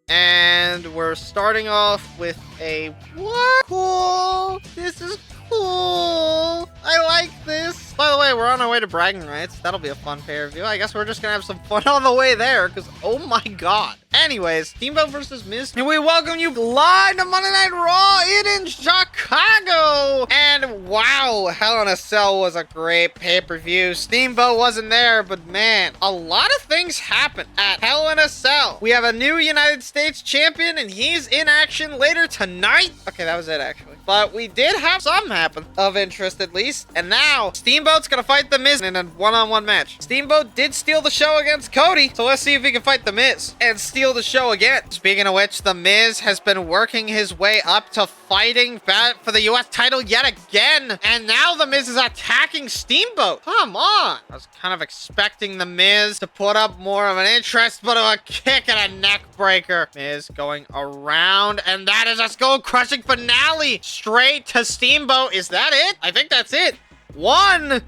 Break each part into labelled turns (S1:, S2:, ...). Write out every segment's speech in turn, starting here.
S1: And we're starting off with a what? Cool. This is cool. I like this. By the way, we're on our way to bragging rights. That'll be a fun pay-per-view. I guess we're just gonna have some fun on the way there, because oh my god. Anyways, Steamboat versus Miz. And we welcome you live to Monday Night Raw in Chicago. And wow, Hell in a Cell was a great pay-per-view. Steamboat wasn't there, but man, a lot of things happened at Hell in a Cell. We have a new United States champion, and he's in action later tonight. Okay, that was it, actually. But we did have some happen of interest, at least. And now, Steamboat's gonna fight The Miz in a one-on-one match. Steamboat did steal the show against Cody, so let's see if he can fight The Miz and steal the show again. Speaking of which, The Miz has been working his way up to fighting for the US title yet again. And now The Miz is attacking Steamboat. Come on. I was kind of expecting The Miz to put up more of an interest, but a kick and a neck breaker. Miz going around, and that is a skull-crushing finale. Straight to Steamboat. Is that it? I think that's it. 1,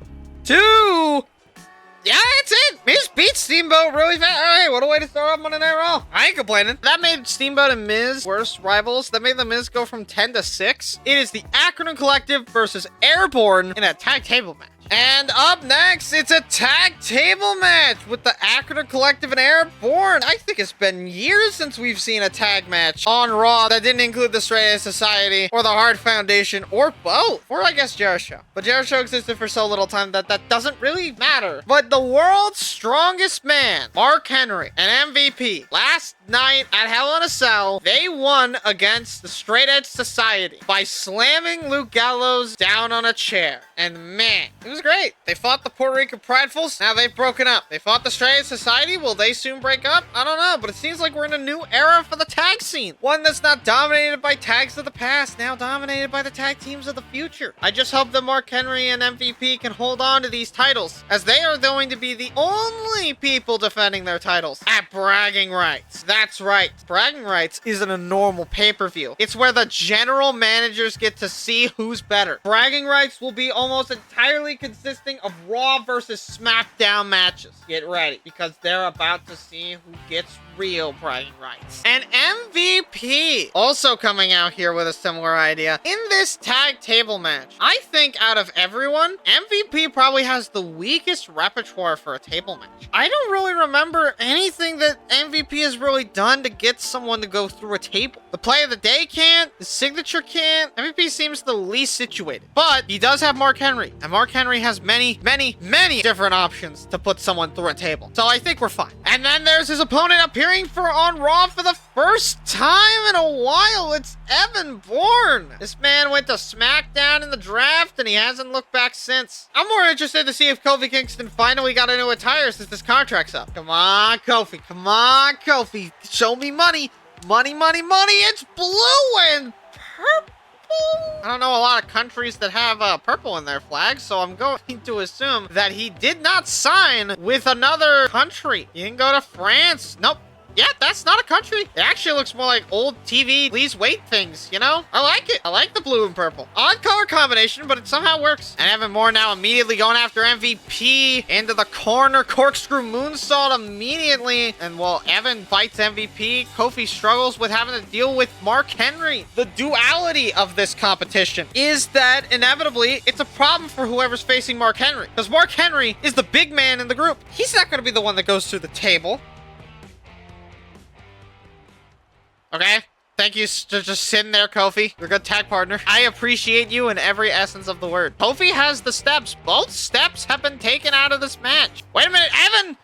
S1: 2... Yeah, that's it. Miz beat Steamboat really fast. Oh, hey, what a way to start off Monday Night Raw. I ain't complaining. That made Steamboat and Miz worst rivals. That made the Miz go from 10 to 6. It is the Acronym Collective versus Airborne in a tag table match. And up next, it's a tag table match with the Acronym Collective and Airborne. I think it's been years since we've seen a tag match on Raw that didn't include the Straight Edge Society or the Hart Foundation or both. Or I guess Jericho. But Jericho existed for so little time that doesn't really matter. But the world's strongest man, Mark Henry, an MVP, last night at Hell in a Cell, they won against the Straight Edge Society by slamming Luke Gallows down on a chair. And man, it was great. They fought the Puerto Rican Pridefuls. Now they've broken up. They fought the Straight Edge Society. Will they soon break up? I don't know, but it seems like we're in a new era for the tag scene. One that's not dominated by tags of the past, now dominated by the tag teams of the future. I just hope that Mark Henry and MVP can hold on to these titles, as they are going to be the only people defending their titles at Bragging Rights. That's right. Bragging Rights isn't a normal pay-per-view. It's where the general managers get to see who's better. Bragging Rights will be almost entirely consisting of Raw versus SmackDown matches. Get ready, because they're about to see who gets real bragging rights. And MVP also coming out here with a similar idea. In this tag table match, I think out of everyone, MVP probably has the weakest repertoire for a table match. I don't really remember anything that MVP has really done to get someone to go through a table. The play of the day can't, the signature can't. MVP seems the least situated. But he does have Mark Henry, and Mark Henry has many different options to put someone through a table. So I think we're fine. And then there's his opponent appearing on Raw for the first time in a while. It's Evan Bourne. This man went to SmackDown in the draft, and he hasn't looked back since. I'm more interested to see if Kofi Kingston finally got a new attire since this contract's up. Come on, Kofi. Come on, Kofi. Show me money. Money, money, money. It's blue and purple. I don't know a lot of countries that have purple in their flags, so I'm going to assume that he did not sign with another country. He didn't go to France. Nope. Yeah, that's not a country. It actually looks more like old TV please wait things, you know? I like it. I like the blue and purple. Odd color combination, but it somehow works. And Evan Moore now immediately going after MVP into the corner. Corkscrew moonsault immediately. And while Evan fights MVP, Kofi struggles with having to deal with Mark Henry. The duality of this competition is that inevitably it's a problem for whoever's facing Mark Henry. Because Mark Henry is the big man in the group. He's not going to be the one that goes through the table. Okay? Thank you for just sitting there, Kofi. You're a good tag partner. I appreciate you in every essence of the word. Kofi has the steps. Both steps have been taken out of this match. Wait a minute, Evan!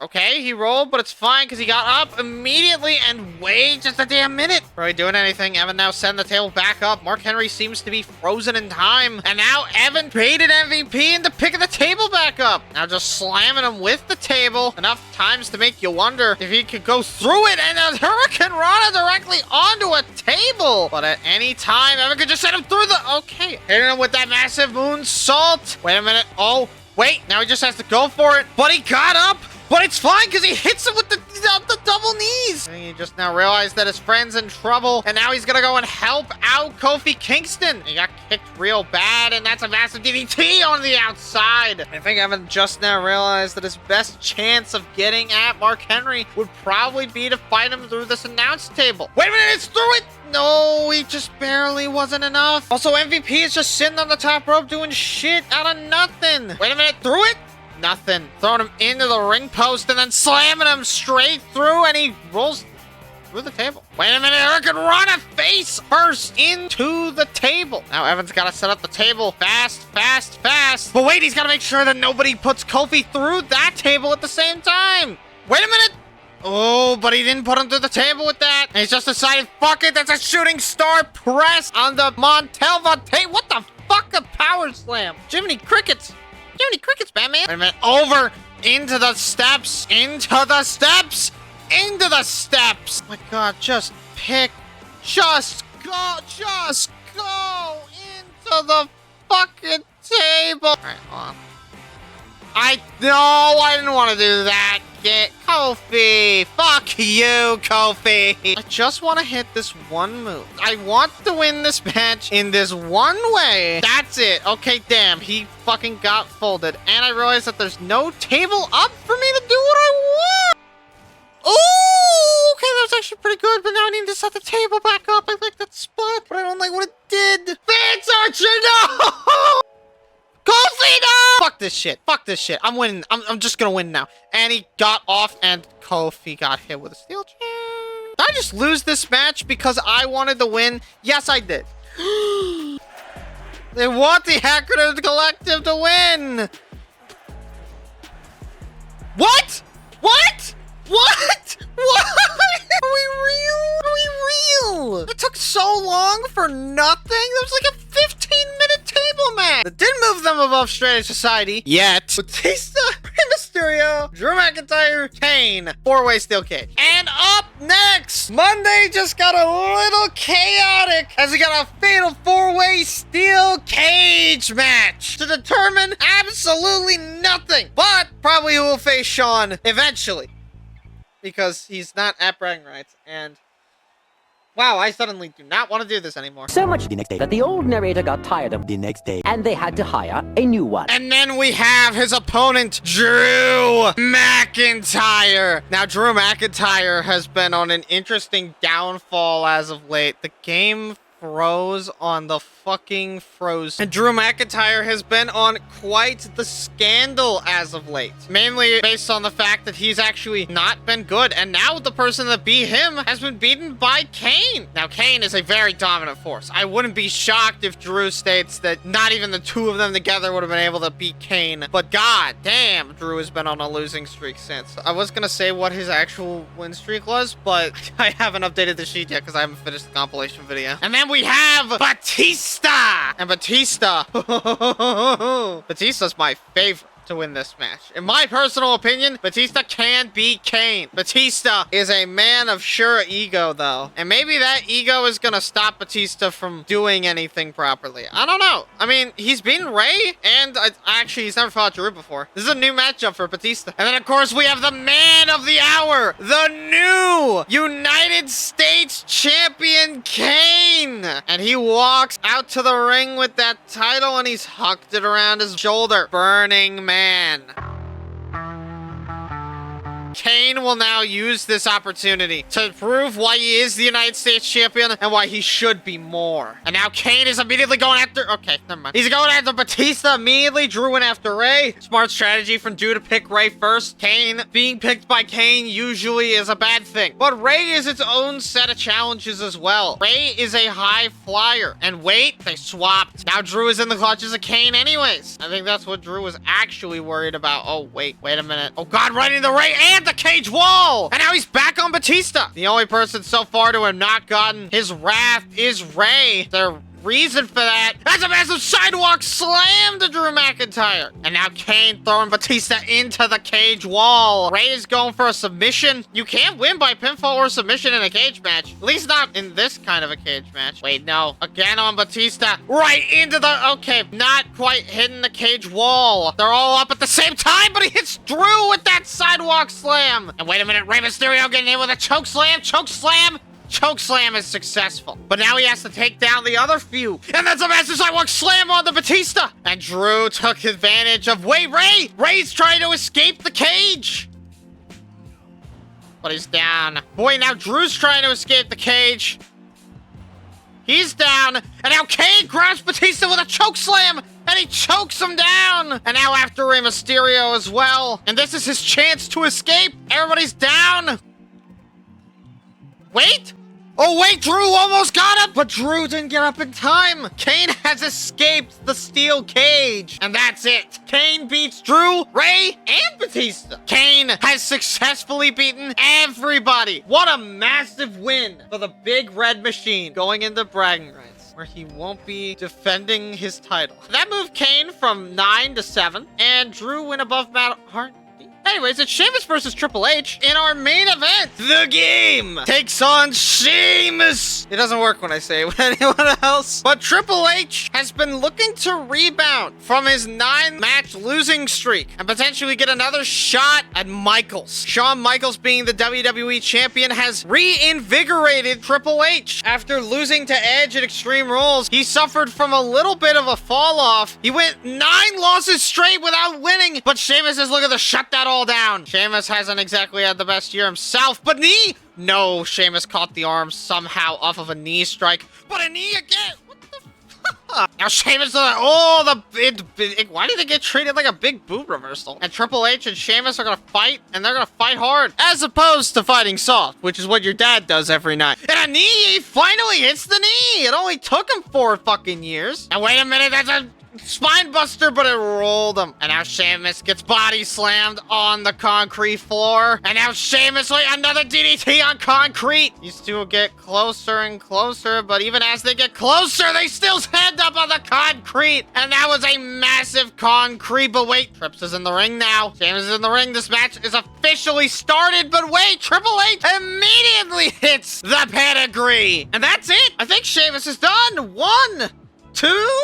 S1: Okay, he rolled, but it's fine because he got up immediately and wait just a damn minute. Are we doing anything? Evan now send the table back up. Mark Henry seems to be frozen in time. And now Evan baited MVP into picking the table back up. Now just slamming him with the table enough times to make you wonder if he could go through it, and a Hurricane Rana directly onto a table. But at any time, Evan could just send him through the... Okay, hitting him with that massive moonsault. Wait a minute. Oh, wait. Now he just has to go for it. But he got up. But it's fine because he hits him with the out the double knees. And he just now realized that his friend's in trouble, and now he's gonna go and help out Kofi Kingston. He got kicked real bad, and that's a massive DDT on the outside. I think Evan just now realized that his best chance of getting at Mark Henry would probably be to fight him through this announce table. Wait a minute, it's through it! No, he just barely wasn't enough. Also, MVP is just sitting on the top rope doing shit out of nothing. Wait a minute, through it? Nothing. Throwing him into the ring post and then slamming him straight through, and he rolls through the table. Wait a minute, Hurricane Rana face first into the table. Now Evan's got to set up the table fast, fast, fast. But wait, he's got to make sure that nobody puts Kofi through that table at the same time. Wait a minute. Oh, but he didn't put him through the table with that. And he's just decided, fuck it, that's a shooting star press on the Montelva table. What the fuck, a power slam? Jiminy Crickets. Jiminy Crickets, Batman. Wait a minute, over, into the steps, into the steps, into the steps. Oh my God, just pick, just go into the fucking table. All right, hold on. I didn't want to do that. Get Kofi. Fuck you, Kofi. I just want to hit this one move. I want to win this match in this one way. That's it. Okay, damn. He fucking got folded. And I realized that there's no table up for me to do what I want. Oh, okay, that was actually pretty good, but now I need to set the table back up. I like that spot, but I don't like what it did. Vance Archer, no! Kofi, no! Fuck this shit. Fuck this shit. I'm winning. I'm just gonna win now. And he got off, and Kofi got hit with a steel chair. Did I just lose this match because I wanted to win? Yes, I did. They want the Acronym Collective to win. What? What? What? What? Are we real? Are we real? It took so long for nothing? That was like a 15-minute table match. That didn't move them above Straight Edge Society yet. Batista, Rey Mysterio, Drew McIntyre, Kane, four-way steel cage. And up next, Monday just got a little chaotic as we got a fatal four-way steel cage match to determine absolutely nothing, but probably who will face Sean eventually, because he's not at bragging rights. And wow, I suddenly do not want to do this anymore.
S2: So much the next day that the old narrator got tired of the next day, and they had to hire a new one.
S1: And then we have his opponent, Drew McIntyre. Now, Drew McIntyre has been on an interesting downfall as of late. The game froze on the fucking froze. And Drew McIntyre has been on quite the scandal as of late. Mainly based on the fact that he's actually not been good. And now the person that beat him has been beaten by Kane. Now, Kane is a very dominant force. I wouldn't be shocked if Drew states that not even the two of them together would have been able to beat Kane. But god damn, Drew has been on a losing streak since. I was gonna say what his actual win streak was, but I haven't updated the sheet yet because I haven't finished the compilation video. And then we have Batista! And Batista, Batista's my favorite to win this match. In my personal opinion, Batista can beat Kane. Batista is a man of sure ego, though. And maybe that ego is gonna stop Batista from doing anything properly. I don't know. I mean, he's beaten Ray, and actually, he's never fought Drew before. This is a new matchup for Batista. And then, of course, we have the man of the hour, the new United States champion, Kane. And he walks out to the ring with that title, and he's hucked it around his shoulder. Burning Man. Kane will now use this opportunity to prove why he is the United States champion and why he should be more. And now Kane is immediately going after... Okay, never mind. He's going after Batista immediately. Drew went after Ray. Smart strategy from Drew to pick Ray first. Kane being picked by Kane usually is a bad thing. But Ray is its own set of challenges as well. Ray is a high flyer. And wait, they swapped. Now Drew is in the clutches of Kane anyways. I think that's what Drew was actually worried about. Oh, wait a minute. Oh, God, right into Ray and the cage wall. And now he's back on Batista. The only person so far to have not gotten his wrath is Ray. They're reason for that. That's a massive sidewalk slam to Drew McIntyre. And now Kane throwing Batista into the cage wall. Ray is going for a submission. You can't win by pinfall or submission in a cage match. At least not in this kind of a cage match. Wait, no. Again on Batista. Right into the... Okay, not quite hitting the cage wall. They're all up at the same time, but he hits Drew with that sidewalk slam. And wait a minute, Rey Mysterio getting hit with a choke slam. Choke slam. Choke slam is successful. But now he has to take down the other few. And that's a massive sidewalk slam on the Batista. And Drew took advantage of... Wait, Ray! Ray's trying to escape the cage. But he's down. Boy, now Drew's trying to escape the cage. He's down. And now Kane grabs Batista with a choke slam. And he chokes him down. And now after Rey Mysterio as well. And this is his chance to escape. Everybody's down. Wait. Oh, wait, Drew almost got him, but Drew didn't get up in time. Kane has escaped the steel cage, and that's it. Kane beats Drew, Ray, and Batista. Kane has successfully beaten everybody. What a massive win for the Big Red Machine going into bragging rights, where he won't be defending his title. That moved Kane from 9 to 7, and Drew went above Matt Hart. Anyways, it's Sheamus versus Triple H in our main event. The game takes on Sheamus. It doesn't work when I say it with anyone else. But Triple H has been looking to rebound from his 9-match losing streak and potentially get another shot at Michaels. Shawn Michaels, being the WWE champion, has reinvigorated Triple H. After losing to Edge at Extreme Rules, he suffered from a little bit of a fall off. He went 9 losses straight without winning. But Sheamus is looking to shut that all down. Sheamus hasn't exactly had the best year himself, but knee! No, Sheamus caught the arm somehow off of a knee strike, but a knee again! What the fuck? Now Sheamus, why did they get treated like a big boot reversal? And Triple H and Sheamus are gonna fight, and they're gonna fight hard, as opposed to fighting soft, which is what your dad does every night. And a knee, he finally hits the knee! It only took him 4 fucking years. And wait a minute, that's a spine buster, but it rolled him. And now Sheamus gets body slammed on the concrete floor. And now Sheamus, wait, another DDT on concrete. These two will get closer and closer, but even as they get closer, they still stand up on the concrete. And that was a massive concrete, but wait, Trips is in the ring now. Sheamus is in the ring. This match is officially started, but wait, Triple H immediately hits the pedigree. And that's it. I think Sheamus is done. 1, 2...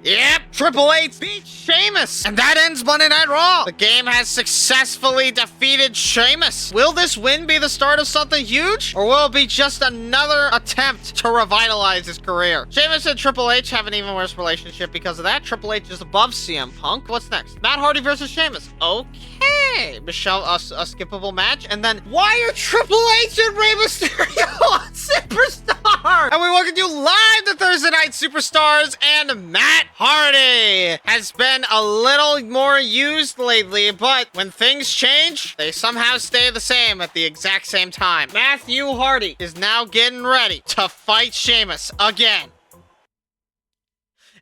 S1: Yep, Triple H beats Sheamus. And that ends Monday Night Raw. The game has successfully defeated Sheamus. Will this win be the start of something huge? Or will it be just another attempt to revitalize his career? Sheamus and Triple H have an even worse relationship because of that. Triple H is above CM Punk. What's next? Matt Hardy versus Sheamus. Okay. Michelle, a skippable match. And then, why are Triple H and Rey Mysterio on Superstar? And we welcome you live to Thursday Night Superstars, and Matt Hardy has been a little more used lately, but when things change, they somehow stay the same at the exact same time. Matthew Hardy is now getting ready to fight Sheamus again.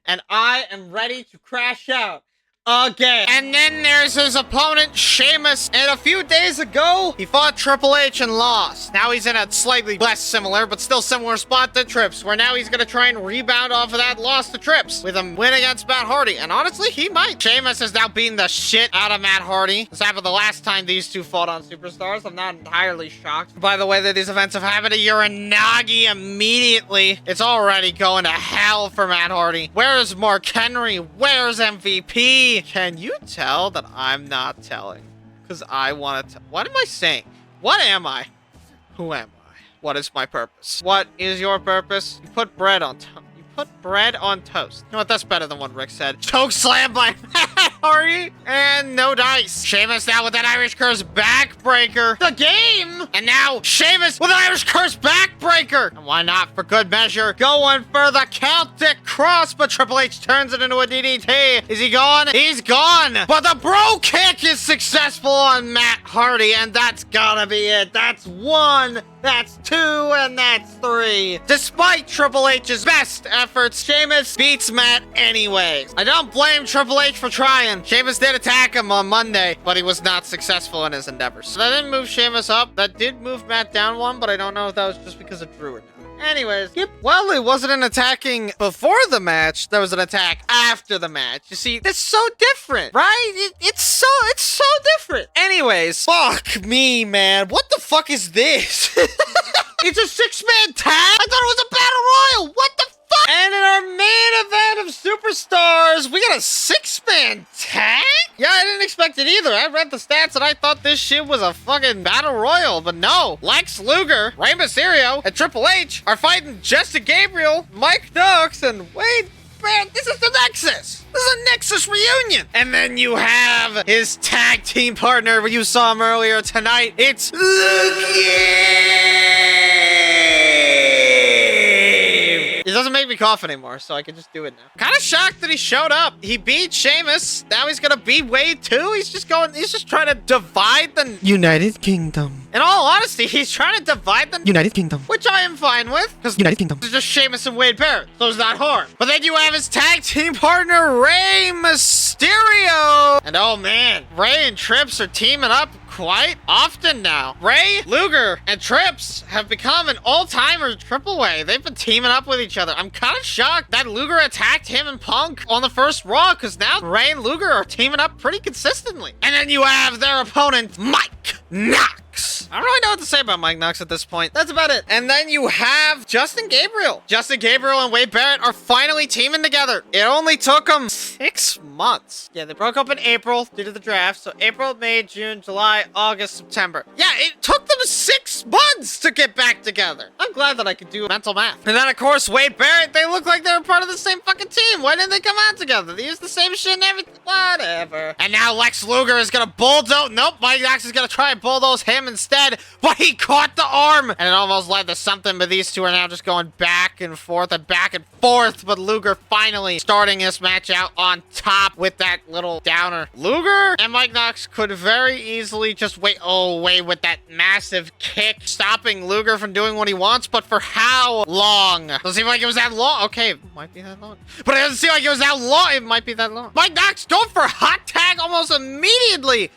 S1: And I am ready to crash out again. And then there's his opponent, Sheamus. And a few days ago, he fought Triple H and lost. Now he's in a slightly less similar, but still similar spot to Trips, where now he's gonna try and rebound off of that loss to Trips with a win against Matt Hardy. And honestly, he might. Sheamus has now beaten the shit out of Matt Hardy. This happened the last time these two fought on Superstars. I'm not entirely shocked by the way that these events have happened to Uranagi immediately. It's already going to hell for Matt Hardy. Where's Mark Henry? Where's MVP? Can you tell that I'm not telling? Because I want to... What am I saying? What am I? Who am I? What is my purpose? What is your purpose? You put bread on toast. You know what? That's better than what Rick said. Choke slam by Matt Hardy. And no dice. Sheamus now with an Irish Curse backbreaker. The game. And now Sheamus with an Irish Curse backbreaker. And why not, for good measure, going for the Celtic cross. But Triple H turns it into a DDT. Is he gone? He's gone. But the bro kick is successful on Matt Hardy. And that's gotta be it. That's 1. That's 2, and that's 3. Despite Triple H's best efforts, Sheamus beats Matt anyways. I don't blame Triple H for trying. Sheamus did attack him on Monday, but he was not successful in his endeavors. So that didn't move Sheamus up. That did move Matt down 1, but I don't know if that was just because of Drew or not. Anyways, well, it wasn't an attacking before the match. There was an attack after the match. You see, it's so different, right? It's so different. Anyways, fuck me, man. What the fuck is this? It's a 6-man tag? I thought it was a battle royal. What the fuck? And in our main event of superstars, we got a 6-man tag? Yeah, I didn't expect it either. I read the stats and I thought this shit was a fucking battle royal, but no. Lex Luger, Rey Mysterio, and Triple H are fighting Justin Gabriel, Mike Knox, and Wade Barrett. This is the Nexus. This is a Nexus reunion. And then you have his tag team partner, when you saw him earlier tonight. It's It doesn't make me cough anymore, so I can just do it now. Kind of shocked that he showed up. He beat Sheamus. Now he's gonna beat Wade too. He's just trying to divide the United Kingdom. In all honesty, he's trying to divide the United Kingdom, which I am fine with, because United Kingdom is just Sheamus and Wade Barrett, so it's not hard. But then you have his tag team partner, Rey Mysterio. And oh man, Rey and Trips are teaming up quite often now. Rey, Luger, and Trips have become an all-timer triple way. They've been teaming up with each other. I'm kind of shocked that Luger attacked him and Punk on the first Raw, because now Rey and Luger are teaming up pretty consistently. And then you have their opponent, Mike Knox. I don't really know what to say about Mike Knox at this point. That's about it. And then you have Justin Gabriel. Justin Gabriel and Wade Barrett are finally teaming together. It only took them 6 months. Yeah, they broke up in April due to the draft. So April, May, June, July, August, September. Yeah, it took them 6 months to get back together. I'm glad that I could do mental math. And then, of course, Wade Barrett, they look like they were part of the same fucking team. Why didn't they come out together? They use the same shit and everything. Whatever. And now Lex Luger is gonna bulldoze. Nope, Mike Knox is gonna try and bulldoze him instead. But he caught the arm. And it almost led to something, but these two are now just going back and forth and back and forth. But Luger finally starting this match out on top with that little downer. Luger and Mike Knox could very easily just wait with that massive kick, stopping Luger from doing what he wants. But for how long? Doesn't seem like it was that long. Okay, it might be that long. But it doesn't seem like it was that long. It might be that long. Mike Knox going for a hot tag almost immediately.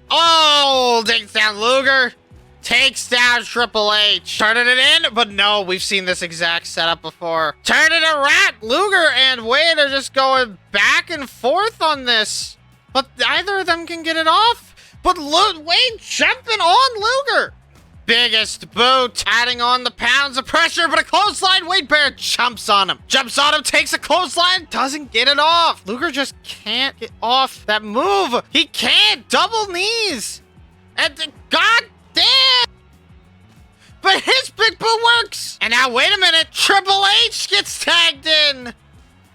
S1: Oh, takes down Luger. Takes down Triple H. Turning it in, but no, we've seen this exact setup before. Turning it around. Luger and Wade are just going back and forth on this. But neither of them can get it off. But Wade jumping on Luger. Biggest boot, adding on the pounds of pressure, but a clothesline. Wade Barrett jumps on him. Jumps on him, takes a clothesline, doesn't get it off. Luger just can't get off that move. He can't. Double knees. And God damn. But his big boot works. And now, wait a minute. Triple H gets tagged in.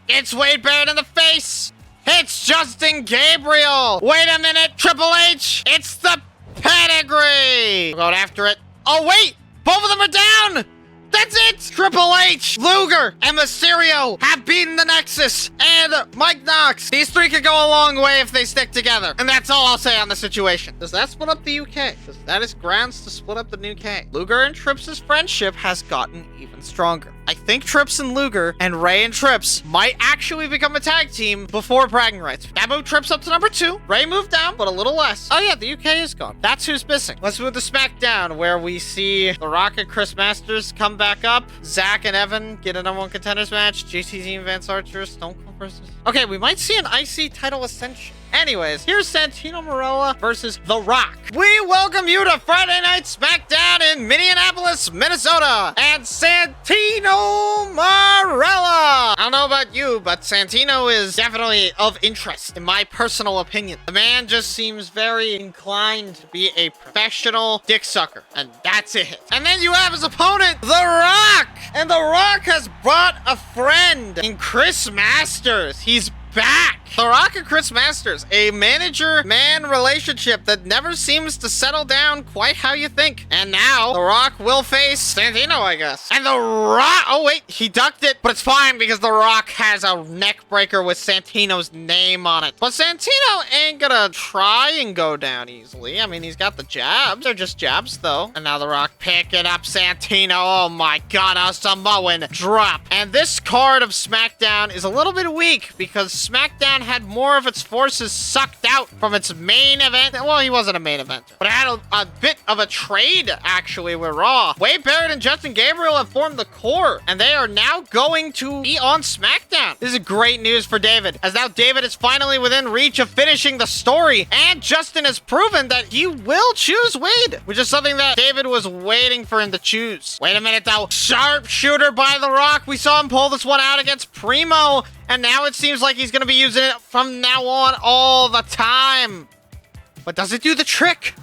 S1: It's Wade Barrett in the face. It's Justin Gabriel. Wait a minute. Triple H. It's the pedigree. We're going after it. Oh, wait. Both of them are down. That's it. Triple H, Luger, and Mysterio have beaten the Nexus and Mike Knox. These three could go a long way if they stick together. And that's all I'll say on the situation. Does that split up the UK? Because that is grounds to split up the UK. Luger and Trips' friendship has gotten even stronger. I think Trips and Luger and Rey and Trips might actually become a tag team before bragging rights. That moved Trips up to number 2. Rey moved down, but a little less. Oh yeah, the UK is gone. That's who's missing. Let's move to SmackDown, where we see The Rock and Chris Masters come back up. Zack and Evan get a #1 contenders match. JTZ and Vance Archer, Stone Cold versus... Okay, we might see an IC title ascension. Anyways, here's Santino Marella versus The Rock. We welcome you to Friday Night SmackDown in Minneapolis, Minnesota. And Santino Marella. I don't know about you, but Santino is definitely of interest, in my personal opinion. The man just seems very inclined to be a professional dick sucker. And that's it. And then you have his opponent, The Rock. And The Rock has brought a friend in Chris Masters. He's back. The Rock and Chris Masters, a manager-man relationship that never seems to settle down quite how you think. And now, The Rock will face Santino, I guess. And The Rock... Oh, wait. He ducked it, but it's fine because The Rock has a neck breaker with Santino's name on it. But Santino ain't gonna try and go down easily. I mean, he's got the jabs. They're just jabs, though. And now The Rock picking up Santino. Oh, my God. A Samoan drop. And this card of SmackDown is a little bit weak because SmackDown had more of its forces sucked out from its main event. Well, he wasn't a main event, but it had a bit of a trade, actually, with Raw. Wade Barrett and Justin Gabriel have formed the core, and they are now going to be on SmackDown. This is great news for David, as now David is finally within reach of finishing the story, and Justin has proven that he will choose Wade, which is something that David was waiting for him to choose. Wait a minute, though. Sharpshooter by The Rock. We saw him pull this one out against Primo, and now it seems like he's going to be using it from now on all the time. But does it do the trick?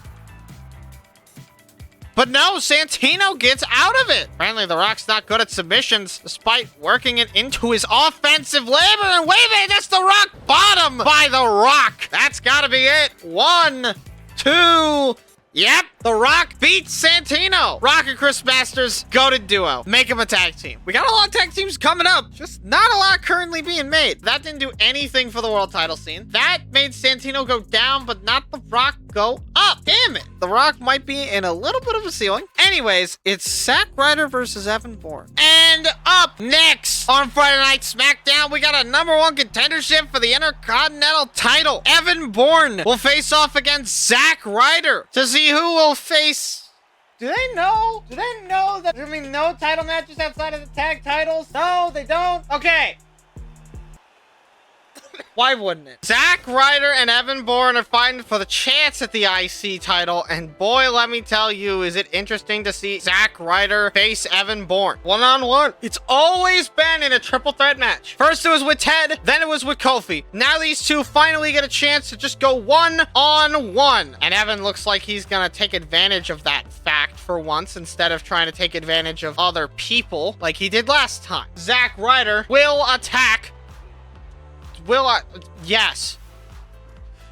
S1: But no, Santino gets out of it. Apparently, The Rock's not good at submissions, despite working it into his offensive labor. And wait a minute, that's The Rock bottom by The Rock. That's gotta be it. 1, 2... Yep, The Rock beats Santino. Rock and Chris Masters, goated duo. Make them a tag team. We got a lot of tag teams coming up. Just not a lot currently being made. That didn't do anything for the world title scene. That made Santino go down, but not The Rock go up. Damn it. The Rock might be in a little bit of a ceiling. Anyways, it's Zack Ryder versus Evan Bourne. And up next on Friday Night SmackDown, we got a #1 contendership for the Intercontinental title. Evan Bourne will face off against Zack Ryder to see who will face... Do they know? Do they know that there's going to be no title matches outside of the tag titles? No, they don't? Okay. Why wouldn't it? Zack Ryder and Evan Bourne are fighting for the chance at the IC title, and boy, let me tell you, is it interesting to see Zack Ryder face Evan Bourne one-on-one. It's always been in a triple threat match. First it was with Ted, then it was with Kofi. Now these two finally get a chance to just go one-on-one, and Evan looks like he's gonna take advantage of that fact for once, instead of trying to take advantage of other people like he did last time. Zack Ryder will attack. Yes.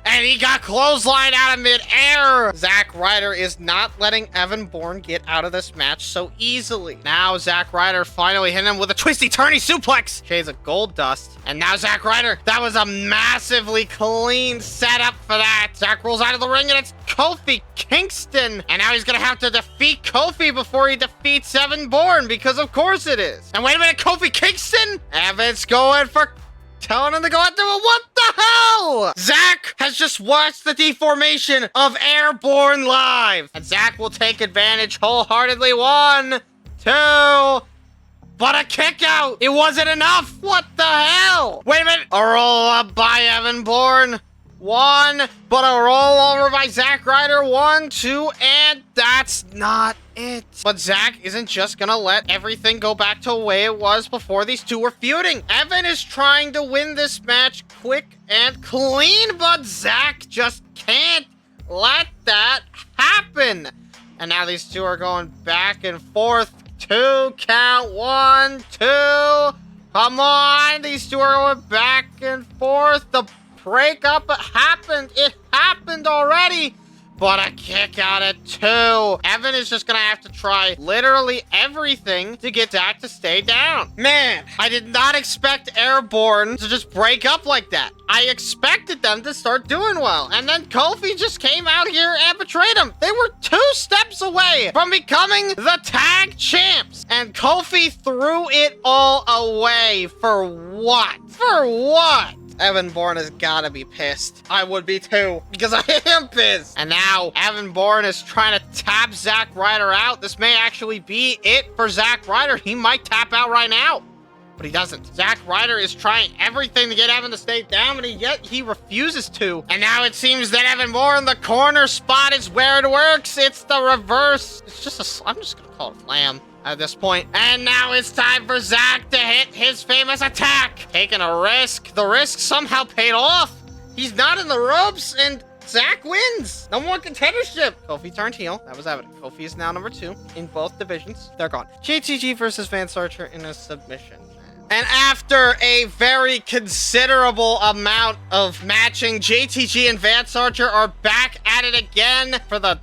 S1: And he got clotheslined out of midair. Zack Ryder is not letting Evan Bourne get out of this match so easily. Now Zack Ryder finally hit him with a twisty turny suplex. Shades of gold dust. And now Zack Ryder, that was a massively clean setup for that. Zack rolls out of the ring and it's Kofi Kingston. And now he's gonna have to defeat Kofi before he defeats Evan Bourne, because of course it is. And wait a minute, Kofi Kingston? Evan's going for... telling him to go out there. What the hell? Zack has just watched the deformation of Airborne live. And Zack will take advantage wholeheartedly. 1, 2... But a kick out. It wasn't enough. What the hell? Wait a minute. A roll up by Evan Bourne. 1, but a roll over by Zack Ryder. 1, 2, and that's not it. But Zack isn't just gonna let everything go back to the way it was before these two were feuding. Evan is trying to win this match quick and clean, but Zack just can't let that happen. And now these two are going back and forth. 2 count. 1, 2. Come on. These two are going back and forth. The breakup happened. It happened already. But a kick out at 2. Evan is just gonna have to try literally everything to get Zack to stay down. Man, I did not expect Airborne to just break up like that. I expected them to start doing well. And then Kofi just came out here and betrayed him. They were 2 steps away from becoming the tag champs. And Kofi threw it all away. For what? For what? Evan Bourne has gotta be pissed. I would be too, because I am pissed. And now Evan Bourne is trying to tap Zack Ryder out. This may actually be it for Zack Ryder. He might tap out right now, but he doesn't. Zack Ryder is trying everything to get Evan to stay down, but yet he refuses to. And now it seems that Evan Bourne, the corner spot is where it works. It's the reverse. It's just I'm just gonna call it flam at this point. And now it's time for Zack to hit his famous attack. Taking a risk. The risk somehow paid off. He's not in the ropes, and Zack wins. #1 contendership. Kofi turned heel. That was evident. Kofi is now #2 in both divisions. They're gone. JTG versus Vance Archer in a submission. And after a very considerable amount of matching, JTG and Vance Archer are back at it again for the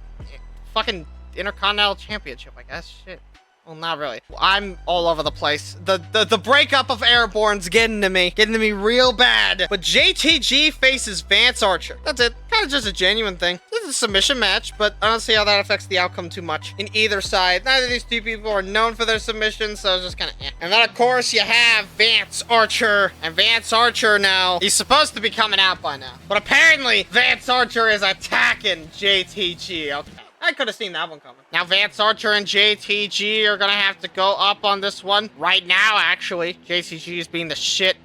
S1: fucking Intercontinental Championship, I guess. Shit. Well, not really. I'm all over the place. The breakup of Airborne's getting to me real bad. But JTG faces Vance Archer. That's it. Kind of just a genuine thing. This a submission match, but I don't see how that affects the outcome too much in either side. Neither of these two people are known for their submissions, so it's just kind of eh. And then, of course, you have Vance Archer. And Vance Archer now, he's supposed to be coming out by now. But apparently, Vance Archer is attacking JTG. Okay. I could have seen that one coming. Now, Vance Archer and JTG are going to have to go up on this one. Right now, actually, JTG is being the shit.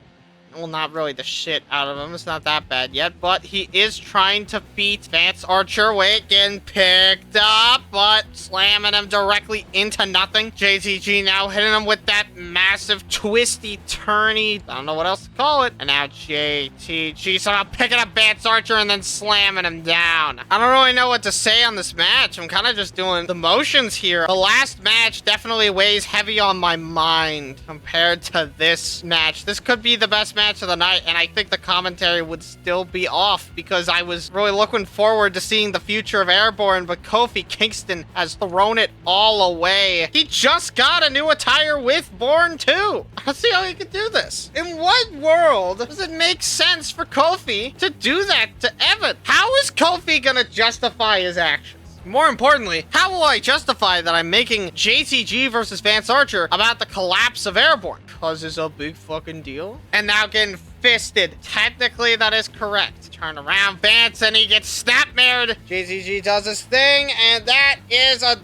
S1: Well, not really the shit out of him. It's not that bad yet, but he is trying to beat Vance Archer. Wait, getting picked up, but slamming him directly into nothing. JTG now hitting him with that massive twisty, turny, I don't know what else to call it. And now JTG somehow picking up Vance Archer and then slamming him down. I don't really know what to say on this match. I'm kind of just doing the motions here. The last match definitely weighs heavy on my mind compared to this match. This could be the best match of the night, and I think the commentary would still be off because I was really looking forward to seeing the future of Airborne, but Kofi Kingston has thrown it all away. He just got a new attire with Born too. Let's see how he could do this. In what world does it make sense for Kofi to do that to Evan? How is Kofi gonna justify his actions? More importantly, how will I justify that I'm making JTG versus Vance Archer about the collapse of Airborne? Cause it's a big fucking deal. And now getting fisted. Technically, that is correct. Turn around, Vance, and he gets snapmared. JTG does his thing, and that is a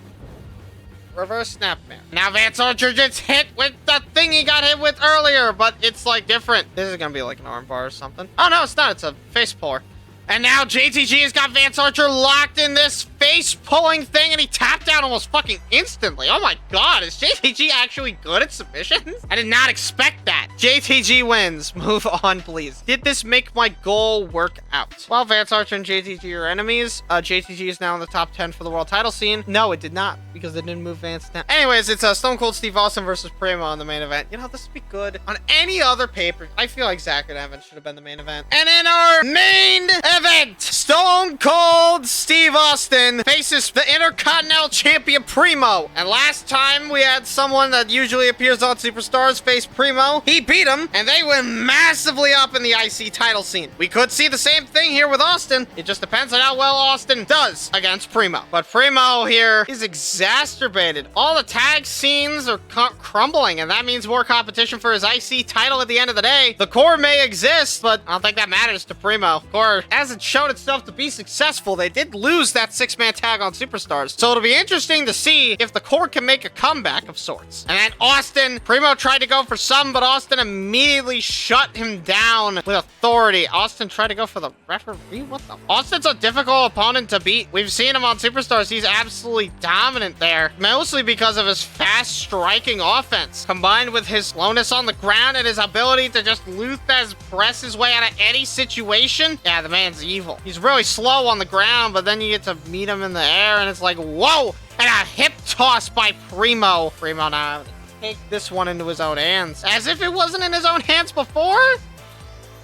S1: reverse snapmare. Now Vance Archer gets hit with the thing he got hit with earlier, but it's like different. This is gonna be like an armbar or something. Oh no, it's not. It's a face puller. And now JTG has got Vance Archer locked in this face-pulling thing, and he tapped out almost fucking instantly. Oh my god, is JTG actually good at submissions? I did not expect that. JTG wins. Move on, please. Did this make my goal work out? While Vance Archer and JTG are enemies, JTG is now in the top 10 for the world title scene. No, it did not, because it didn't move Vance down. Anyways, it's Stone Cold Steve Austin versus Primo in the main event. You know, this would be good on any other paper. I feel like Zack and Evans should have been the main event. And in our main event, Stone Cold Steve Austin faces the Intercontinental Champion Primo. And last time we had someone that usually appears on Superstars face Primo. He beat him, and they went massively up in the IC title scene. We could see the same thing here with Austin. It just depends on how well Austin does against Primo. But Primo here is exacerbated. All the tag scenes are crumbling, and that means more competition for his IC title at the end of the day. The core may exist, but I don't think that matters to Primo. Core hasn't shown itself to be successful. They did lose that 6-man tag on Superstars, so it'll be interesting to see if the core can make a comeback of sorts. And then Austin, Primo tried to go for some, but Austin immediately shut him down with authority. Austin tried to go for the referee? What the? Austin's a difficult opponent to beat. We've seen him on Superstars. He's absolutely dominant there, mostly because of his fast striking offense, combined with his slowness on the ground and his ability to just Luthez press his way out of any situation. Yeah, the man's evil. He's really slow on the ground, but then you get to meet him in the air, and it's like, whoa! And a hip toss by Primo. Primo now take this one into his own hands, as if it wasn't in his own hands before.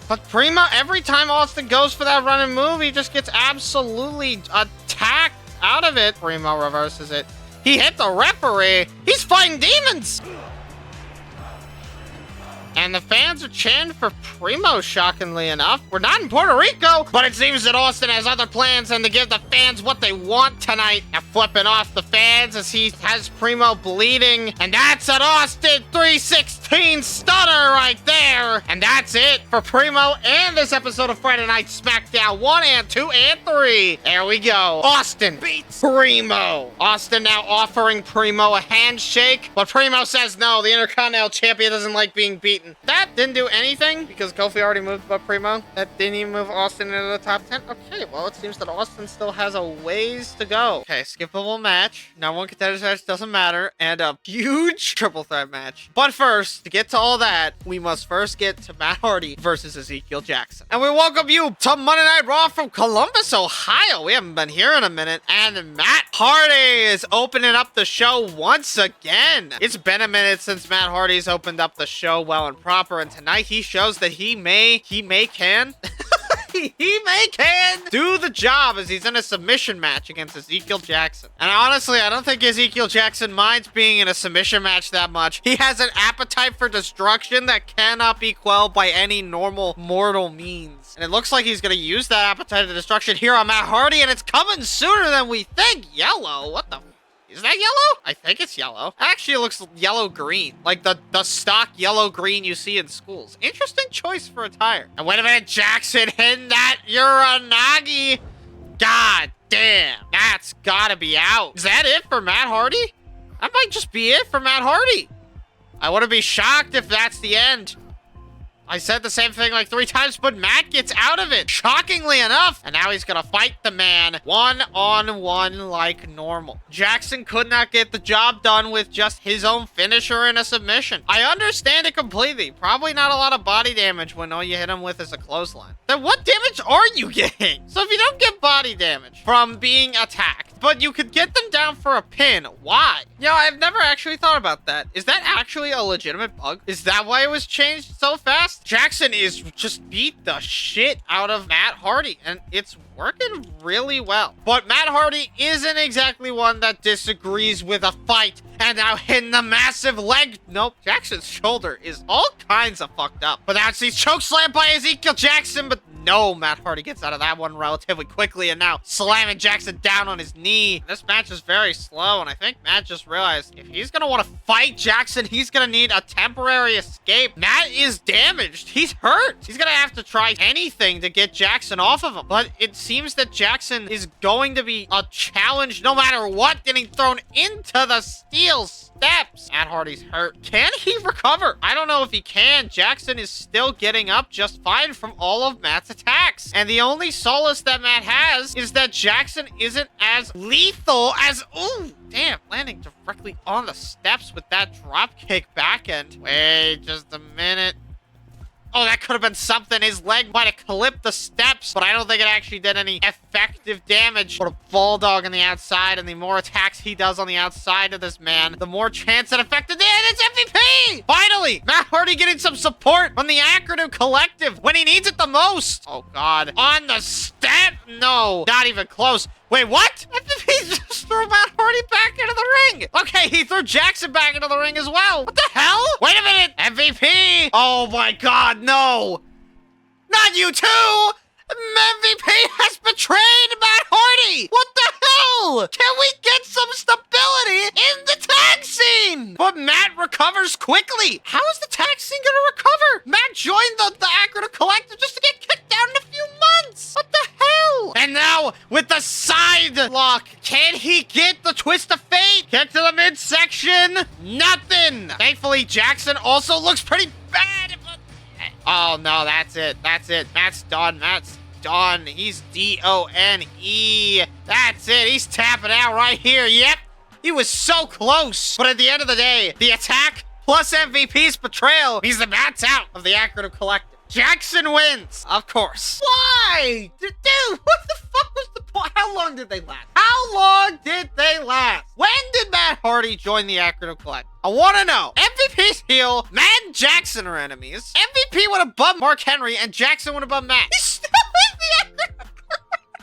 S1: But Primo, every time Austin goes for that running move, he just gets absolutely attacked out of it. Primo reverses it. He hit the referee. He's fighting demons. And the fans are chanting for Primo, shockingly enough. We're not in Puerto Rico, but it seems that Austin has other plans than to give the fans what they want tonight. Now flipping off the fans as he has Primo bleeding. And that's an Austin 316 stunner right there. And that's it for Primo and this episode of Friday Night SmackDown 1 and 2 and 3. There we go. Austin beats Primo. Austin now offering Primo a handshake, but Primo says no. The Intercontinental Champion doesn't like being beaten. That didn't do anything because Kofi already moved above Primo. That didn't even move Austin into the top 10. Okay, well, it seems that Austin still has a ways to go. Okay, skippable match. Number one contenders match doesn't matter. And a huge triple threat match. But first, to get to all that, we must first get to Matt Hardy versus Ezekiel Jackson. And we welcome you to Monday Night Raw from Columbus, Ohio. We haven't been here in a minute. And Matt Hardy is opening up the show once again. It's been a minute since Matt Hardy's opened up the show well and proper, and tonight he shows that he can He can do the job as he's in a submission match against Ezekiel Jackson. And honestly, I don't think Ezekiel Jackson minds being in a submission match that much. He has an appetite for destruction that cannot be quelled by any normal mortal means. And it looks like he's going to use that appetite of destruction here on Matt Hardy, and it's coming sooner than we think. Yellow? What the... Is that yellow? I think it's yellow. Actually, it looks yellow-green. Like the stock yellow-green you see in schools. Interesting choice for attire. And wait a minute, Jackson hitting that Uranagi. God damn. That's gotta be out. Is that it for Matt Hardy? That might just be it for Matt Hardy. I wouldn't be shocked if that's the end. I said the same thing like 3 times, but Matt gets out of it, shockingly enough. And now he's gonna fight the man one-on-one like normal. Jackson could not get the job done with just his own finisher in a submission. I understand it completely. Probably not a lot of body damage when all you hit him with is a clothesline. Then what damage are you getting? So if you don't get body damage from being attacked, but you could get them down for a pin, why? You know, I've never actually thought about that. Is that actually a legitimate bug? Is that why it was changed so fast? Jackson is just beat the shit out of Matt Hardy, and it's working really well. But Matt Hardy isn't exactly one that disagrees with a fight, and now hitting the massive leg. Nope, Jackson's shoulder is all kinds of fucked up. But that's he's chokeslammed by Ezekiel Jackson, but no, Matt Hardy gets out of that one relatively quickly, and now slamming Jackson down on his knee. This match is very slow, and I think Matt just realized if he's gonna want to fight Jackson, he's gonna need a temporary escape. Matt is damaged. He's hurt. He's gonna have to try anything to get Jackson off of him. But it seems that Jackson is going to be a challenge no matter what, getting thrown into the steel steps. Matt Hardy's hurt. Can he recover? I don't know if he can. Jackson is still getting up just fine from all of Matt's attacks. And the only solace that Matt has is that Jackson isn't as lethal as... Ooh, damn, landing directly on the steps with that dropkick back end. Wait just a minute. Oh, that could have been something. His leg might have clipped the steps, but I don't think it actually did any effective damage. Put a bulldog on the outside, and the more attacks he does on the outside of this man, the more chance it affected. And it's MVP! Finally! Matt Hardy getting some support from the Acronym Collective when he needs it the most. Oh, God. On the step? No, not even close. Wait, what? MVP just threw Matt Hardy back into the ring. Okay, he threw Jackson back into the ring as well. What the hell? Wait a minute. MVP. Oh my God, no. Not you too. MVP has betrayed Matt Hardy. What the hell? Can we get some stability in the tag scene? But Matt recovers quickly. How is the tag scene gonna recover? Matt joined the Acronym Collective just to get kicked down in a few months. What the hell? And now with the side lock, can he get the twist of fate? Get to the midsection. Nothing. Thankfully, Jackson also looks pretty bad. Oh no, that's it. That's it. Matt's done. Matt's done. He's D-O-N-E. That's it. He's tapping out right here. Yep. He was so close. But at the end of the day, the attack plus MVP's betrayal means that Matt's out of the Acronym Collective. Jackson wins, of course. Why? Dude, what the fuck was the point? How long did they last? How long did they last? When did Matt Hardy join the Acronym Collective? I want to know. MVP's heel, Matt and Jackson are enemies. MVP went above Mark Henry, and Jackson went above Matt. He's still in the Acronym Collective.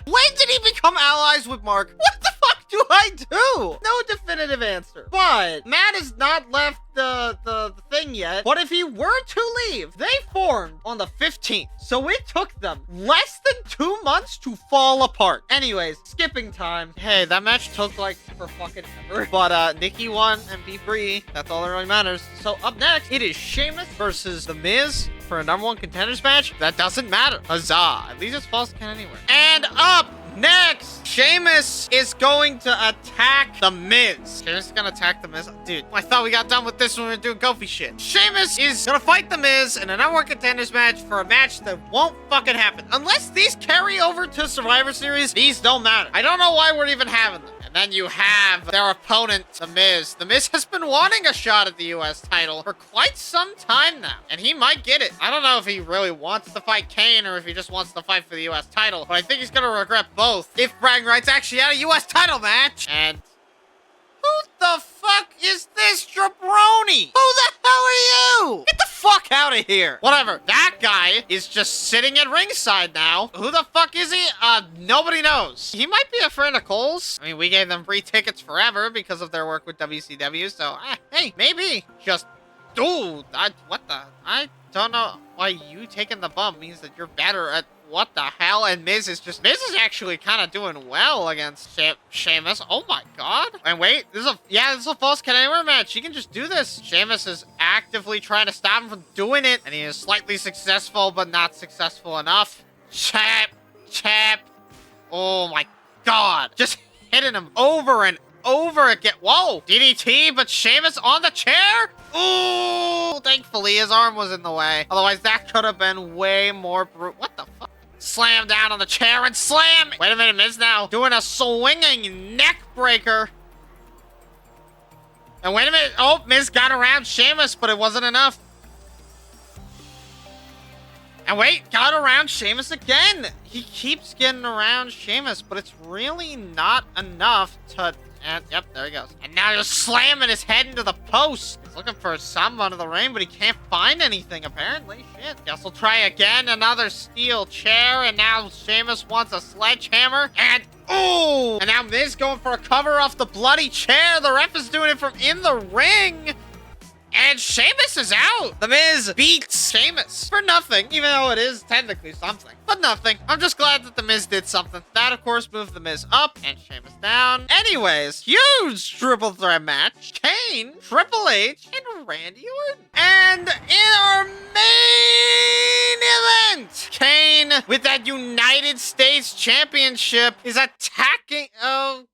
S1: When did he become allies with Mark? What the fuck do I do? No definitive answer. But Matt has not left the thing yet. But if he were to leave, they formed on the 15th. So it took them less than 2 months to fall apart. Anyways, skipping time. Hey, that match took like for fucking ever. But Nikki won and beat Brie. That's all that really matters. So up next, it is Sheamus versus The Miz for a #1 contenders match. That doesn't matter. Huzzah. At least it's false count anywhere. And up next, Sheamus is going to attack The Miz. Sheamus is gonna attack The Miz. Dude, I thought we got done with this when we were doing Kofi shit. Sheamus is gonna fight The Miz in a #1 contenders match for a match that won't fucking happen. Unless these carry over to Survivor Series, these don't matter. I don't know why we're even having them. And then you have their opponent, The Miz. The Miz has been wanting a shot at the U.S. title for quite some time now, and he might get it. I don't know if he really wants to fight Kane or if he just wants to fight for the U.S. title, but I think he's going to regret both if bragging rights actually had a U.S. title match. And who the fuck is this jabroni? Who the hell are you? Get the fuck out of here. Whatever. That guy is just sitting at ringside now. Who the fuck is he? Nobody knows. He might be a friend of Cole's. I mean, we gave them free tickets forever because of their work with WCW. So, hey, maybe. Just, dude, what the? I don't know why you taking the bump means that you're better at what the hell? And Miz is actually kind of doing well against Sheamus. Oh my god. And wait, this is a false count anywhere match. He can just do this. Sheamus is actively trying to stop him from doing it. And he is slightly successful, but not successful enough. Chap. Oh my god. Just hitting him over and over again. Whoa. DDT, but Sheamus on the chair? Ooh. Thankfully, his arm was in the way. Otherwise, that could have been way more what the fuck? Slam down on the chair and slam! Wait a minute, Miz now doing a swinging neck breaker. And wait a minute. Oh, Miz got around Sheamus, but it wasn't enough. And wait, got around Sheamus again. He keeps getting around Sheamus, but it's really not enough to... And, yep, there he goes. And now he's slamming his head into the post. He's looking for some under the ring, but he can't find anything, apparently. Shit. Guess we'll try again. Another steel chair. And now Sheamus wants a sledgehammer. And, ooh! And now Miz going for a cover off the bloody chair. The ref is doing it from in the ring. And Sheamus is out. The Miz beats Sheamus for nothing, even though it is technically something. But nothing. I'm just glad that the Miz did something. That, of course, moved the Miz up and Sheamus down. Anyways, huge triple threat match. Kane, Triple H, and Randy Orton. And in our main event, Kane, with that United States Championship, is attacking...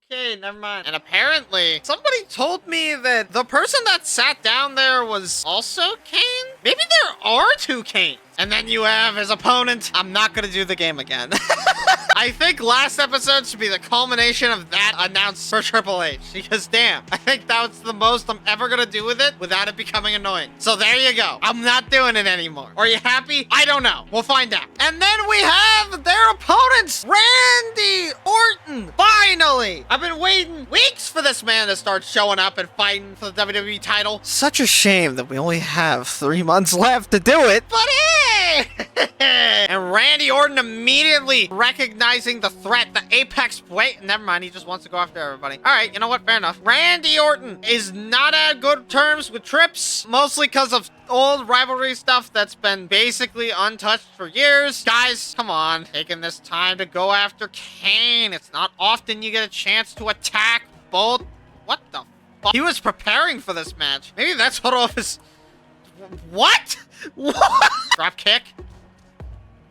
S1: Okay, never mind. And apparently, somebody told me that the person that sat down there was also Kane? Maybe there are two Kanes. And then you have his opponent. I'm not gonna do the game again. I think last episode should be the culmination of that announced for Triple H. Because damn, I think that's the most I'm ever gonna do with it without it becoming annoying. So there you go. I'm not doing it anymore. Are you happy? I don't know. We'll find out. And then we have their opponents, Randy Orton. Finally! I've been waiting weeks for this man to start showing up and fighting for the WWE title. Such a shame that we only have 3 months left to do it. But hey! And Randy Orton immediately recognizing the threat, the apex. Wait, never mind. He just wants to go after everybody. All right, you know what? Fair enough. Randy Orton is not at good terms with Trips, mostly because of old rivalry stuff that's been basically untouched for years. Guys, come on. Taking this time to go after Kane. It's not often you get a chance to attack both. What the fuck? He was preparing for this match. Maybe that's what all of his... What? What? Drop kick.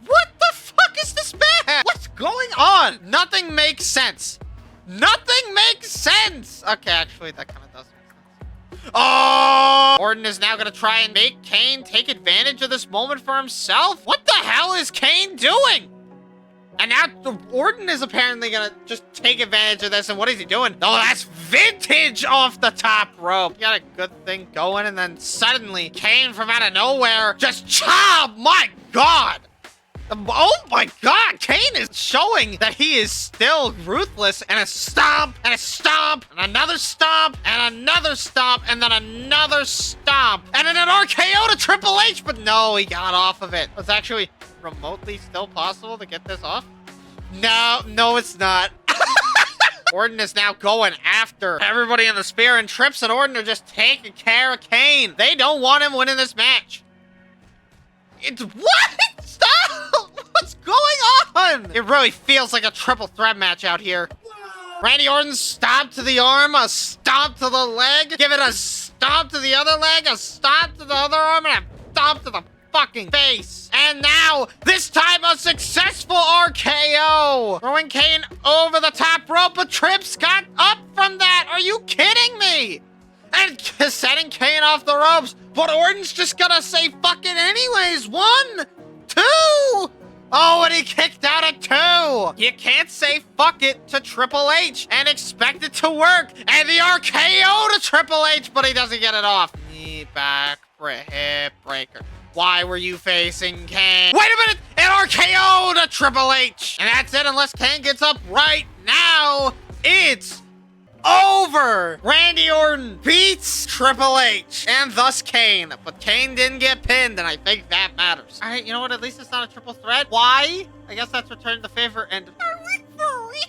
S1: What the fuck is this match? What's going on? Nothing makes sense. Nothing makes sense. Okay, actually, that kind of does make sense. Oh! Orton is now going to try and make Kane take advantage of this moment for himself. What the hell is Kane doing? And now Orton is apparently going to just take advantage of this. And what is he doing? Oh, that's vintage off the top rope. He got a good thing going. And then suddenly, Kane from out of nowhere just chop. My God. Oh my God, Kane is showing that he is still ruthless. And a stomp, and a stomp, and another stomp, and another stomp, and then another stomp. And then an RKO to Triple H, but no, he got off of it. It's actually remotely still possible to get this off. No, it's not. Orton is now going after everybody in the spear, and Trips and Orton are just taking care of Kane. They don't want him winning this match. It's what? Stop! What's going on? It really feels like a triple threat match out here. Randy Orton stomp to the arm, a stomp to the leg, give it a stomp to the other leg, a stomp to the other arm, and a stomp to the fucking face. And now, this time a successful RKO. Throwing Kane over the top rope, but Trips got up from that. Are you kidding me? And setting Kane off the ropes. But Orton's just gonna say fuck it anyways. 1, 2. Oh, and he kicked out at 2. You can't say fuck it to Triple H and expect it to work. And the RKO to Triple H, but he doesn't get it off. Knee back, hip breaker. Why were you facing Kane? Wait a minute! An RKO to Triple H! And that's it unless Kane gets up right now. It's over. Randy Orton beats Triple H and thus Kane, but Kane didn't get pinned, and I think that matters. All right, you know what? At least it's not a triple threat. Why? I guess that's returning the favor, and are we for real?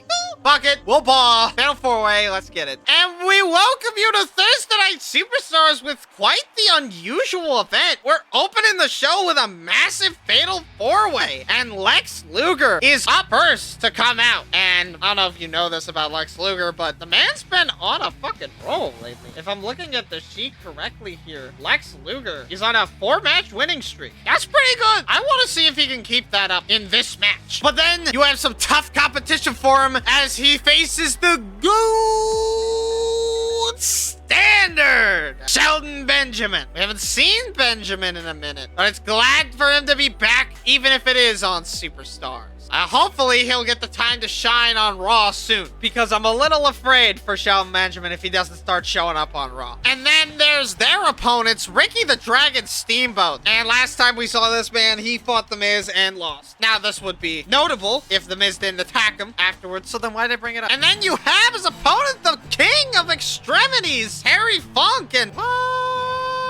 S1: Fuck it, we'll ball. Fatal 4-way, let's get it. And we welcome you to Thursday Night Superstars with quite the unusual event. We're opening the show with a massive Fatal 4-way, and Lex Luger is up first to come out. And I don't know if you know this about Lex Luger, but the man's been on a fucking roll lately. If I'm looking at the sheet correctly here, Lex Luger is on a 4-match winning streak. That's pretty good. I want to see if he can keep that up in this match. But then you have some tough competition for him as he faces the gold standard, Shelton Benjamin. We haven't seen Benjamin in a minute, but it's glad for him to be back, even if it is on Superstars. Hopefully he'll get the time to shine on Raw soon, because I'm a little afraid for Shelton Benjamin if he doesn't start showing up on Raw. And then there's their opponents, Ricky the Dragon Steamboat. And last time we saw this man, he fought The Miz and lost. Now this would be notable if The Miz didn't attack him afterwards, so then why did I bring it up? And then you have his opponent, the King of Extremities, Terry Funk, and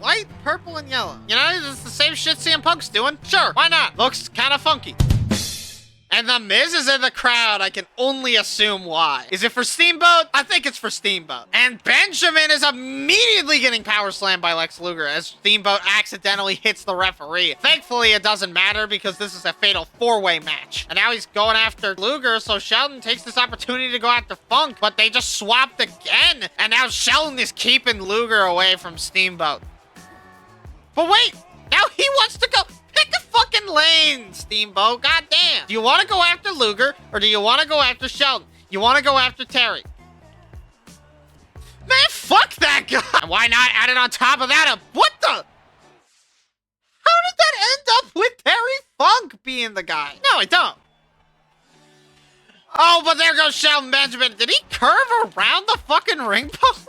S1: white, purple, and yellow. You know, it's the same shit CM Punk's doing. Sure, why not? Looks kind of funky. And The Miz is in the crowd. I can only assume why. Is it for Steamboat? I think it's for Steamboat. And Benjamin is immediately getting power slammed by Lex Luger as Steamboat accidentally hits the referee. Thankfully, it doesn't matter because this is a fatal 4-way match. And now he's going after Luger, so Shelton takes this opportunity to go after Funk, but they just swapped again. And now Shelton is keeping Luger away from Steamboat. But wait, now he wants to go. Pick a fucking lane, Steamboat. Goddamn. Do you want to go after Luger or do you want to go after Shelton? You want to go after Terry? Man, fuck that guy. And why not add it on top of that? What the? How did that end up with Terry Funk being the guy? No, I don't. Oh, but there goes Shelton Benjamin. Did he curve around the fucking ring post?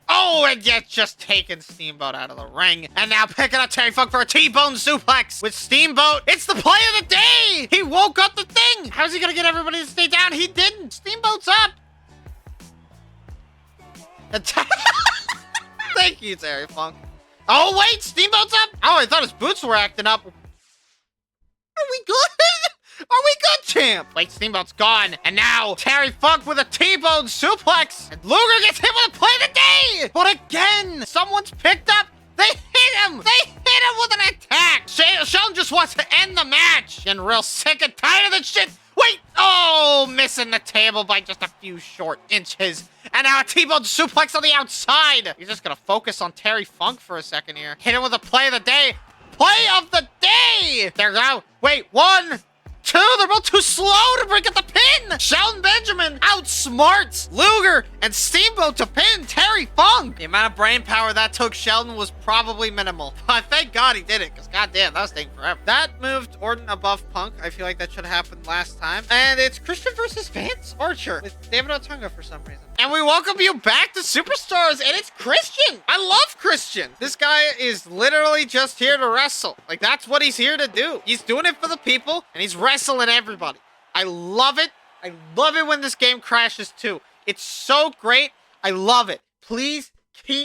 S1: Oh, and yet just taking Steamboat out of the ring. And now picking up Terry Funk for a T-bone suplex with Steamboat. It's the play of the day. He woke up the thing. How's he going to get everybody to stay down? He didn't. Steamboat's up. Thank you, Terry Funk. Oh, wait. Steamboat's up. Oh, I thought his boots were acting up. Are we good? Are we good, champ? Wait, Steamboat's gone. And now, Terry Funk with a T-bone suplex. And Luger gets hit with a play of the day. But again, someone's picked up. They hit him. They hit him with an attack. Shelton just wants to end the match. Getting real sick and tired of this shit. Wait. Oh, missing the table by just a few short inches. And now a T-bone suplex on the outside. He's just going to focus on Terry Funk for a second here. Hit him with a play of the day. Play of the day. There we go. Wait, 1, 2, they're both too slow to break up the pin. Shelton Benjamin outsmarts Luger and Steamboat to pin Terry Funk. The amount of brain power that took Shelton was probably minimal. But thank God he did it, because goddamn, that was taking forever. That moved Orton above Punk. I feel like that should have happened last time. And it's Christian versus Vance Archer with David Otunga for some reason. And we welcome you back to Superstars, and it's Christian. I love Christian. This guy is literally just here to wrestle. Like, that's what he's here to do. He's doing it for the people, and he's wrestling everybody. I love it. I love it when this game crashes, too. It's so great. I love it. Please,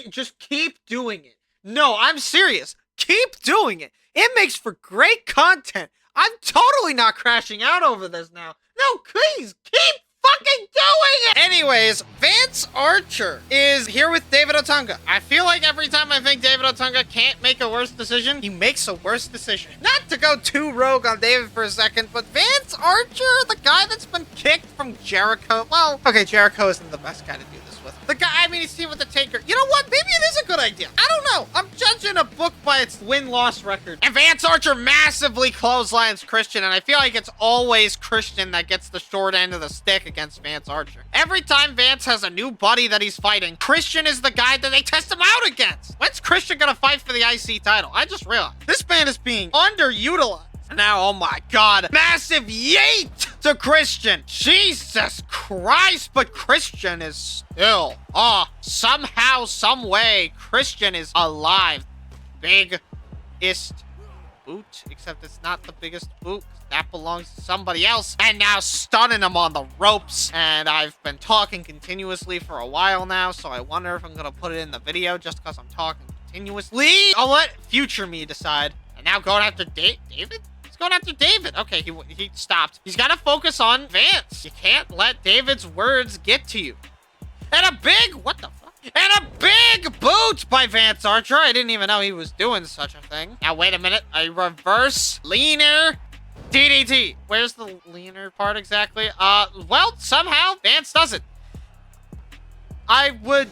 S1: just keep doing it. No, I'm serious. Keep doing it. It makes for great content. I'm totally not crashing out over this now. No, please, keep fucking doing it! Anyways, Vance Archer is here with David Otunga. I feel like every time I think David Otunga can't make a worse decision, he makes a worse decision. Not to go too rogue on David for a second, but Vance Archer, the guy that's been kicked from Jericho. Well, okay, Jericho isn't the best guy to do this with. The guy, I mean, he's teamed with the Taker. You know what? Maybe it is a good idea. I don't know. I'm judging a book by its win-loss record. And Vance Archer massively clotheslines Christian, and I feel like it's always Christian that gets the short end of the stick against Vance Archer. Every time Vance has a new buddy that he's fighting, Christian is the guy that they test him out against. When's Christian gonna fight for the IC title? I just realized. This man is being underutilized. Now, oh my God, massive yeet to Christian. Jesus Christ, but Christian is still, somehow, some way, Christian is alive. Biggest boot, except it's not the biggest boot. That belongs to somebody else. And now stunning him on the ropes. And I've been talking continuously for a while now, so I wonder if I'm gonna put it in the video just because I'm talking continuously. I'll let future me decide. And now going after David? He's going after David. Okay, he stopped. He's got to focus on Vance. You can't let David's words get to you. And a big, what the fuck? And a big boot by Vance Archer. I didn't even know he was doing such a thing. Now, wait a minute. A reverse leaner DDT. Where's the leaner part exactly? Well, somehow Vance does it. I would...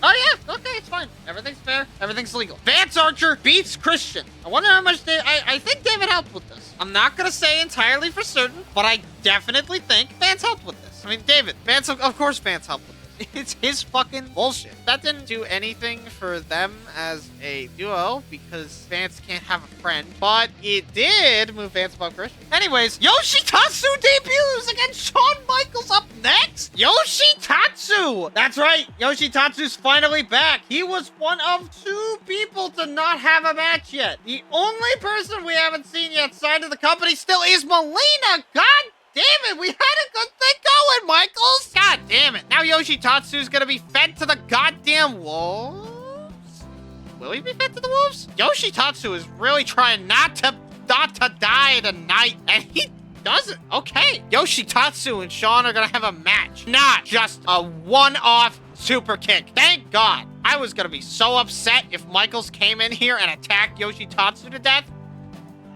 S1: Oh, yeah. Okay, it's fine. Everything's fair. Everything's legal. Vance Archer beats Christian. I wonder how much I think David helped with this. I'm not going to say entirely for certain, but I definitely think Vance helped with this. I mean, Vance, of course Vance helped with this. It's his fucking bullshit. That didn't do anything for them as a duo because Vance can't have a friend, but it did move Vance above Christian. Anyways, Yoshitatsu debuts against Shawn Michaels up next. Yoshitatsu! That's right, Yoshitatsu's finally back. He was one of 2 people to not have a match yet. The only person we haven't seen yet signed to the company still is Melina. God damn it, we had a good thing going, Michaels! God damn it. Now Yoshitatsu's gonna be fed to the goddamn wolves? Will he be fed to the wolves? Yoshitatsu is really trying not to die tonight, and he doesn't. Okay. Yoshitatsu and Shawn are gonna have a match, not just a one-off super kick. Thank God. I was gonna be so upset if Michaels came in here and attacked Yoshitatsu to death.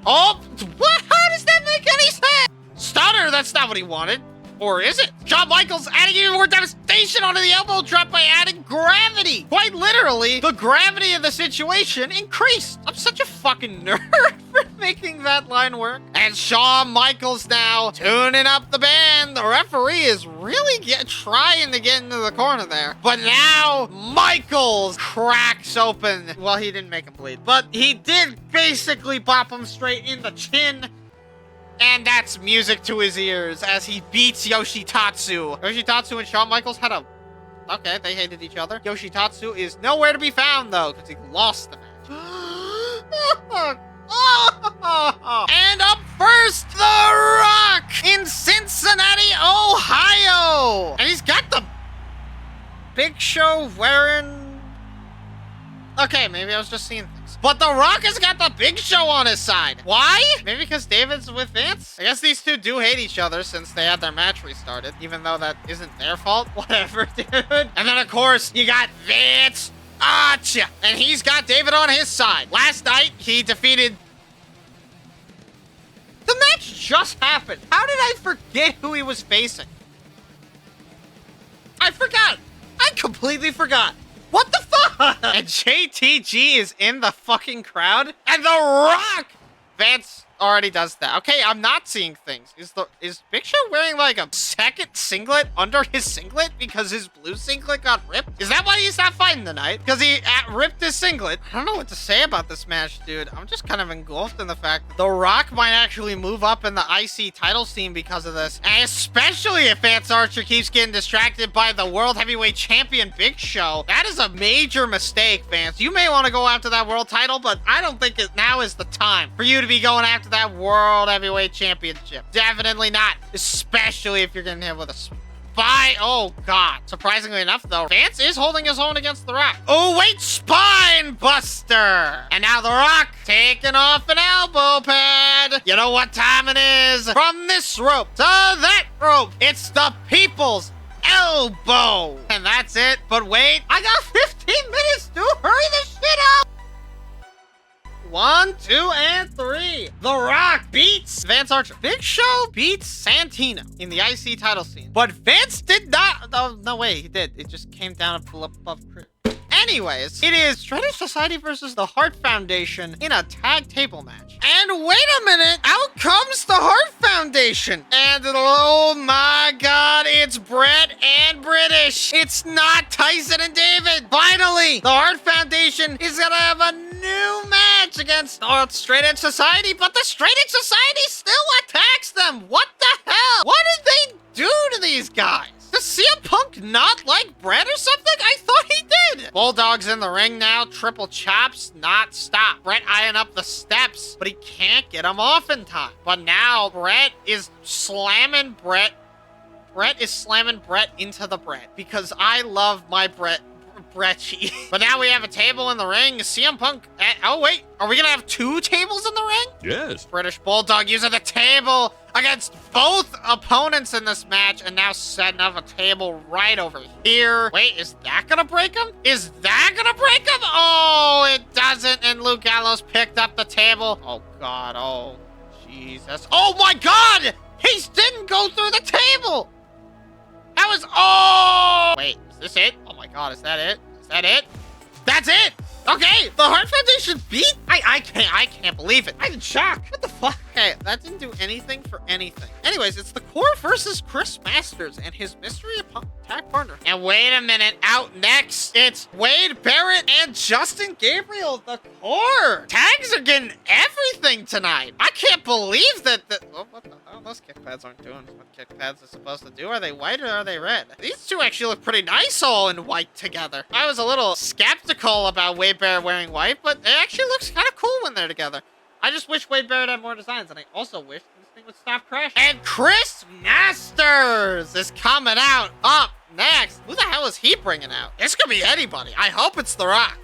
S1: Oh, what? How does that make any sense? Stunner, that's not what he wanted. Or is it? Shawn Michaels adding even more devastation onto the elbow drop by adding gravity. Quite literally, the gravity of the situation increased. I'm such a fucking nerd for making that line work. And Shawn Michaels now tuning up the band. The referee is really trying to get into the corner there. But now Michaels cracks open. Well, he didn't make him bleed, but he did basically bop him straight in the chin. And that's music to his ears as he beats Yoshitatsu. Yoshitatsu and Shawn Michaels had a... Okay, they hated each other. Yoshitatsu is nowhere to be found, though, because he lost the match. And up first, The Rock in Cincinnati, Ohio. And he's got the Big Show wearing... Okay, maybe I was just seeing things. But The Rock has got the Big Show on his side. Why? Maybe because David's with Vance? I guess these two do hate each other since they had their match restarted, even though that isn't their fault. Whatever, dude. And then, of course, you got Vance Archer. And he's got David on his side. Last night, he defeated... The match just happened. How did I forget who he was facing? I forgot. I completely forgot. What the fuck? And JTG is in the fucking crowd? And The Rock! Vance already does that. Okay, I'm not seeing things. Is Big Show wearing like a second singlet under his singlet because his blue singlet got ripped? Is that why he's not fighting tonight? Because he ripped his singlet. I don't know what to say about this match, dude. I'm just kind of engulfed in the fact that The Rock might actually move up in the IC title scene because of this. And especially if Vance Archer keeps getting distracted by the World Heavyweight Champion Big Show. That is a major mistake, Vance. You may want to go after that world title, but I don't think now is the time for you to be going after that World Heavyweight Championship. Definitely not. Especially if you're getting hit with a spy. Oh, God. Surprisingly enough, though, Vance is holding his own against The Rock. Oh, wait. Spine Buster. And now The Rock taking off an elbow pad. You know what time it is? From this rope to that rope. It's the people's elbow. And that's it. But wait, I got 15 minutes to hurry this shit up. 1, 2, and 3. The Rock beats Vance Archer. Big Show beats Santino in the IC title scene. But Vance did not. Oh, no way, he did. It just came down above Chris. Anyways, it is Shredder Society versus the Hart Foundation in a tag table match. And wait a minute, out comes the Hart Foundation. And oh my God, it's Brett and British. It's not Tyson and David. Finally, the Hart Foundation is gonna have a new match against Straight Edge Society, but the Straight Edge Society still attacks them. What the hell? What did they do to these guys? Does CM Punk not like Brett or something? I thought he did. Bulldog's in the ring now. Triple chops, not stop. Brett eyeing up the steps, but he can't get him off in time. But now Brett is slamming Brett. Brett is slamming Brett into the Brett because I love my Bretchy. But now we have a table in the ring. CM Punk. Oh, wait. Are we going to have 2 tables in the ring?
S3: Yes.
S1: British Bulldog using the table against both opponents in this match and now setting up a table right over here. Wait, is that going to break him? Is that going to break him? Oh, it doesn't. And Luke Gallows picked up the table. Oh, God. Oh, Jesus. Oh, my God. He didn't go through the table. That was... Oh. Wait, is this it? Oh, my God. Is that it? Is that it? That's it. Okay, the Heart Foundation beat? I can't believe it. I'm in shock. What the fuck? Okay, that didn't do anything for anything. Anyways, it's the Core versus Chris Masters and his mystery attack partner. And wait a minute, out next, it's Wade Barrett and Justin Gabriel, the Core. Tags are getting everything tonight. I can't believe that. Oh, what the hell? Those kick pads aren't doing what kick pads are supposed to do. Are they white or are they red? These two actually look pretty nice all in white together. I was a little skeptical about Wade Barrett wearing white, but it actually looks kind of cool when they're together. I just wish Wade Barrett had more designs, and I also wish this thing would stop crashing. And Chris Masters is coming out up next. Who the hell is he bringing out? This could be anybody. I hope it's The Rock.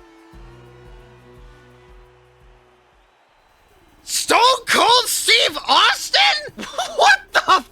S1: Stone Cold Steve Austin? What the fuck?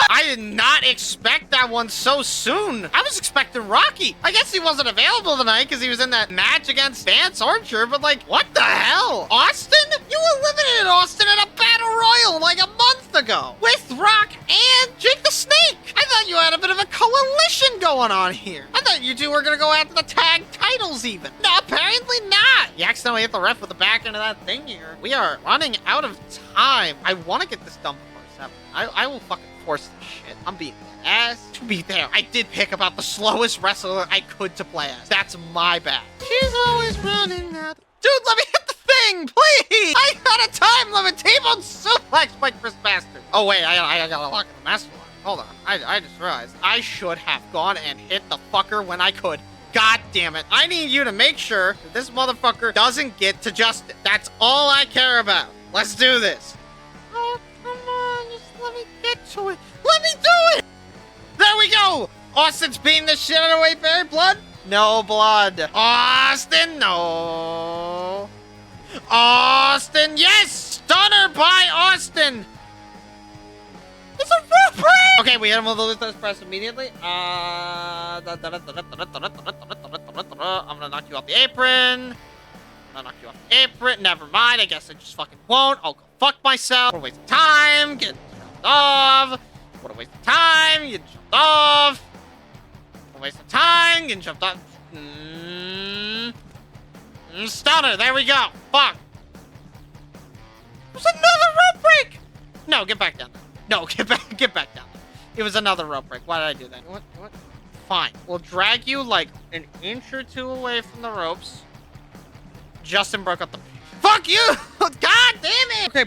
S1: I did not expect that one so soon. I was expecting Rocky. I guess he wasn't available tonight because he was in that match against Vance Archer, but like, what the hell? Austin? You eliminated Austin in a battle royal like a month ago with Rock and Jake the Snake. I thought you had a bit of a coalition going on here. I thought you two were going to go after the tag titles even. No, apparently not. You accidentally hit the ref with the back end of that thing here. We are running out of time. I want to get this done before 7. I will fucking force this shit. I'm being ass. To be there, I did pick about the slowest wrestler I could to play as. That's my bad. She's always running out. Dude, let me hit the thing, please. I got a time limit. T-bone suplex by Chris Masters. Oh wait, I gotta lock in the master lock. Hold on. I just realized I should have gone and hit the fucker when I could. God damn it. I need you to make sure that this motherfucker doesn't get to Justin. That's all I care about. Let's do this. Oh, come on. Just let me get to it. Let me do it. There we go. Austin's beating the shit out of Wade Barrett. Blood? No blood. Austin, no. Austin, yes. Stunner by Austin. It's a rope break! Okay, we hit him with the Luther's press immediately. I'm gonna knock you off the apron. Never mind. I guess I just fucking won't. I'll go fuck myself. What a waste of time. Get jumped off. What a waste of time. Get jumped off. What a waste of time. Getting jumped off. Stunner. There we go. Fuck. There's another rope break. No, get back down there. No, get back down. It was another rope break. Why did I do that? What? Fine. We'll drag you like an inch or two away from the ropes. Justin broke up the... Fuck you! God damn it! Okay.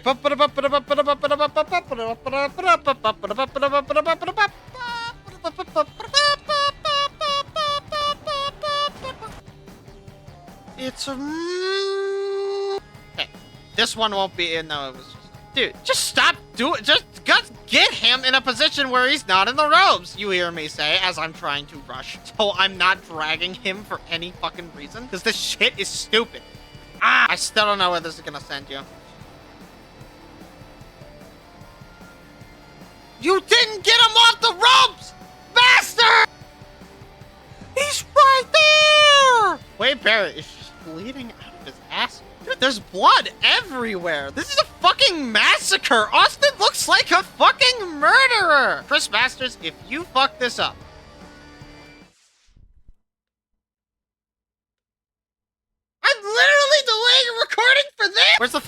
S1: It's a... Okay. This one won't be in. No, it was... Dude, just stop doing. Just get him in a position where he's not in the ropes. You hear me say as I'm trying to rush, so I'm not dragging him for any fucking reason because this shit is stupid. I still don't know where this is gonna send you. You didn't get him off the ropes, bastard! He's right there. Wade Barrett is just bleeding out of his ass. Dude, there's blood everywhere. This is a fucking massacre. Austin looks like a fucking murderer. Chris Masters, if you fuck this up. I'm literally delaying a recording for this. Where's the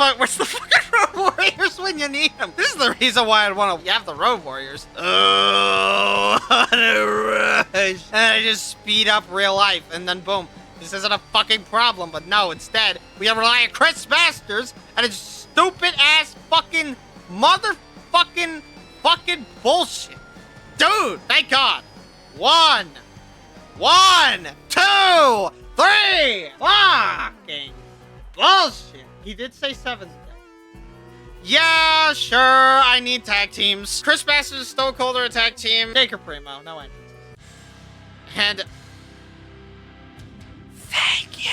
S1: fucking Road Warriors when you need them? This is the reason why I'd want to have the Road Warriors. Oh, what a rush. And I just speed up real life and then boom. This isn't a fucking problem, but no, instead, we gotta rely on Chris Masters and his stupid-ass fucking motherfucking fucking bullshit. Dude, thank God. 1, 2, 3. Bullshit. He did say 7th day. Yeah, sure. I need tag teams. Chris Masters, Stone Cold are a tag team. Taker Primo. No entrances. And thank you.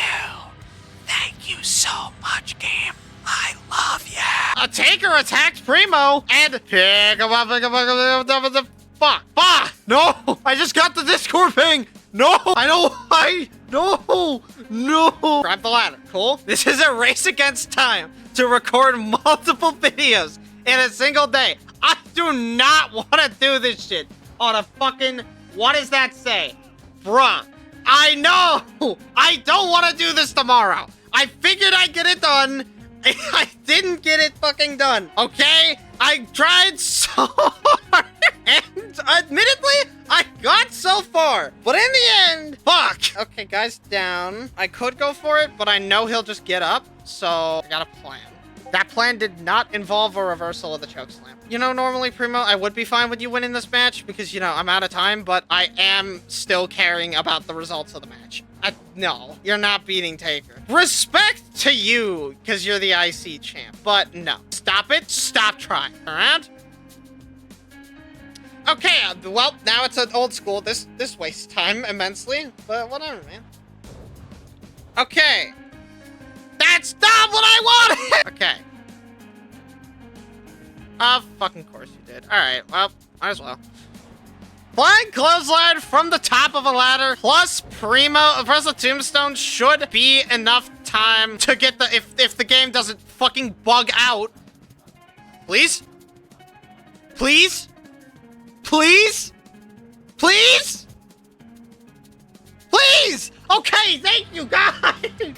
S1: Thank you so much, game. I love you. A Taker attacks Primo and pick him up, fuck. No, I just got the Discord ping. No, no. Grab the ladder. Cool. This is a race against time to record multiple videos in a single day. I do not want to do this shit on a fucking, what does that say? Bruh. I know. I don't want to do this tomorrow. I figured I'd get it done. I didn't get it fucking done, okay? I tried so hard, and admittedly, I got so far. But in the end, fuck. Okay, guys, down. I could go for it, but I know he'll just get up, so I got a plan. That plan did not involve a reversal of the chokeslam. You know, normally, Primo, I would be fine with you winning this match because, you know, I'm out of time, but I am still caring about the results of the match. No, you're not beating Taker. Respect to you, because you're the IC champ, but no. Stop it. Stop trying. Around? Okay, well, now it's an old school. This wastes time immensely, but whatever, man. Okay. That's not what I wanted! Okay. Fucking course you did. Alright, well, might as well. Flying clothesline from the top of a ladder plus the tombstone should be enough time to get the, if the game doesn't fucking bug out. Please? Please? Please? Please? Please! Okay, thank you, guys!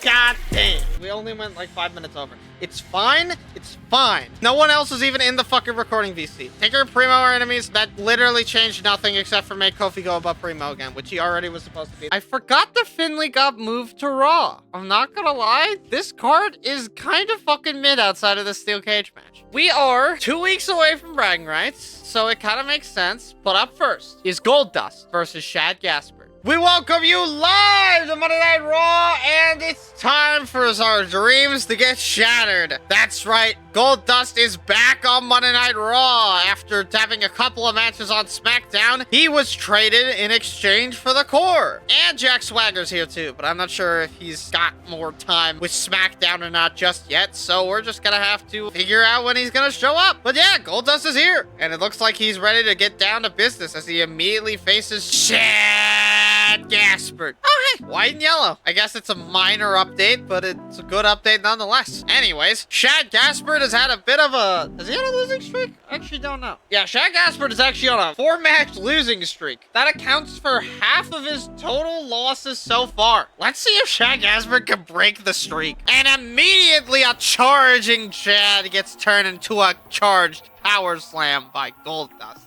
S1: God damn. We only went like 5 minutes over. It's fine. It's fine. No one else is even in the fucking recording VC. Taker and Primo are enemies. That literally changed nothing except for make Kofi go above Primo again, which he already was supposed to be. I forgot that Finley got moved to Raw. I'm not gonna lie. This card is kind of fucking mid outside of the steel cage match. We are 2 weeks away from bragging rights, so it kind of makes sense. But up first is Goldust versus Shad Gaspard. We welcome you live to Monday Night Raw, and it's time for our dreams to get shattered. That's right, Goldust is back on Monday Night Raw after having a couple of matches on SmackDown. He was traded in exchange for the core. And Jack Swagger's here too, but I'm not sure if he's got more time with SmackDown or not just yet, so we're just gonna have to figure out when he's gonna show up. But yeah, Goldust is here, and it looks like he's ready to get down to business as he immediately faces Shad Gaspard. Oh, hey, white and yellow. I guess it's a minor update, but it's a good update nonetheless. Anyways, Shad Gaspard has had a bit of a... Is he on a losing streak? I actually don't know. Yeah, Shad Gaspard is actually on a 4-match losing streak. That accounts for half of his total losses so far. Let's see if Shad Gaspard can break the streak. And immediately a charging Shad gets turned into a charged power slam by Goldust.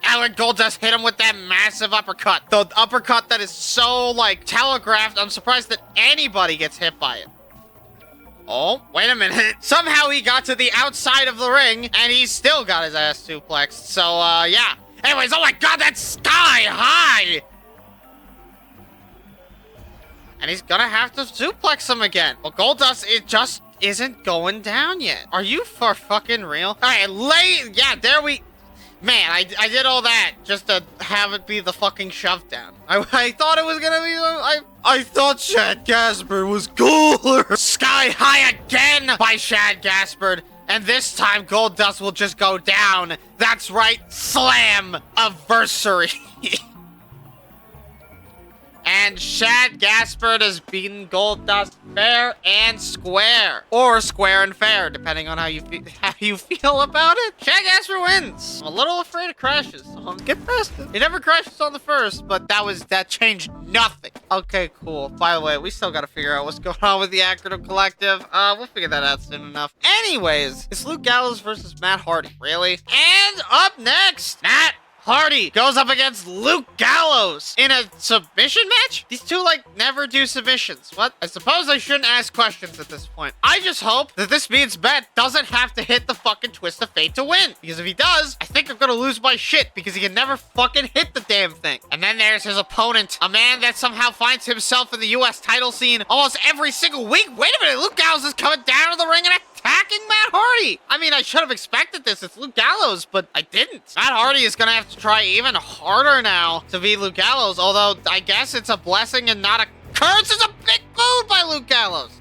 S1: Alan Goldust hit him with that massive uppercut. The uppercut that is so, like, telegraphed, I'm surprised that anybody gets hit by it. Oh, wait a minute. Somehow he got to the outside of the ring, and he still got his ass suplexed. So, yeah. Anyways, oh my god, that's sky high! And he's gonna have to suplex him again. Well, Goldust, it just isn't going down yet. Are you for fucking real? Alright, yeah, there we... Man, I did all that just to have it be the fucking shove down. I thought it was gonna be... I thought Shad Gaspard was cooler. Sky high again by Shad Gaspard. And this time, Goldust will just go down. That's right, slam-aversary. And Shad Gaspard has beaten Goldust fair and square. Or square and fair, depending on how you feel about it. Shad Gaspard wins. I'm a little afraid of crashes, so I'm get past it. He never crashes on the first, but that changed nothing. Okay, cool. By the way, we still gotta figure out what's going on with the Acronym Collective. We'll figure that out soon enough. Anyways, it's Luke Gallows versus Matt Hardy. Really? And up next, Matt Hardy goes up against Luke Gallows in a submission match? These two, like, never do submissions. What? I suppose I shouldn't ask questions at this point. I just hope that this means Matt doesn't have to hit the fucking twist of fate to win. Because if he does, I think I'm gonna lose my shit because he can never fucking hit the damn thing. And then there's his opponent, a man that somehow finds himself in the US title scene almost every single week. Wait a minute, Luke Gallows is coming down to the ring and attacking Matt Hardy. I mean, I should have expected this. It's Luke Gallows, but I didn't. Matt Hardy is gonna have to try even harder now to beat Luke Gallows, although I guess it's a blessing and not a curse. It's a big move by Luke Gallows.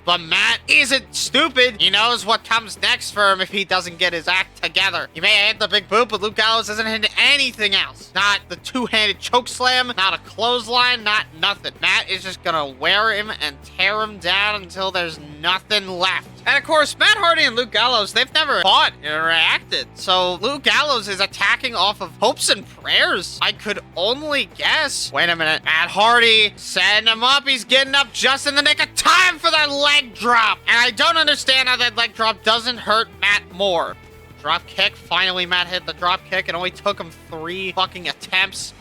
S1: But Matt isn't stupid. He knows what comes next for him if he doesn't get his act together. He may have hit the big boot, but Luke Gallows hasn't hit anything else. Not the two-handed choke slam, not a clothesline, not nothing. Matt is just gonna wear him and tear him down until there's nothing left. And of course, Matt Hardy and Luke Gallows, they've never fought or interacted. So Luke Gallows is attacking off of hopes and prayers. I could only guess. Wait a minute. Matt Hardy, setting him up. He's getting up just in the nick of time for that leg drop. And I don't understand how that leg drop doesn't hurt Matt more. Drop kick. Finally, Matt hit the drop kick. It only took him 3 fucking attempts.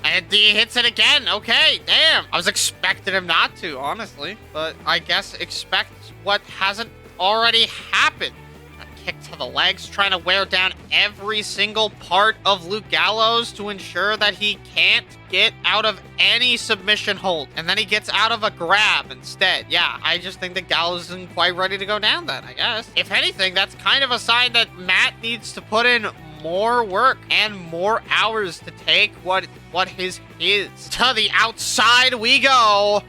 S1: And he hits it again. Okay, damn. I was expecting him not to, honestly. But I guess expect what hasn't already happened. A kick to the legs, trying to wear down every single part of Luke Gallows to ensure that he can't get out of any submission hold. And then he gets out of a grab instead. Yeah, I just think that Gallows isn't quite ready to go down then, I guess. If anything, that's kind of a sign that Matt needs to put in more work and more hours to take what his is. To the outside we go.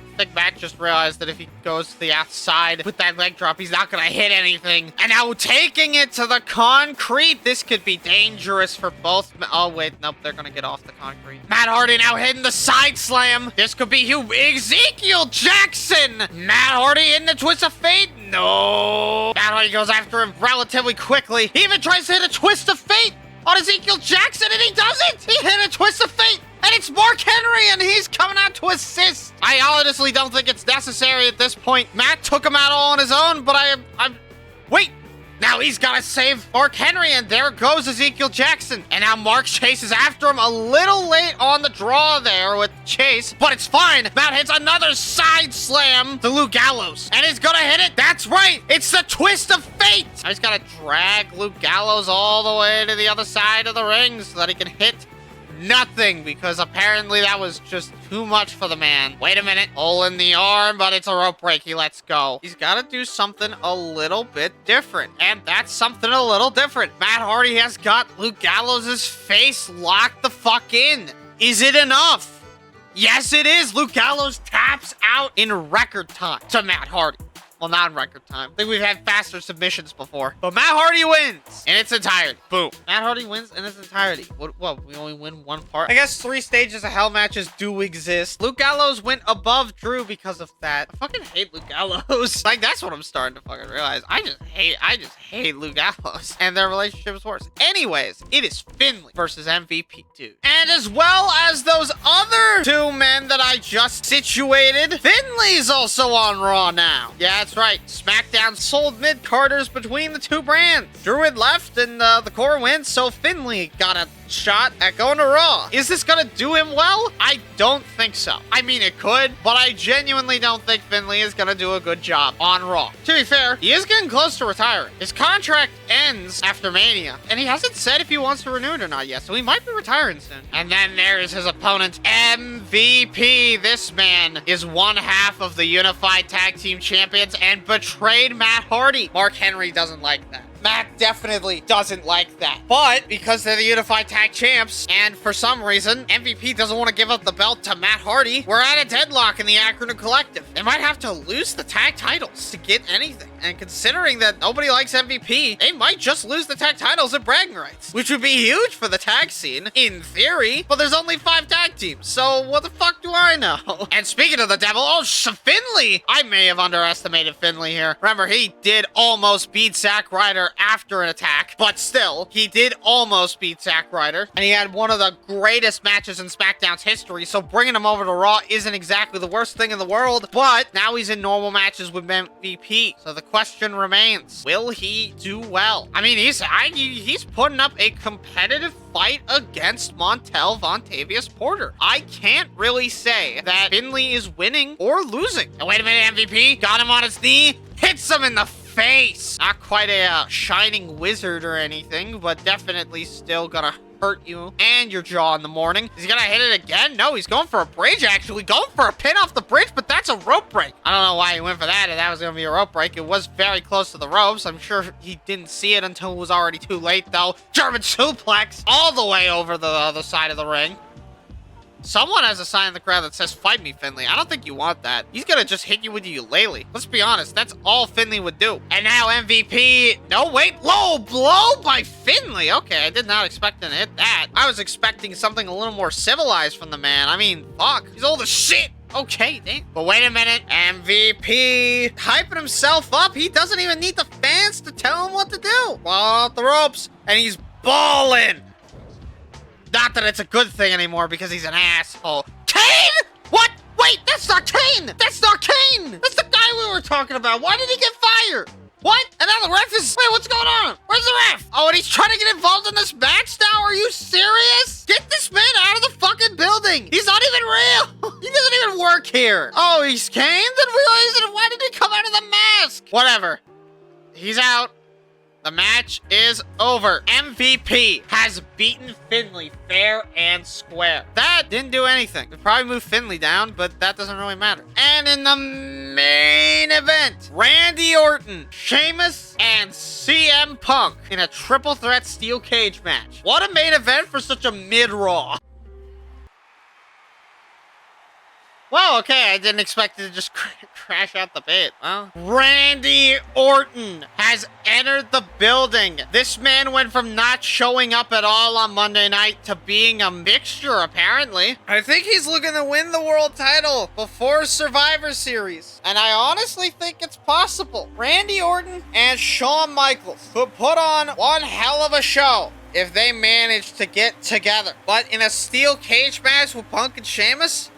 S1: I think Matt just realized that if he goes to the outside with that leg drop, he's not gonna hit anything. And now taking it to the concrete. This could be dangerous for both. Oh, wait. Nope, they're gonna get off the concrete. Matt Hardy now hitting the side slam. This could be Hugh Ezekiel Jackson. Matt Hardy in the twist of fate. No. Matt Hardy goes after him relatively quickly. He even tries to hit a twist of fate on Ezekiel Jackson, and he doesn't. He hit a twist of fate. And it's Mark Henry, and he's coming out to assist. I honestly don't think it's necessary at this point. Matt took him out all on his own, but I'm... Wait! Now he's got to save Mark Henry, and there goes Ezekiel Jackson. And now Mark chases after him, a little late on the draw there with Chase, but it's fine. Matt hits another side slam to Luke Gallows, and he's gonna hit it. That's right. It's the twist of fate. I just gotta drag Luke Gallows all the way to the other side of the ring so that he can hit nothing, because apparently that was just too much for the man. Wait a minute. Hole in the arm, but it's a rope break. He lets go. He's got to do something a little bit different, and that's something a little different. Matt Hardy has got Luke Gallows' face locked the fuck in. Is it enough? Yes, it is. Luke Gallows taps out in record time to Matt Hardy. Well, not in record time. I think we've had faster submissions before. But Matt Hardy wins in its entirety. Boom. Matt Hardy wins in its entirety. What, we only win one part? I guess 3 stages of hell matches do exist. Luke Gallows went above Drew because of that. I fucking hate Luke Gallows. Like, that's what I'm starting to fucking realize. I just hate Luke Gallows. And their relationship is worse. Anyways, it is Finlay versus MVP Dude. And as well as those other 2 men that I just situated, Finlay's also on Raw now. Yeah, that's right. SmackDown sold mid-carders between the 2 brands. Druid left and the core wins, so Finlay got a shot at going to Raw. Is this gonna do him well? I don't think so. I mean, it could, but I genuinely don't think Finlay is gonna do a good job on Raw. To be fair, he is getting close to retiring. His contract ends after Mania, and he hasn't said if he wants to renew it or not yet, so he might be retiring soon. And then there's his opponent, MVP. This man is one half of the Unified Tag Team Champions and betrayed Matt Hardy. Mark Henry doesn't like that. Matt definitely doesn't like that. But because they're the Unified Tag Champs, and for some reason, MVP doesn't want to give up the belt to Matt Hardy, we're at a deadlock in the Acronym Collective. They might have to lose the tag titles to get anything. And considering that nobody likes MVP, they might just lose the tag titles at bragging rights, which would be huge for the tag scene, in theory. But there's only 5 tag teams, so what the fuck do I know? And speaking of the devil, Finlay! I may have underestimated Finlay here. Remember, he did almost beat Zack Ryder after an attack, but still, he did almost beat Zack Ryder, and he had one of the greatest matches in SmackDown's history, so bringing him over to Raw isn't exactly the worst thing in the world, but now he's in normal matches with MVP. So the question remains. Will he do well? I mean, he's putting up a competitive fight against Montel Vontavious Porter. I can't really say that Finley is winning or losing. And wait a minute, MVP got him on his knee, hits him in the face. Not quite a shining wizard or anything, but definitely still gonna hurt you and your jaw in the morning. Is he gonna hit it again? No, he's going for a bridge, actually. Going for a pin off the bridge, but that's a rope break. I don't know why he went for that, and that was gonna be a rope break. It was very close to the ropes. I'm sure he didn't see it until it was already too late, though. German suplex all the way over the other side of the ring. Someone has a sign in the crowd that says, "Fight me, Finley." I don't think you want that. He's gonna just hit you with a ukulele. Let's be honest, that's all Finley would do. And now MVP, no, wait, low blow by Finley. Okay, I did not expect him to hit that. I was expecting something a little more civilized from the man. I mean, fuck, he's old as shit. Okay, dang. But wait a minute, MVP hyping himself up. He doesn't even need the fans to tell him what to do. Ball off the ropes, and he's balling. Not that it's a good thing anymore because he's an asshole. Kane? What? Wait, that's not Kane! That's not Kane! That's the guy we were talking about. Why did he get fired? What? And now the ref is... Wait, what's going on? Where's the ref? Oh, and he's trying to get involved in this match now? Are you serious? Get this man out of the fucking building. He's not even real. He doesn't even work here. Oh, he's Kane? Then why did he come out of the mask? Whatever. He's out. The match is over. MVP has beaten Finley fair and square. That didn't do anything. It probably moved Finley down, but that doesn't really matter. And in the main event, Randy Orton, Sheamus, and CM Punk in a triple threat steel cage match. What a main event for such a mid-Raw. Well, okay, I didn't expect it to just crash out the bit. Well, Randy Orton has entered the building. This man went from not showing up at all on Monday night to being a mixture, apparently. I think he's looking to win the world title before Survivor Series. And I honestly think it's possible. Randy Orton and Shawn Michaels could put on one hell of a show if they manage to get together. But in a steel cage match with Punk and Sheamus,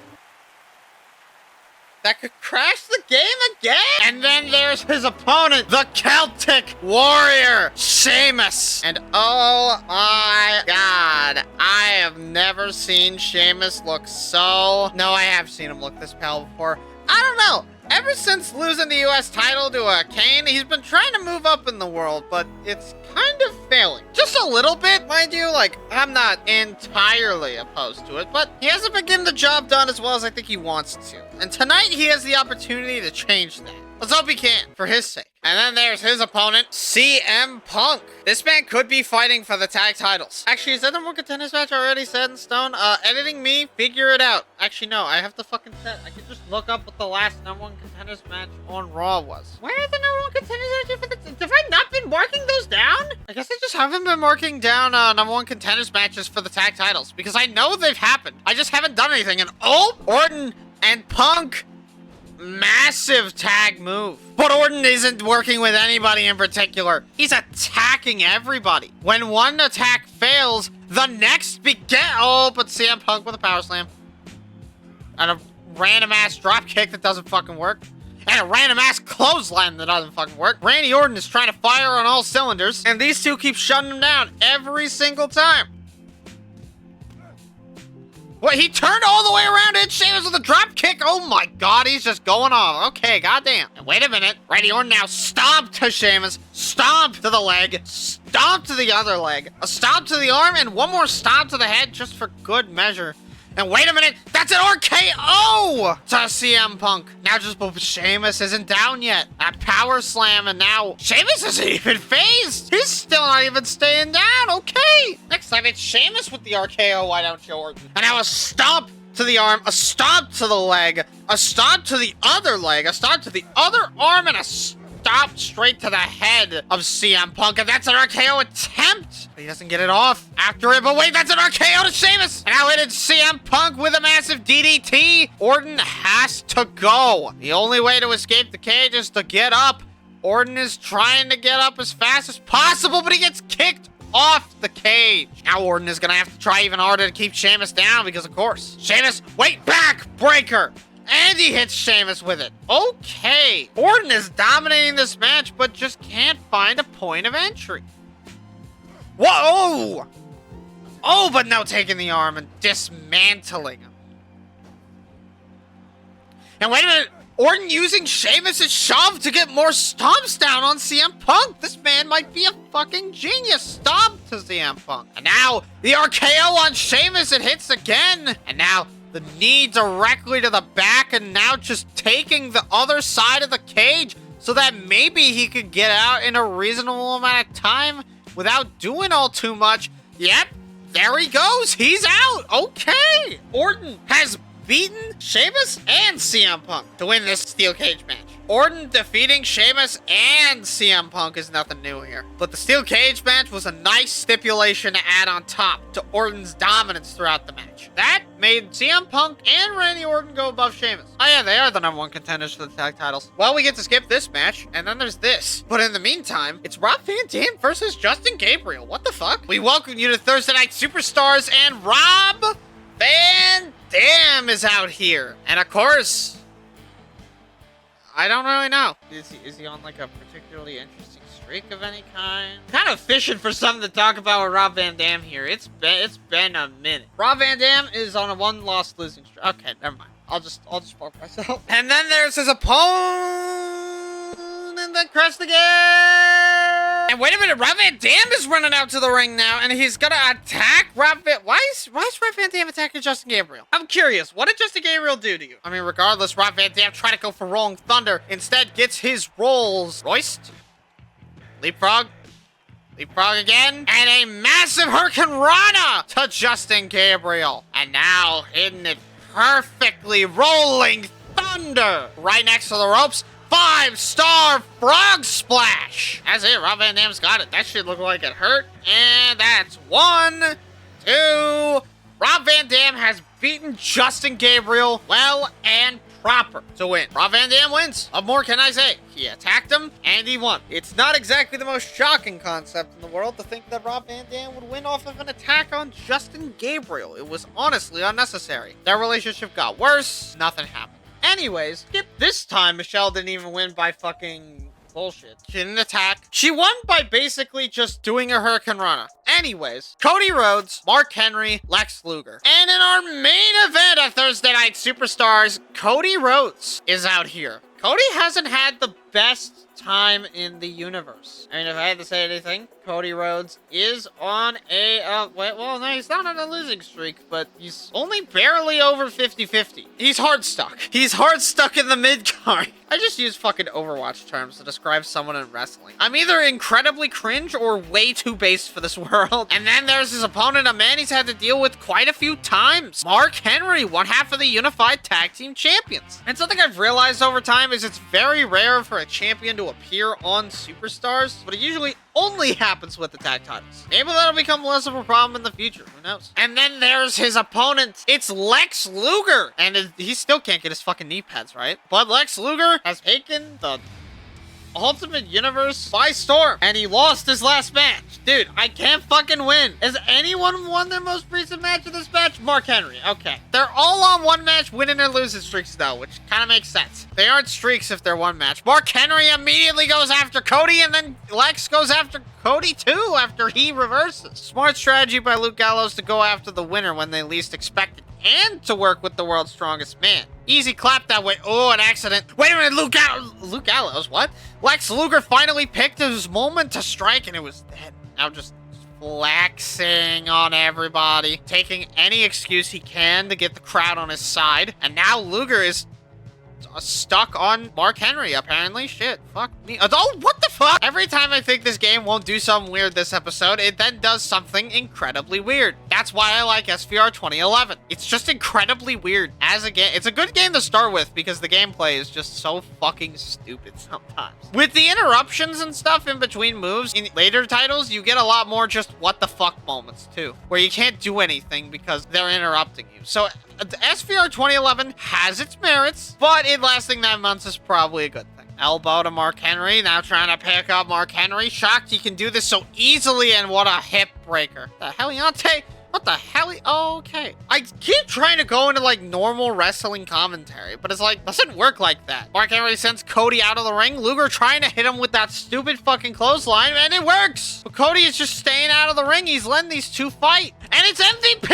S1: that could crash the game again. And then there's his opponent, the Celtic Warrior, Sheamus. And oh my God, I have never seen Sheamus look so... No, I have seen him look this pale before. I don't know. Ever since losing the U.S. title to Kane, he's been trying to move up in the world, but it's kind of failing. Just a little bit, mind you. Like, I'm not entirely opposed to it, but he hasn't been getting the job done as well as I think he wants to. And tonight, he has the opportunity to change that. Let's hope he can, for his sake. And then there's his opponent, CM Punk. This man could be fighting for the tag titles. Actually, is that the number one contenders match already set in stone? Editing me, figure it out. Actually, no, I have to fucking set. I can just look up what the last number one contenders match on Raw was. Where are the number one contenders matches for the... Have I not been marking those down? I guess I just haven't been marking down number one contenders matches for the tag titles because I know they've happened. I just haven't done anything. And oh, Orton and Punk, massive tag move. But Orton isn't working with anybody in particular. He's attacking everybody. When one attack fails, the next begin. Oh, but CM Punk with a power slam. And a random ass drop kick that doesn't fucking work. And a random ass clothesline that doesn't fucking work. Randy Orton is trying to fire on all cylinders. And these two keep shutting him down every single time. What, he turned all the way around and Sheamus with a drop kick? Oh my God, he's just going off. Okay, goddamn. And wait a minute. Randy Orton now stomp to Sheamus, stomp to the leg, stomp to the other leg, a stomp to the arm, and one more stomp to the head just for good measure. And wait a minute, that's an RKO to CM Punk. Now just, but Sheamus isn't down yet. That power slam, and now Sheamus isn't even phased. He's still not even staying down. Okay. Next time it's Sheamus with the RKO, why don't you, Orton? And now a stomp to the arm, a stomp to the leg, a stomp to the other leg, a stomp to the other arm, and a stomp straight to the head of CM Punk. And that's an RKO attempt. But he doesn't get it off after it. But wait, that's an RKO to Sheamus. And now it is CM Punk with a massive DDT. Orton has to go. The only way to escape the cage is to get up. Orton is trying to get up as fast as possible, but he gets kicked off the cage. Now Orton is going to have to try even harder to keep Sheamus down because, of course, Sheamus, wait, back breaker. And he hits Sheamus with it. Okay. Orton is dominating this match, but just can't find a point of entry. Whoa! Oh, but now taking the arm and dismantling him. And wait a minute. Orton using Sheamus' shove to get more stomps down on CM Punk. This man might be a fucking genius. Stomp to CM Punk. And now the RKO on Sheamus. It hits again. And now the knee directly to the back. And now just taking the other side of the cage so that maybe he could get out in a reasonable amount of time without doing all too much. Yep. There he goes. He's out. Okay. Orton has beaten Sheamus and CM Punk to win this steel cage match. Orton defeating Sheamus and CM Punk is nothing new here. But the steel cage match was a nice stipulation to add on top to Orton's dominance throughout the match. That made CM Punk and Randy Orton go above Sheamus. Oh yeah, they are the #1 contenders for the tag titles. Well, we get to skip this match, and then there's this. But in the meantime, it's Rob Van Dam versus Justin Gabriel. What the fuck? We welcome you to Thursday Night Superstars, and Rob Van Dam is out here. And of course, I don't really know. Is he on like a particularly interesting streak of any kind? Kind of fishing for something to talk about with Rob Van Dam here. It's been a minute. Rob Van Dam is on a 1-loss losing streak. Okay, never mind. I'll just fuck myself. And then there's his opponent that crashed again. And wait a minute, Rob Van Dam is running out to the ring now, and he's gonna attack Rob Van... Why is Rob Van Dam attacking Justin Gabriel? I'm curious, what did Justin Gabriel do to you? I mean, regardless, Rob Van Dam tried to go for Rolling Thunder, instead gets his rolls roiced. Leapfrog. Leapfrog again. And a massive Hurricane Rana to Justin Gabriel. And now hitting it perfectly. Rolling Thunder. Right next to the ropes. 5-star frog splash. That's it. Rob Van Dam's got it. That shit looked like it hurt. And that's 1, 2. Rob Van Dam has beaten Justin Gabriel well and proper to win. Rob Van Dam wins. What more can I say? He attacked him and he won. It's not exactly the most shocking concept in the world to think that Rob Van Dam would win off of an attack on Justin Gabriel. It was honestly unnecessary. Their relationship got worse. Nothing happened. Anyways, skip this time. Michelle didn't even win by fucking bullshit. She didn't attack. She won by basically just doing a Hurricane Rana. Anyways, Cody Rhodes, Mark Henry, Lex Luger. And in our main event of Thursday Night Superstars, Cody Rhodes is out here. Cody hasn't had the best time in the universe. I mean, if I had to say anything, Cody Rhodes is on a, well, no, he's not on a losing streak, but he's only barely over 50-50. He's hard stuck. He's hard stuck in the mid-card. I just use fucking Overwatch terms to describe someone in wrestling. I'm either incredibly cringe or way too base for this world. And then there's his opponent, a man he's had to deal with quite a few times. Mark Henry, one half of the Unified Tag Team Champions. And something I've realized over time is it's very rare for a champion to appear on Superstars, but it usually only happens with the tag titles. Maybe that'll become less of a problem in the future. Who knows? And then there's his opponent. It's Lex Luger. And he still can't get his fucking knee pads right. But Lex Luger has taken the Ultimate Universe by storm. And he lost his last match. Dude, I can't fucking win. Has anyone won their most recent match of this match? Mark Henry. Okay. They're all on one match winning or losing streaks though, which kind of makes sense. They aren't streaks if they're one match. Mark Henry immediately goes after Cody, and then Lex goes after Cody too after he reverses. Smart strategy by Luke Gallows to go after the winner when they least expect it, and to work with the world's strongest man. Easy clap that way. Oh, an accident. Wait a minute, Luke Gallows, what? Lex Luger finally picked his moment to strike, and it was dead. Now just flexing on everybody, taking any excuse he can to get the crowd on his side. And now Luger is stuck on Mark Henry, apparently. Shit, fuck me. Oh, what the fuck? Every time I think this game won't do something weird this episode, it then does something incredibly weird. That's why I like SVR 2011. It's just incredibly weird as a game. It's a good game to start with because the gameplay is just so fucking stupid sometimes. With the interruptions and stuff in between moves, in later titles, you get a lot more just what the fuck moments too, where you can't do anything because they're interrupting you. So SVR 2011 has its merits, but it lasting 9 months is probably a good thing. Elbow to Mark Henry, now trying to pick up Mark Henry. Shocked he can do this so easily, and what a hip breaker. The Heliante? What the hell? Oh, okay. I keep trying to go into like normal wrestling commentary, but it's like, doesn't work like that. Mark Henry sends Cody out of the ring. Luger trying to hit him with that stupid fucking clothesline, and it works. But Cody is just staying out of the ring. He's letting these two fight. And it's MVP.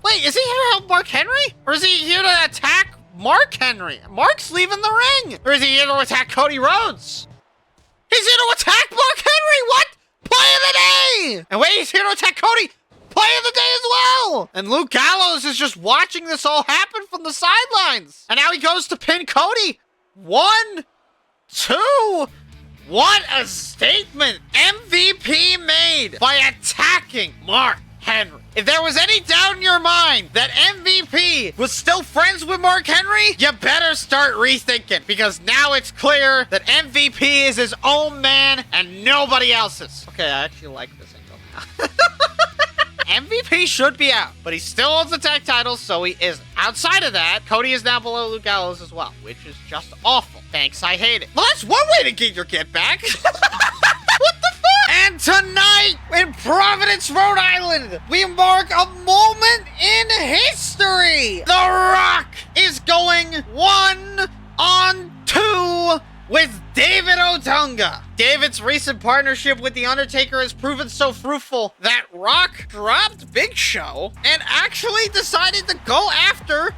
S1: Wait, is he here to help Mark Henry? Or is he here to attack Mark Henry? Mark's leaving the ring. Or is he here to attack Cody Rhodes? He's here to attack Mark Henry. What? Play of the day. And wait, he's here to attack Cody. Play of the day as well. And Luke Gallows is just watching this all happen from the sidelines. And now he goes to pin Cody. 1, 2. What a statement. MVP made by attacking Mark Henry. If there was any doubt in your mind that MVP was still friends with Mark Henry, you better start rethinking, because now it's clear that MVP is his own man and nobody else's. Okay, I actually like this angle now. MVP should be out, but he still owns the tag titles, so he isn't. Outside of that, Cody is now below Luke Gallows as well, which is just awful. Thanks, I hate it. Well, that's one way to get your get back. What the fuck? And tonight, in Providence, Rhode Island, we mark a moment in history. The Rock is going 1-on-2 with David Otunga. David's recent partnership with The Undertaker has proven so fruitful that Rock dropped Big Show and actually decided to go after...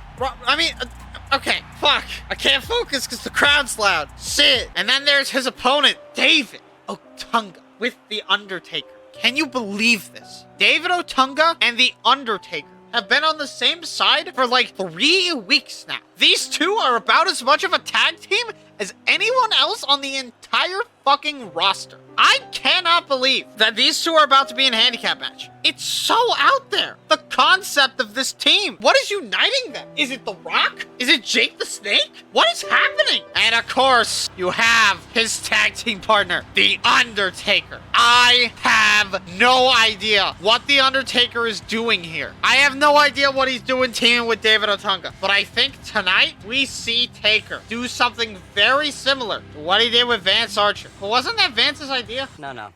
S1: okay, fuck. I can't focus because the crowd's loud. Shit. And then there's his opponent, David Otunga, with The Undertaker. Can you believe this? David Otunga and The Undertaker have been on the same side for like 3 weeks now. These two are about as much of a tag team as anyone else on the entire fucking roster. I cannot believe that these two are about to be in a handicap match. It's so out there. The concept of this team. What is uniting them? Is it The Rock? Is it Jake the Snake? What is happening? And of course, you have his tag team partner, The Undertaker. I have no idea what The Undertaker is doing here. I have no idea what he's doing teaming with David Otunga. But I think tonight we see Taker do something very similar to what he did with Vance Archer. But wasn't that Vance's idea?
S3: No.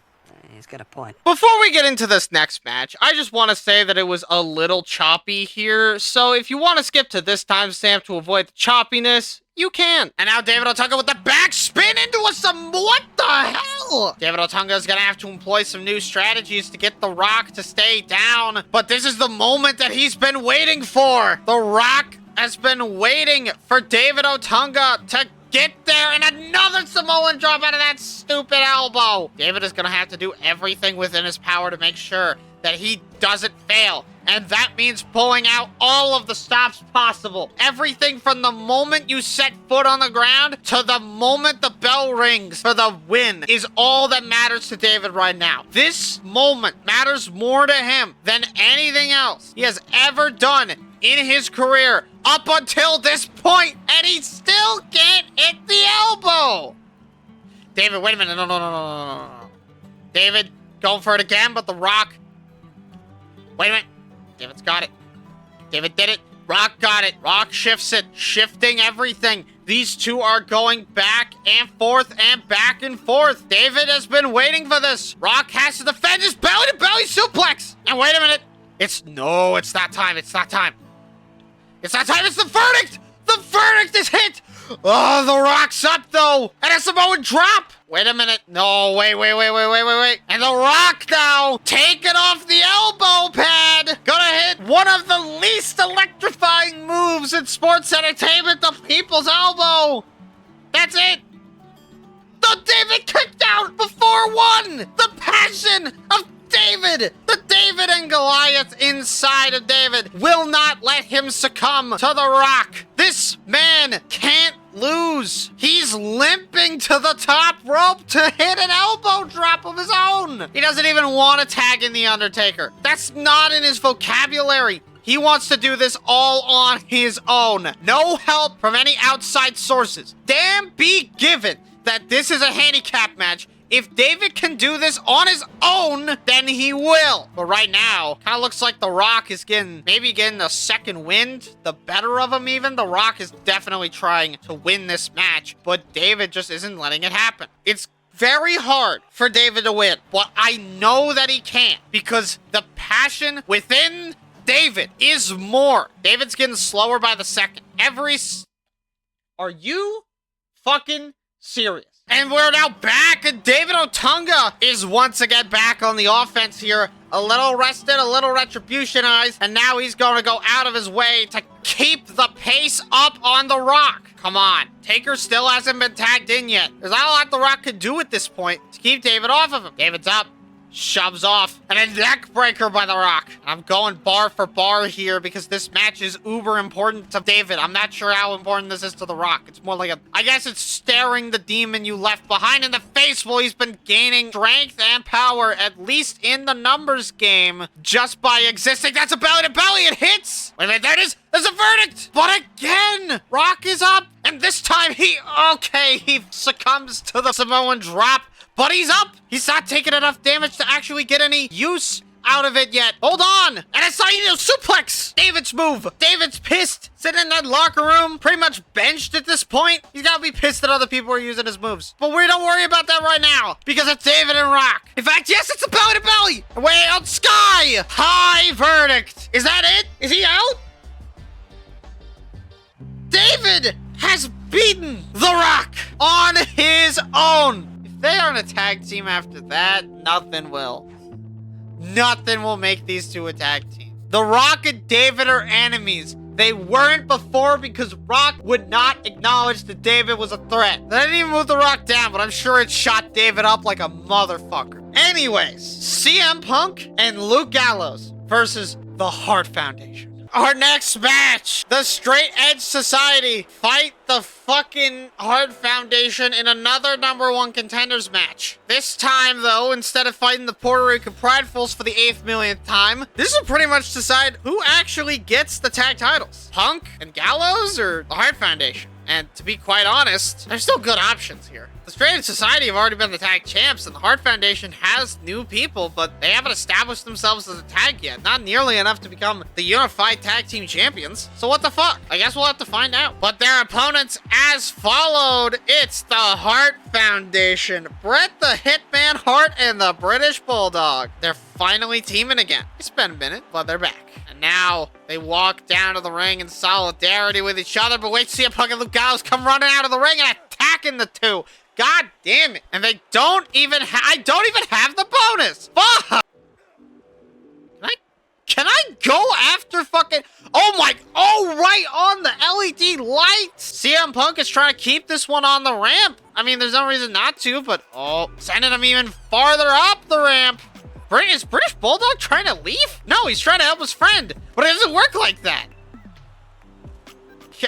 S3: He's got a point.
S1: Before we get into this next match, I just want to say that it was a little choppy here. So if you want to skip to this timestamp to avoid the choppiness, you can. And now David Otunga with the back spin into what the hell? David Otunga is going to have to employ some new strategies to get The Rock to stay down. But this is the moment that he's been waiting for. The Rock has been waiting for David Otunga to get there, and another Samoan drop out of that stupid elbow. David is going to have to do everything within his power to make sure that he doesn't fail. And that means pulling out all of the stops possible. Everything from the moment you set foot on the ground to the moment the bell rings for the win is all that matters to David right now. This moment matters more to him than anything else he has ever done in his career up until this point, and he still can't hit the elbow. David, wait a minute. No. David, going for it again, but The Rock. Wait a minute. David's got it. David did it. Rock got it. Rock shifts it, shifting everything. These two are going back and forth and back and forth. David has been waiting for this. Rock has to defend his belly-to-belly suplex. And wait a minute. It's not time. It's not time. It's the verdict. The verdict is hit. Oh, The Rock's up, though. And a Samoan drop. Wait a minute. No, wait. And The Rock now taking off the elbow pad. Gonna hit one of the least electrifying moves in sports entertainment, the people's elbow. That's it. The David kicked out before one. The passion of David. The David and Goliath inside of David will not let him succumb to The Rock. This man can't lose. He's limping to the top rope to hit an elbow drop of his own. He doesn't even want to tag in The Undertaker. That's not in his vocabulary. He wants to do this all on his own. No help from any outside sources. Damn be given that this is a handicap match. If David can do this on his own, then he will. But right now, kind of looks like The Rock is maybe getting a second wind, the better of him even. The Rock is definitely trying to win this match, but David just isn't letting it happen. It's very hard for David to win, but I know that he can because the passion within David is more. David's getting slower by the second. Are you fucking serious? And we're now back, and David Otunga is once again back on the offense here. A little rested, a little retributionized, and now he's going to go out of his way to keep the pace up on The Rock. Come on. Taker still hasn't been tagged in yet. There's not a lot The Rock could do at this point to keep David off of him. David's up. Shoves off, and a neck breaker by The Rock. I'm going bar for bar here because this match is uber important to David. I'm not sure how important this is to The Rock. It's more like I guess it's staring the demon you left behind in the face while he's been gaining strength and power, at least in the numbers game, just by existing. That's a belly to belly. It hits. Wait a minute, there it is. There's a verdict. But again, Rock is up, and this time he succumbs to the Samoan drop. But he's up! He's not taking enough damage to actually get any use out of it yet. Hold on! And it's not even a suplex! David's move! David's pissed! Sitting in that locker room, pretty much benched at this point. He's gotta be pissed that other people are using his moves. But we don't worry about that right now, because it's David and Rock. In fact, yes, it's a belly to belly! Way out Sky! High verdict! Is that it? Is he out? David has beaten The Rock on his own! They aren't a tag team after that, nothing will. Nothing will make these two a tag team. The Rock and David are enemies. They weren't before because Rock would not acknowledge that David was a threat. They didn't even move The Rock down, but I'm sure it shot David up like a motherfucker. Anyways, CM Punk and Luke Gallows versus the Hart Foundation. Our next match, the Straight Edge Society fight the fucking Hart Foundation in another #1 contenders match. This time, though, instead of fighting the Puerto Rican Pridefuls for the 8th millionth time, this will pretty much decide who actually gets the tag titles. Punk and Gallows or the Hart Foundation? And to be quite honest, there's still good options here. The Straight Edge Society have already been the tag champs, and the Hart Foundation has new people, but they haven't established themselves as a tag yet. Not nearly enough to become the unified tag team champions. So what the fuck? I guess we'll have to find out. But their opponents as followed. It's the Hart Foundation. Bret the Hitman Hart and the British Bulldog. They're finally teaming again. It's been a minute, but they're back. And now they walk down to the ring in solidarity with each other. But wait, CM Punk and Luke Gallows come running out of the ring and attacking the two. God damn it. And they don't even I don't even have the bonus. Fuck. Can I go after fucking... Oh, right on the LED lights. CM Punk is trying to keep this one on the ramp. I mean, there's no reason not to, but sending him even farther up the ramp. Is British Bulldog trying to leave? No, he's trying to help his friend. But it doesn't work like that.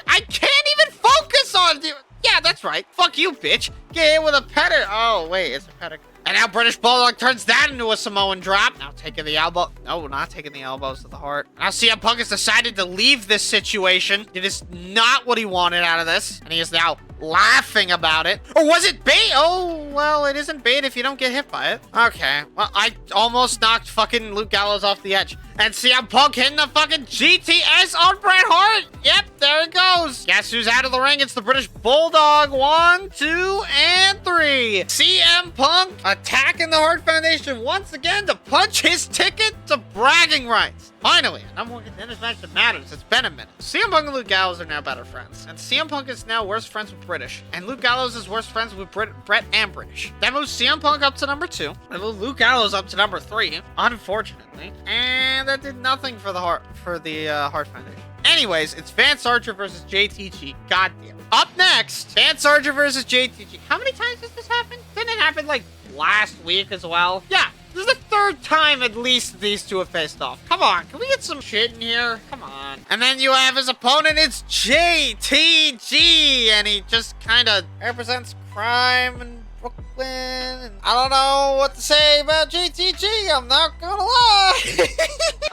S1: I can't even focus on you. Yeah, that's right. Fuck you, bitch. Get hit with a pedigree. Oh, wait, it's a pedigree. And now British Bulldog turns that into a Samoan drop. Now taking the elbow. No, not taking the elbows to the heart. Now CM Punk has decided to leave this situation. It is not what he wanted out of this. And he is now laughing about it. Or was it bait? Oh, well, it isn't bait if you don't get hit by it. Okay. Well, I almost knocked fucking Luke Gallows off the edge. And CM Punk hitting the fucking GTS on Bret Hart. Yep, there it goes. Guess who's out of the ring? It's the British Bulldog. 1, 2, and 3. CM Punk attacking the Hart Foundation once again to punch his ticket to bragging rights. Finally, a #1 contenders match that matters. It's been a minute. CM Punk and Luke Gallows are now better friends. And CM Punk is now worse friends with British. And Luke Gallows is worse friends with Bret and British. That moves CM Punk up to #2. That moves Luke Gallows up to #3, unfortunately. And that did nothing for the Hart Foundation. Anyways, it's Vance Archer versus JTG. Goddamn. Up next, Vance Archer versus JTG. How many times has this happened? Didn't it happen like last week as well? Yeah. This is the 3rd time at least these two have faced off. Come on, can we get some shit in here? Come on. And then you have his opponent, it's JTG, and he just kind of represents crime and Brooklyn. And I don't know what to say about JTG, I'm not gonna lie.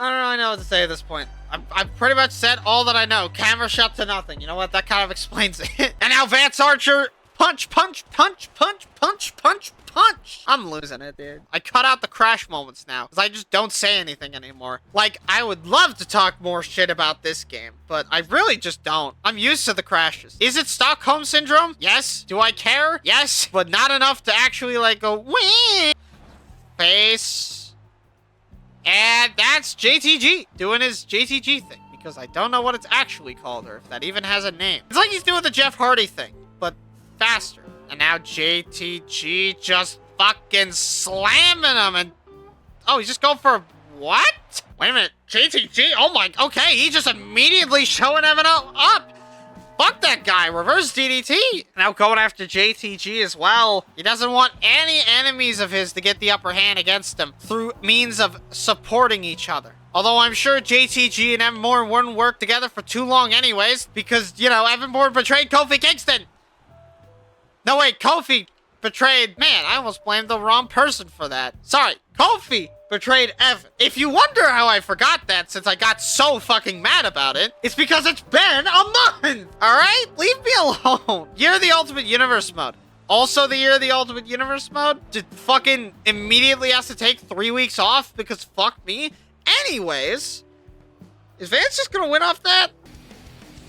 S1: I don't really know what to say at this point. I've pretty much said all that I know. Camera shut to nothing. You know what? That kind of explains it. And now Vance Archer, punch, punch, punch, punch, punch, punch, punch. I'm losing it, dude. I cut out the crash moments now because I just don't say anything anymore. Like, I would love to talk more shit about this game, but I really just don't. I'm used to the crashes. Is it Stockholm Syndrome? Yes. Do I care? Yes. But not enough to actually, like, go, wee. Face. And that's JTG doing his JTG thing, because I don't know what it's actually called or if that even has a name. It's like he's doing the Jeff Hardy thing, but faster. And now JTG just fucking slamming him, and oh, he's just going for what? Wait a minute, JTG? Oh my, okay, he just immediately showing Evan up. Fuck that guy, reverse DDT. Now going after JTG as well. He doesn't want any enemies of his to get the upper hand against him through means of supporting each other. Although I'm sure JTG and Evan Bourne wouldn't work together for too long anyways, because, you know, Evan Bourne betrayed Kofi Kingston. No, wait, Kofi betrayed... Man, I almost blamed the wrong person for that. Sorry, Kofi betrayed Evan. If you wonder how I forgot that since I got so fucking mad about it, it's because it's been a month, alright? Leave me alone. Year of the Ultimate Universe mode. Also the Year of the Ultimate Universe mode just fucking immediately has to take 3 weeks off because fuck me. Anyways, is Vance just gonna win off that?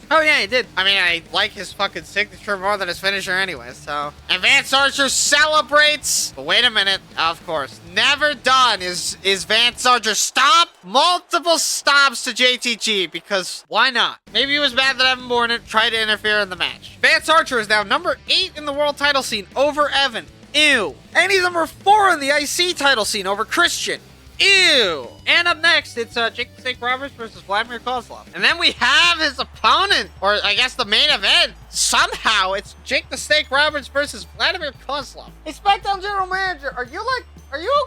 S1: Oh yeah, he did. I mean, I like his fucking signature more than his finisher anyway, so. And Vance Archer celebrates. But wait a minute, of course. Never done is Vance Archer stomp. Multiple stomps to JTG, because why not? Maybe he was mad that Evan Bourne tried to interfere in the match. Vance Archer is now number 8 in the world title scene over Evan. Ew. And he's number 4 in the IC title scene over Christian. Ew. And up next, it's Jake the Snake Roberts versus Vladimir Kozlov. And then we have his opponent, or I guess the main event. Somehow, it's Jake the Snake Roberts versus Vladimir Kozlov. Hey, SmackDown General Manager, are you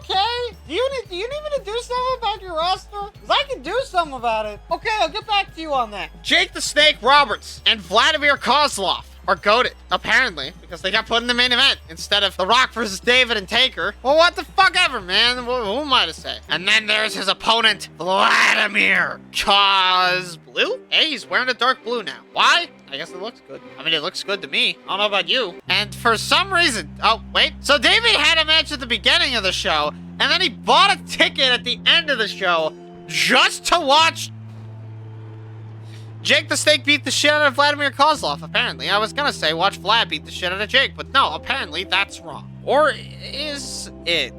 S1: okay? Do you need me to do something about your roster? Because I can do something about it. Okay, I'll get back to you on that. Jake the Snake Roberts and Vladimir Kozlov are goated, apparently, because they got put in the main event instead of The Rock versus David and Taker. Well, what the fuck ever, man. Who am I to say? And then there's his opponent, Vladimir Blue? Hey, he's wearing a dark blue now. Why? I guess it looks good. I mean, it looks good to me. I don't know about you. And for some reason... Oh, wait. So David had a match at the beginning of the show, and then he bought a ticket at the end of the show just to watch Jake the Snake beat the shit out of Vladimir Kozlov, apparently. I was gonna say watch Vlad beat the shit out of Jake, but no, apparently that's wrong. Or is it?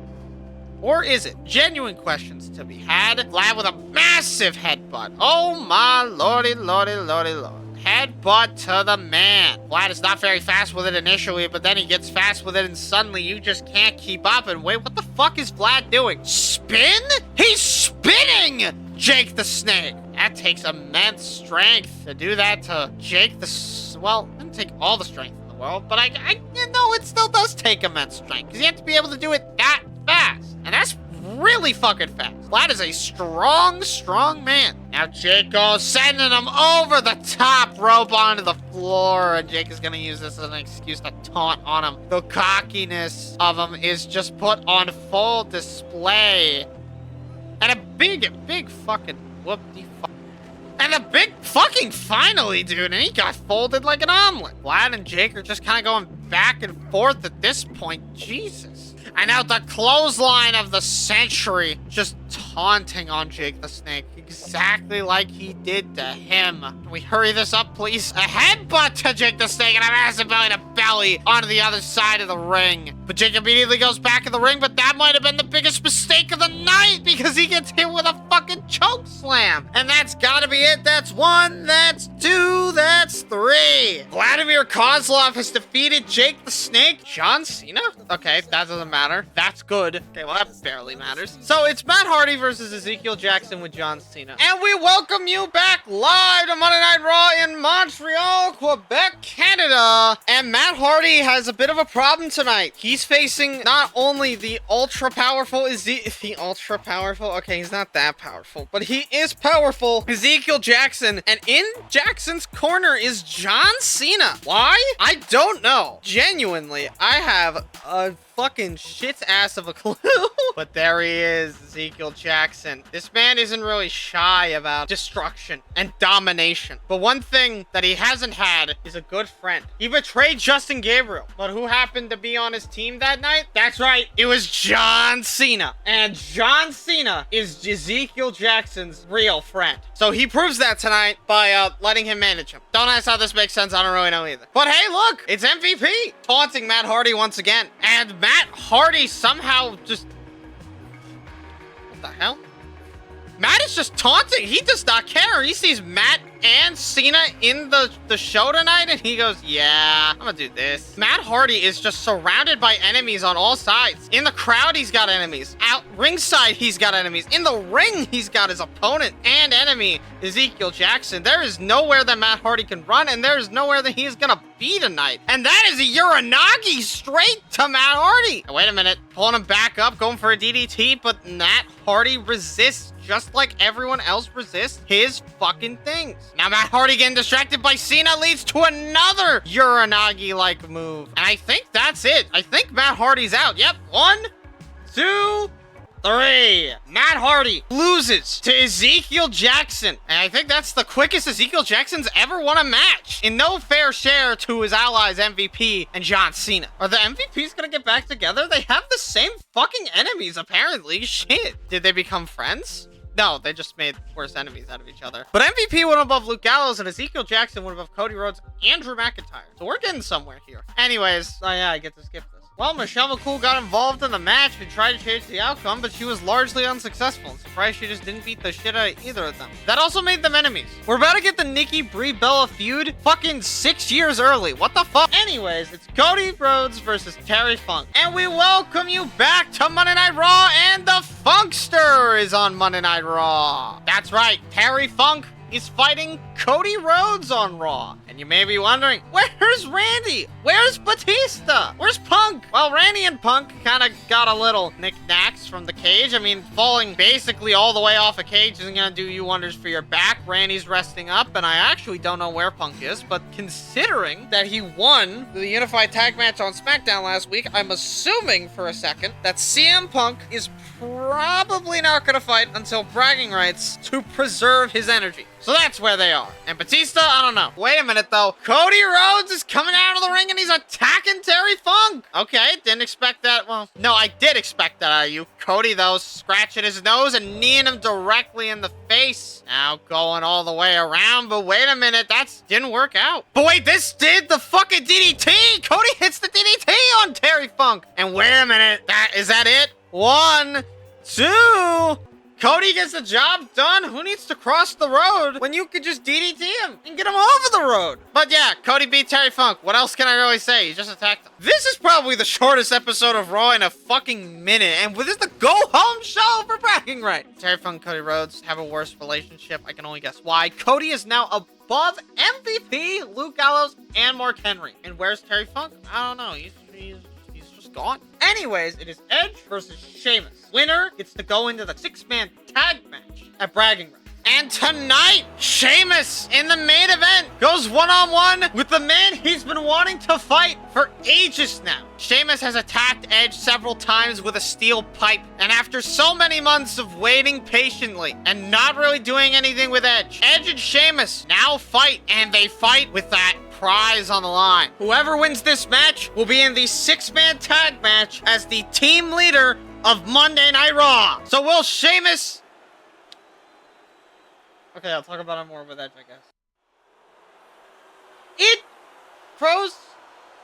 S1: Or is it? Genuine questions to be had. Vlad with a massive headbutt. Oh my lordy, lordy, lordy, lord. Headbutt to the man. Vlad is not very fast with it initially, but then he gets fast with it and suddenly you just can't keep up. And wait, what the fuck is Vlad doing? Spin? He's spinning Jake the Snake. That takes immense strength to do that to Jake the... Well, it doesn't take all the strength in the world, but you know, it still does take immense strength, because you have to be able to do it that fast. And that's really fucking fast. Vlad is a strong, strong man. Now Jake goes sending him over the top rope onto the floor, and Jake is gonna use this as an excuse to taunt on him. The cockiness of him is just put on full display. And a big fucking whoop-de and a big fucking finally, dude, and he got folded like an omelet. Vlad and Jake are just kind of going back and forth at this point. Jesus. And now the clothesline of the century, just taunting on Jake the Snake, exactly like he did to him. Can we hurry this up, please? A headbutt to Jake the Snake and a massive belly to belly onto the other side of the ring. But Jake immediately goes back in the ring, but that might have been the biggest mistake of the night, because he gets hit with a fucking choke slam. And that's gotta be it. That's 1, that's 2, that's 3. Vladimir Kozlov has defeated Jake the Snake. John Cena? Okay, that doesn't matter. That's good. Okay, well, that barely matters. So it's Matt Hardy versus Ezekiel Jackson with John Cena. And we welcome you back live to Monday Night Raw in Montreal, Quebec, Canada. And Matt Hardy has a bit of a problem tonight. He's facing not only the ultra-powerful okay, he's not that powerful, but he is powerful, Ezekiel Jackson. And in Jackson's corner is John Cena. Why? I don't know. Genuinely, I have a fucking shit's ass of a clue. But there he is, Ezekiel Jackson. This man isn't really shy about destruction and domination. But one thing that he hasn't had is a good friend. He betrayed Justin Gabriel, but who happened to be on his team that night? That's right, it was John Cena. And John Cena is Ezekiel Jackson's real friend. So he proves that tonight by letting him manage him. Don't ask how this makes sense, I don't really know either. But hey, look, it's MVP taunting Matt Hardy once again. And Matt Hardy somehow just... What the hell? Matt is just taunting. He does not care. He sees Matt and Cena in the show tonight, and he goes, yeah, I'm gonna do this. Matt Hardy is just surrounded by enemies on all sides. In the crowd, he's got enemies. Out ringside, he's got enemies. In the ring, he's got his opponent and enemy, Ezekiel Jackson. There is nowhere that Matt Hardy can run, and there is nowhere that he is gonna be tonight. And that is a Uranagi straight to Matt Hardy. Wait a minute. Pulling him back up, going for a DDT, but Matt Hardy resists just like everyone else resists his fucking things. Now Matt Hardy getting distracted by Cena leads to another Uranagi-like move. And I think that's it. I think Matt Hardy's out. Yep. 1, 2, 3. Matt Hardy loses to Ezekiel Jackson. And I think that's the quickest Ezekiel Jackson's ever won a match. In no fair share to his allies MVP and John Cena. Are the MVPs gonna get back together? They have the same fucking enemies, apparently. Shit. Did they become friends? No, they just made worse enemies out of each other. But MVP went above Luke Gallows, and Ezekiel Jackson went above Cody Rhodes and Drew McIntyre. So we're getting somewhere here. Anyways, oh yeah, I get to skip this. Well, Michelle McCool got involved in the match and tried to change the outcome, but she was largely unsuccessful. I'm surprised she just didn't beat the shit out of either of them. That also made them enemies. We're about to get the Nikki Brie Bella feud fucking 6 years early. What the fuck? Anyways, it's Cody Rhodes versus Terry Funk. And we welcome you back to Monday Night Raw, and the Funkster is on Monday Night Raw. That's right, Terry Funk is fighting Cody Rhodes on Raw. And you may be wondering, where's Randy? Where's Batista? Where's Punk? Well, Randy and Punk kind of got a little knickknacks from the cage. I mean, falling basically all the way off a cage isn't gonna do you wonders for your back. Randy's resting up, and I actually don't know where Punk is, but considering that he won the Unified Tag Match on SmackDown last week, I'm assuming for a second that CM Punk is probably not gonna fight until bragging rights to preserve his energy. So that's where they are. And Batista, I don't know. Wait a minute, though. Cody Rhodes is coming out of the ring and he's attacking Terry Funk. Okay, didn't expect that. Well, no, I did expect that out of you. Cody, though, scratching his nose and kneeing him directly in the face. Now going all the way around, but wait a minute. That didn't work out. But wait, this did the fucking DDT. Cody hits the DDT on Terry Funk. And wait a minute. Is that it? 1, 2... Cody gets the job done. Who needs to cross the road when you could just DDT him and get him over the road? But yeah, Cody beat Terry Funk. What else can I really say? He just attacked him. This is probably the shortest episode of Raw in a fucking minute. And this is the go-home show for bragging rights. Terry Funk and Cody Rhodes have a worse relationship. I can only guess why. Cody is now above MVP, Luke Gallows, and Mark Henry. And where's Terry Funk? I don't know. He's just gone. Anyways, it is Edge versus Sheamus. Winner gets to go into the 6-man tag match at bragging rights. And tonight, Sheamus in the main event goes one-on-one with the man he's been wanting to fight for ages now. Sheamus has attacked Edge several times with a steel pipe. And after so many months of waiting patiently and not really doing anything with Edge and Sheamus now fight, and they fight with that prize on the line. Whoever wins this match will be in the 6-man tag match as the team leader of Monday Night Raw. So will Sheamus... Okay, I'll talk about it more with Edge, I guess. It froze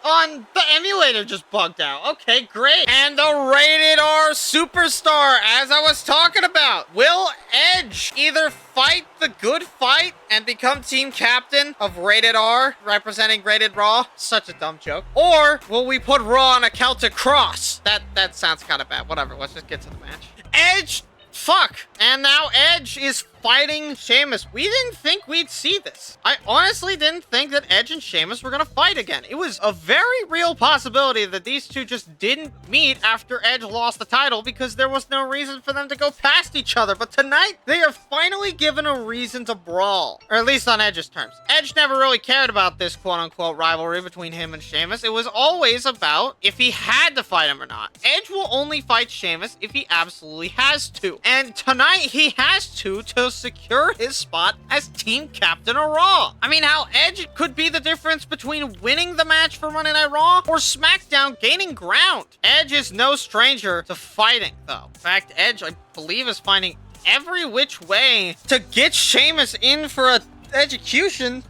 S1: on the emulator, just bugged out. Okay, great. And the Rated R Superstar, as I was talking about. Will Edge either fight the good fight and become team captain of Rated R, representing Rated Raw? Such a dumb joke. Or will we put Raw on a Celtic cross? That sounds kind of bad. Whatever, let's just get to the match. Edge, fuck. And now Edge is fighting Sheamus. We didn't think we'd see this. I honestly didn't think that Edge and Sheamus were gonna fight again. It was a very real possibility that these two just didn't meet after Edge lost the title because there was no reason for them to go past each other. But tonight, they are finally given a reason to brawl. Or at least on Edge's terms. Edge never really cared about this quote-unquote rivalry between him and Sheamus. It was always about if he had to fight him or not. Edge will only fight Sheamus if he absolutely has to. And tonight, he has to secure his spot as team captain of Raw. I mean, how Edge could be the difference between winning the match for Monday Night Raw or SmackDown gaining ground. Edge is no stranger to fighting, though. In fact, Edge, I believe, is finding every which way to get Sheamus in for a execution,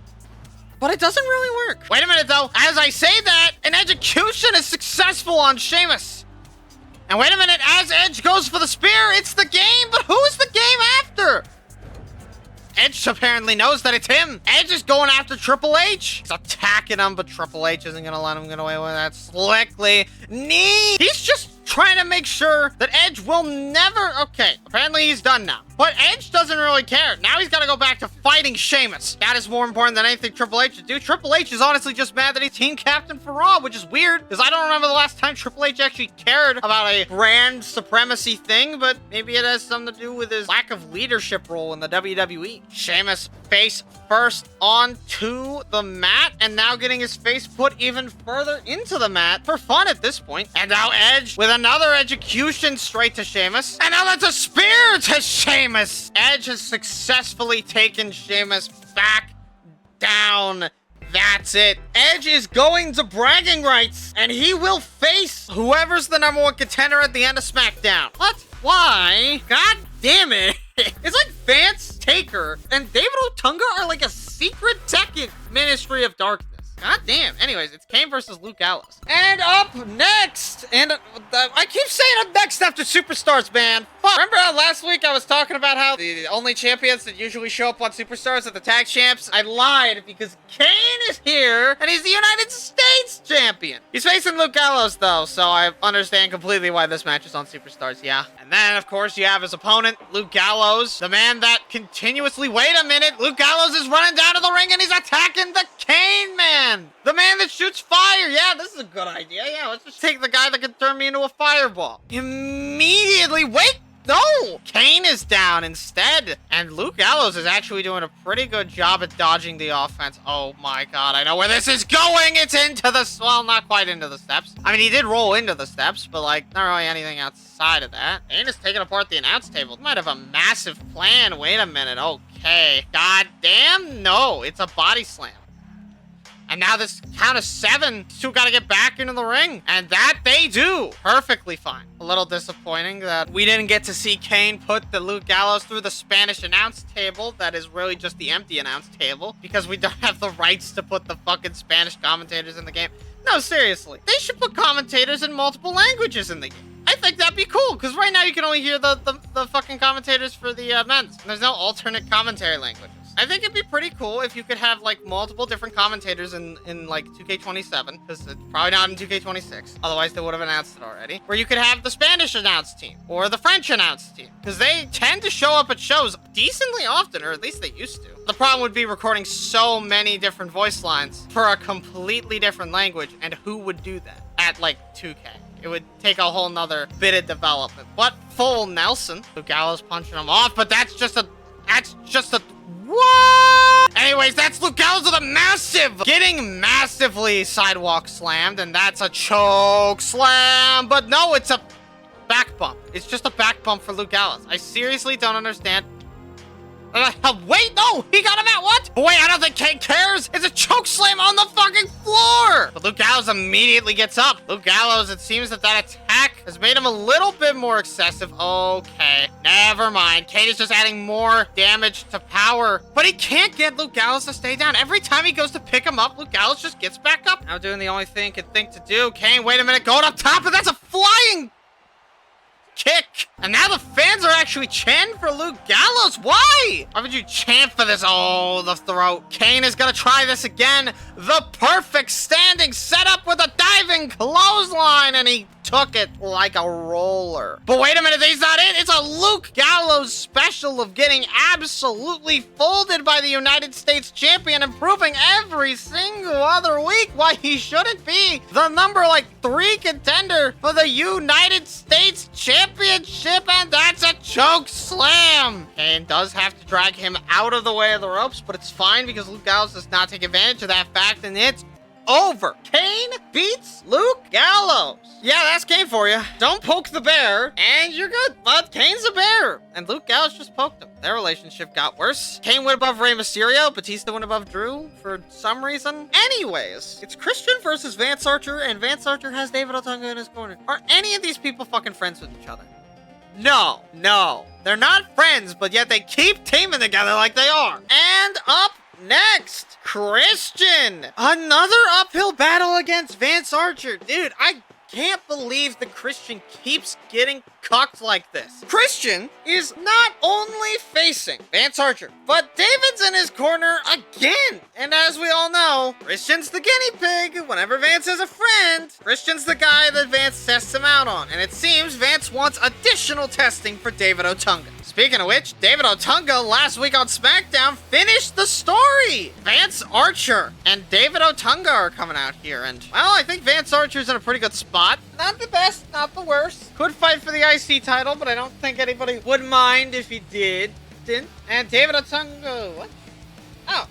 S1: but it doesn't really work. Wait a minute, though. As I say that, an execution is successful on Sheamus. And wait a minute, as Edge goes for the spear, it's the game, but who is the game after? Edge apparently knows that it's him. Edge is going after Triple H. He's attacking him, but Triple H isn't gonna let him get away with that slickly. He's just trying to make sure that Edge will never... Okay, apparently he's done now. But Edge doesn't really care. Now he's got to go back to fighting Sheamus. That is more important than anything Triple H should do. Triple H is honestly just mad that he's team captain for Raw, which is weird, because I don't remember the last time Triple H actually cared about a brand supremacy thing, but maybe it has something to do with his lack of leadership role in the WWE. Sheamus face first onto the mat, and now getting his face put even further into the mat for fun at this point. And now Edge with another execution straight to Sheamus. And now that's a spear to Sheamus. Edge has successfully taken Sheamus back down. That's it. Edge is going to bragging rights, and he will face whoever's the #1 contender at the end of SmackDown. What? Why? God damn it. It's like Vance Taker and David Otunga are like a secret second Ministry of Darkness. God damn. Anyways, it's Kane versus Luke Gallows. And up next, and I keep saying up next after Superstars, man. Fuck. Remember how last week I was talking about how the only champions that usually show up on Superstars are the tag champs? I lied, because Kane is here, and he's the United States champion. He's facing Luke Gallows, though, so I understand completely why this match is on Superstars, yeah. And then, of course, you have his opponent, Luke Gallows, the man that continuously... Wait a minute, Luke Gallows is running down to the ring, and he's attacking the Kane man. The man that shoots fire. Yeah, this is a good idea. Yeah, let's just take the guy that can turn me into a fireball. Immediately. Wait. No. Kane is down instead. And Luke Gallows is actually doing a pretty good job at dodging the offense. Oh my God. I know where this is going. It's into the... Well, not quite into the steps. I mean, he did roll into the steps, but like not really anything outside of that. Kane is taking apart the announce table. He might have a massive plan. Wait a minute. Okay. God damn. No, it's a body slam. And now this count of 7, two got to get back into the ring. And that they do. Perfectly fine. A little disappointing that we didn't get to see Kane put the Luke Gallows through the Spanish announce table. That is really just the empty announce table. Because we don't have the rights to put the fucking Spanish commentators in the game. No, seriously. They should put commentators in multiple languages in the game. I think that'd be cool, because right now you can only hear the fucking commentators for the men's. There's no alternate commentary languages. I think it'd be pretty cool if you could have, like, multiple different commentators in like, 2K27, because it's probably not in 2K26. Otherwise, they would have announced it already. Where you could have the Spanish announce team, or the French announce team, because they tend to show up at shows decently often, or at least they used to. The problem would be recording so many different voice lines for a completely different language, and who would do that at, like, 2K? It would take a whole nother bit of development. But full Nelson. Luke Gallows punching him off, but that's just a... What? Anyways, that's Luke Gallows with a massive... Getting massively sidewalk slammed, and that's a choke slam. But no, it's a back bump. It's just a back bump for Luke Gallows. I seriously don't understand. Wait, no! He got him at what? Boy, I don't think Kane cares. It's a choke slam on the fucking floor. But Luke Gallows immediately gets up. Luke Gallows, it seems that attack has made him a little bit more excessive. Okay, never mind. Kane is just adding more damage to power. But he can't get Luke Gallows to stay down. Every time he goes to pick him up, Luke Gallows just gets back up. Now doing the only thing he can think to do. Kane, wait a minute, going up top, and that's a flying... kick. And now the fans are actually chanting for Luke Gallows. Why? Why would you chant for this? Oh, the throat. Kane is gonna try this again. The perfect standing setup with a diving clothesline, and he took it like a roller. But wait a minute, he's not it. It's a Luke Gallows special of getting absolutely folded by the United States champion and proving every single other week why he shouldn't be the number 3 contender for the United States Championship, and that's a choke slam. Kane does have to drag him out of the way of the ropes, but it's fine because Luke Gallows does not take advantage of that fact, and it's over. Kane beats Luke Gallows. Yeah, that's Kane for you. Don't poke the bear, and you're good. But Kane's a bear, and Luke Gallows just poked him. Their relationship got worse. Kane went above Rey Mysterio. Batista went above Drew for some reason. Anyways, it's Christian versus Vance Archer, and Vance Archer has David Otunga in his corner. Are any of these people fucking friends with each other? No. They're not friends, but yet they keep teaming together like they are. And up next, Christian. Another uphill battle against Vance Archer. Dude, I can't believe that Christian keeps getting cucked like this. Christian is not only facing Vance Archer, but David's in his corner again. And as we all know, Christian's the guinea pig. Whenever Vance has a friend, Christian's the guy that Vance tests him out on. And it seems Vance wants additional testing for David Otunga. Speaking of which, David Otunga last week on SmackDown finished the story. Vance Archer and David Otunga are coming out here. And, well, I think Vance Archer's in a pretty good spot. Not the best, not the worst. Could fight for the IC title, but I don't think anybody would mind if he did. Didn't. And David Otunga, what? Oh.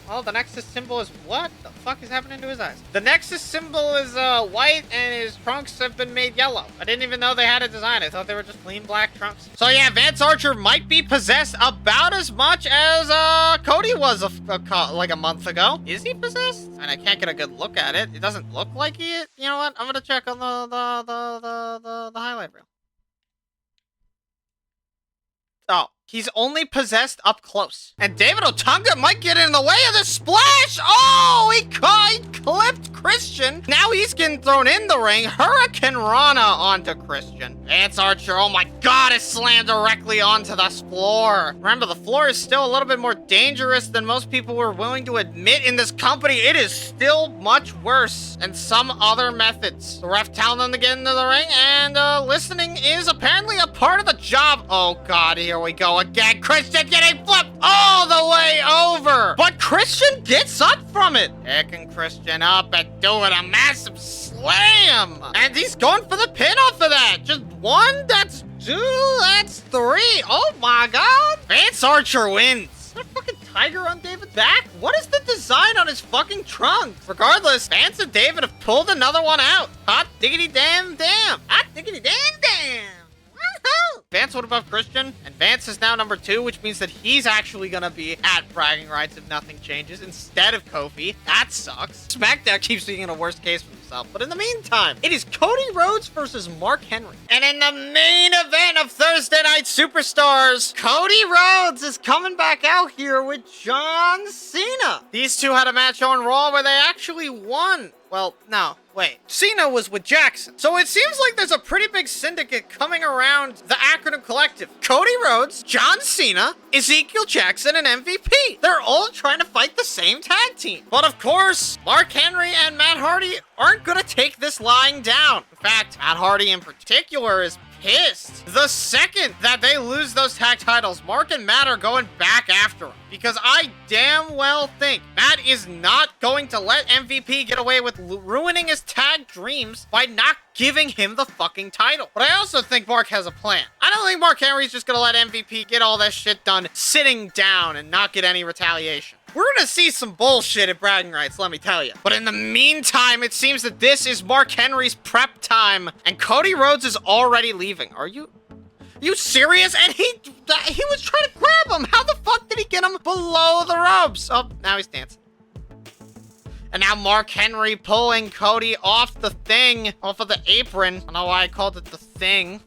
S1: Well, the Nexus symbol is what the fuck is happening to his eyes? The Nexus symbol is white and his trunks have been made yellow. I didn't even know they had a design. I thought they were just plain black trunks. So yeah, Vance Archer might be possessed about as much as Cody was like a month ago. Is he possessed? And I can't get a good look at it. It doesn't look like he is. You know what? I'm gonna check on the highlight reel. Oh. He's only possessed up close. And David Otunga might get in the way of the splash. Oh, he clipped Christian. Now he's getting thrown in the ring. Hurricane Rana onto Christian. Vance Archer, oh my God, is slammed directly onto the floor. Remember, the floor is still a little bit more dangerous than most people were willing to admit in this company. It is still much worse than some other methods. The ref telling them to get into the ring, and listening is apparently a part of the job. Oh God, here we go again. Christian getting flipped all the way over. But Christian gets up from it. Picking Christian up and doing a massive slam. And he's going for the pin off of that. Just one, that's two, that's three. Oh my God. Vance Archer wins. Is there a fucking tiger on David's back? What is the design on his fucking trunks? Regardless, Vance and David have pulled another one out. Hot diggity damn damn. Hot diggity damn damn. Vance went above Christian, and Vance is now number 2, which means that he's actually gonna be at bragging rights if nothing changes instead of Kofi. That sucks. SmackDown keeps being in a worst case for himself, but in the meantime, it is Cody Rhodes versus Mark Henry. And in the main event of Thursday Night Superstars, Cody Rhodes is coming back out here with John Cena. These two had a match on Raw where they actually won. Well, no, wait. Cena was with Jackson. So it seems like there's a pretty big syndicate coming around the Acronym Collective. Cody Rhodes, John Cena, Ezekiel Jackson, and MVP. They're all trying to fight the same tag team. But of course, Mark Henry and Matt Hardy aren't gonna take this lying down. In fact, Matt Hardy in particular is pissed. The second that they lose those tag titles, Mark and Matt are going back after him. Because I damn well think Matt is not going to let MVP get away with ruining his tag dreams by not giving him the fucking title. But I also think Mark has a plan. I don't think Mark Henry's just gonna let MVP get all that shit done sitting down and not get any retaliation. We're gonna see some bullshit at bragging rights, let me tell you. But in the meantime, it seems that this is Mark Henry's prep time, and Cody Rhodes is already leaving. Are you serious? And he was trying to grab him. How the fuck did he get him below the ropes? Oh, now he's dancing. And now Mark Henry pulling Cody off the thing, off of the apron. I don't know why I called it the thing.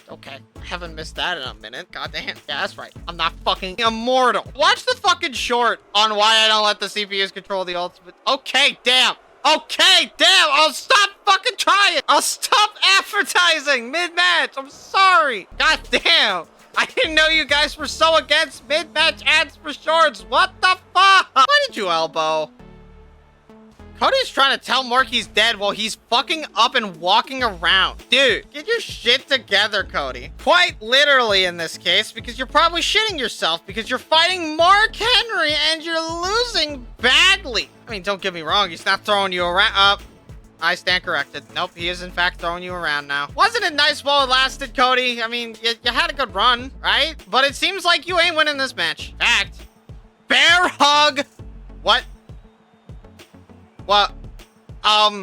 S1: Okay, I haven't missed that in a minute. God damn. Yeah, that's right. I'm not fucking immortal. Watch the fucking short on why I don't let the CPUs control the ultimate. Okay, damn. Okay, damn. I'll stop fucking trying. I'll stop advertising mid-match. I'm sorry. God damn. I didn't know you guys were so against mid-match ads for shorts. What the fuck? Why did you elbow? Cody's trying to tell Mark he's dead while he's fucking up and walking around. Dude, get your shit together, Cody. Quite literally in this case, because you're probably shitting yourself because you're fighting Mark Henry and you're losing badly. I mean, don't get me wrong, he's not throwing you around. I stand corrected. Nope, he is in fact throwing you around now. Wasn't it nice while it lasted, Cody? I mean, you had a good run, right? But it seems like you ain't winning this match. Fact. Bear hug. What? What? What?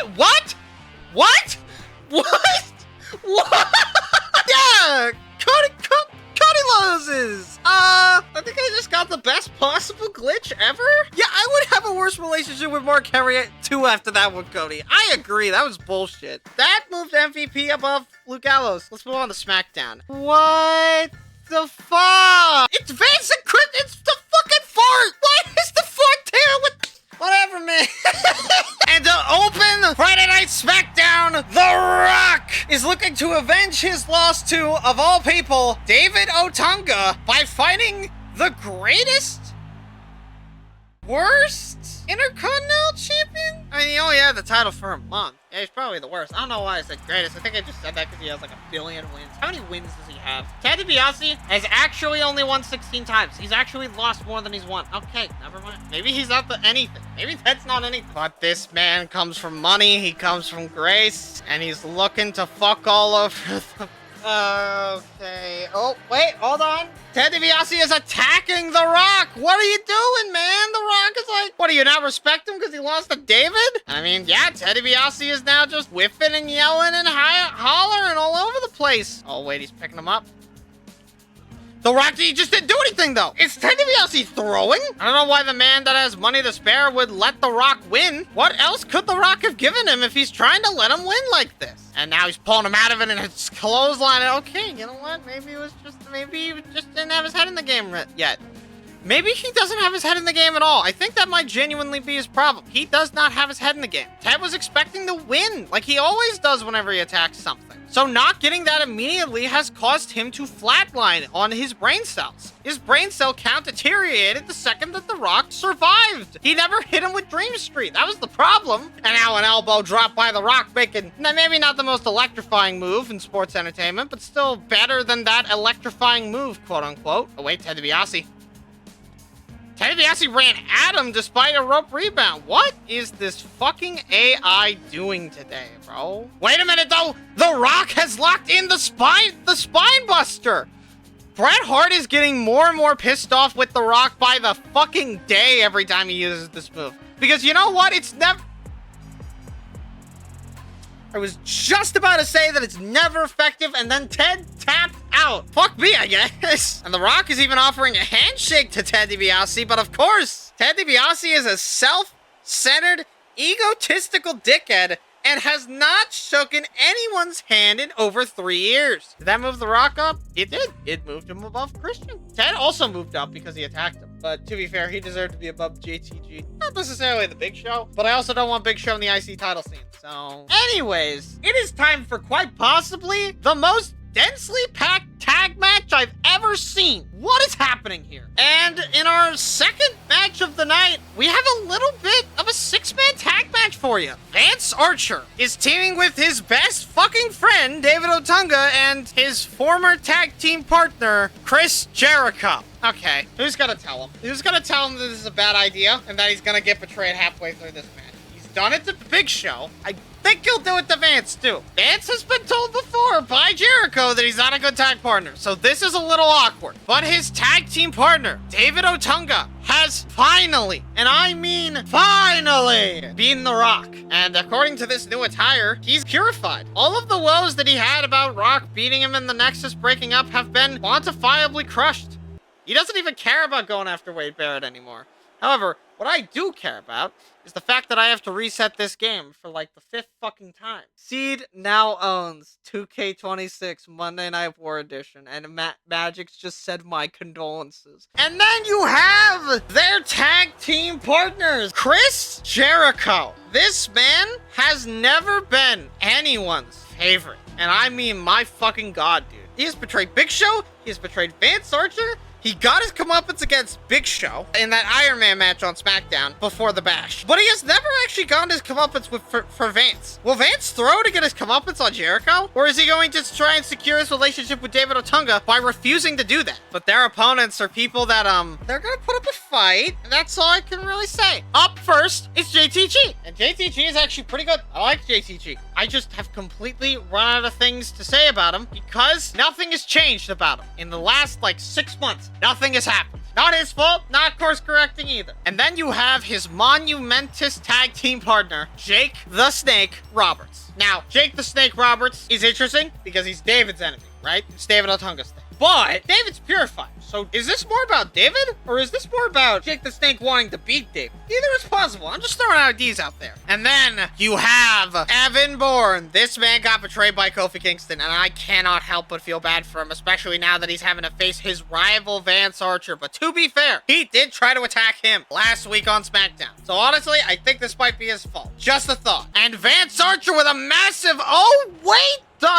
S1: What? What? What? What? Yeah, Cody loses. I think I just got the best possible glitch ever. Yeah, I would have a worse relationship with Mark Henry too after that one, Cody. I agree, that was bullshit. That moved MVP above Luke Gallows. Let's move on to SmackDown. What the fuck? It's Vance and Chris. It's the fucking fart. Why is the fart there with is looking to avenge his loss to, of all people, David Otunga by fighting the greatest, worst Intercontinental Champion? I mean, he only had the title for a month. Yeah, he's probably the worst. I don't know why I said greatest. I think I just said that because he has like 1 billion wins. How many wins does he have? Ted DiBiase has actually only won 16 times. He's actually lost more than he's won. Okay, never mind. Maybe he's not the anything. Maybe Ted's not anything. But this man comes from money. He comes from grace. And he's looking to fuck all over the... Okay. Oh, wait, hold on. Ted DiBiase is attacking The Rock. What are you doing, man? The Rock is like, what, do you not respect him because he lost to David? I mean, yeah, Ted DiBiase is now just whiffing and yelling and hollering all over the place. Oh, wait, he's picking him up. The Rock, he just didn't do anything, though. It's Ted DiBiase throwing. I don't know why the man that has money to spare would let The Rock win. What else could The Rock have given him if he's trying to let him win like this? And now he's pulling him out of it and it's clothesline. Okay, you know what? Maybe he just didn't have his head in the game yet. Maybe he doesn't have his head in the game at all. I think that might genuinely be his problem. He does not have his head in the game. Ted was expecting to win, like he always does whenever he attacks something. So not getting that immediately has caused him to flatline on his brain cells. His brain cell count deteriorated the second that The Rock survived. He never hit him with Dream Street. That was the problem. And now an elbow drop by The Rock, making maybe not the most electrifying move in sports entertainment, but still better than that electrifying move, quote unquote. Oh wait, Ted DiBiase. Ted DiBiase ran at him despite a rope rebound. What is this fucking AI doing today, bro? Wait a minute, though. The Rock has locked in the spine buster. Bret Hart is getting more and more pissed off with The Rock by the fucking day every time he uses this move. Because you know what? It's never... I was just about to say that it's never effective, and then Ted tapped out. Fuck me, I guess. And The Rock is even offering a handshake to Ted DiBiase, but of course, Ted DiBiase is a self-centered, egotistical dickhead and has not shaken anyone's hand in over 3 years. Did that move The Rock up? It did. It moved him above Christian. Ted also moved up because he attacked him. But to be fair, he deserved to be above JTG. Not necessarily the Big Show, but I also don't want Big Show in the IC title scene. So anyways, it is time for quite possibly the most densely packed tag match I've ever seen. What is happening here? And in our second match of the night, we have a little bit of a 6-man tag match for you. Vance Archer is teaming with his best fucking friend, David Otunga, and his former tag team partner, Chris Jericho. Okay, who's gonna tell him? Who's gonna tell him that this is a bad idea and that he's gonna get betrayed halfway through this match? He's done it to the Big Show. I think he'll do it to Vance, too. Vance has been told before by Jericho that he's not a good tag partner, so this is a little awkward. But his tag team partner, David Otunga, has finally, and I mean finally, beaten The Rock. And according to this new attire, he's purified. All of the woes that he had about Rock beating him in the Nexus breaking up have been quantifiably crushed. He doesn't even care about going after Wade Barrett anymore. However, what I do care about is the fact that I have to reset this game for like the 5th fucking time. Seed now owns 2K26 Monday Night War Edition, and Magic's just said my condolences. And then you have their tag team partners, Chris Jericho. This man has never been anyone's favorite. And I mean my fucking god, dude. He has betrayed Big Show, he has betrayed Vance Archer, he got his comeuppance against Big Show in that Iron Man match on SmackDown before the Bash. But he has never actually gotten his comeuppance for Vance. Will Vance throw to get his comeuppance on Jericho? Or is he going to try and secure his relationship with David Otunga by refusing to do that? But their opponents are people that, they're gonna put up a fight. And that's all I can really say. Up first is JTG. And JTG is actually pretty good. I like JTG. I just have completely run out of things to say about him because nothing has changed about him. In the last, 6 months, nothing has happened. Not his fault, not course correcting either. And then you have his monumentous tag team partner, Jake the Snake Roberts. Now, Jake the Snake Roberts is interesting because he's David's enemy, right? It's David Otunga's thing. But David's purified. So is this more about David? Or is this more about Jake the Snake wanting to beat David? Either is possible. I'm just throwing ideas out there. And then you have Evan Bourne. This man got betrayed by Kofi Kingston, and I cannot help but feel bad for him, especially now that he's having to face his rival Vance Archer. But to be fair, he did try to attack him last week on SmackDown. So honestly, I think this might be his fault. Just a thought. And Vance Archer with a massive, oh wait,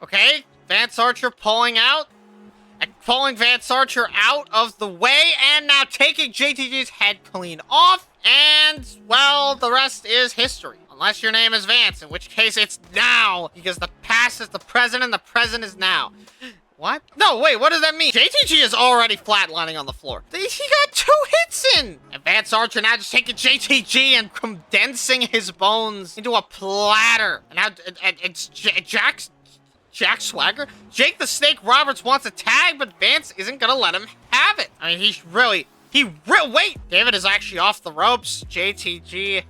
S1: okay, Vance Archer pulling out. And pulling Vance Archer out of the way, and now taking JTG's head clean off, and, well, the rest is history. Unless your name is Vance, in which case it's now, because the past is the present, and the present is now. What? No, wait, what does that mean? JTG is already flatlining on the floor. He got 2 hits in! And Vance Archer now just taking JTG and condensing his bones into a platter. And now it's Jack Swagger? Jake the Snake Roberts wants a tag, but Vance isn't gonna let him have it. I mean, wait! David is actually off the ropes. JTG.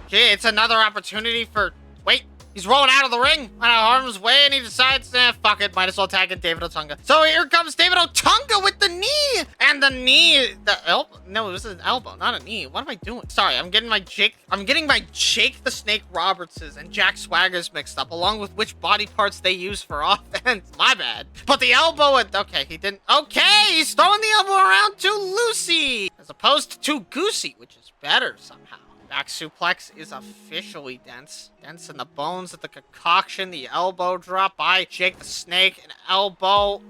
S1: It's another opportunity for, wait. He's rolling out of the ring on Harm's way, and he decides, fuck it, might as well tag in David Otunga. So here comes David Otunga with the knee! And the knee, the elbow, no, this is an elbow, not a knee. What am I doing? Sorry, I'm getting my Jake the Snake Robertses and Jack Swaggers mixed up, along with which body parts they use for offense. My bad. But the elbow, okay, he didn't, okay, he's throwing the elbow around to Lucy, as opposed to Goosey, which is better somehow. Back suplex is officially dense. Dense in the bones of the concoction. The elbow drop by Jake the Snake. An elbow.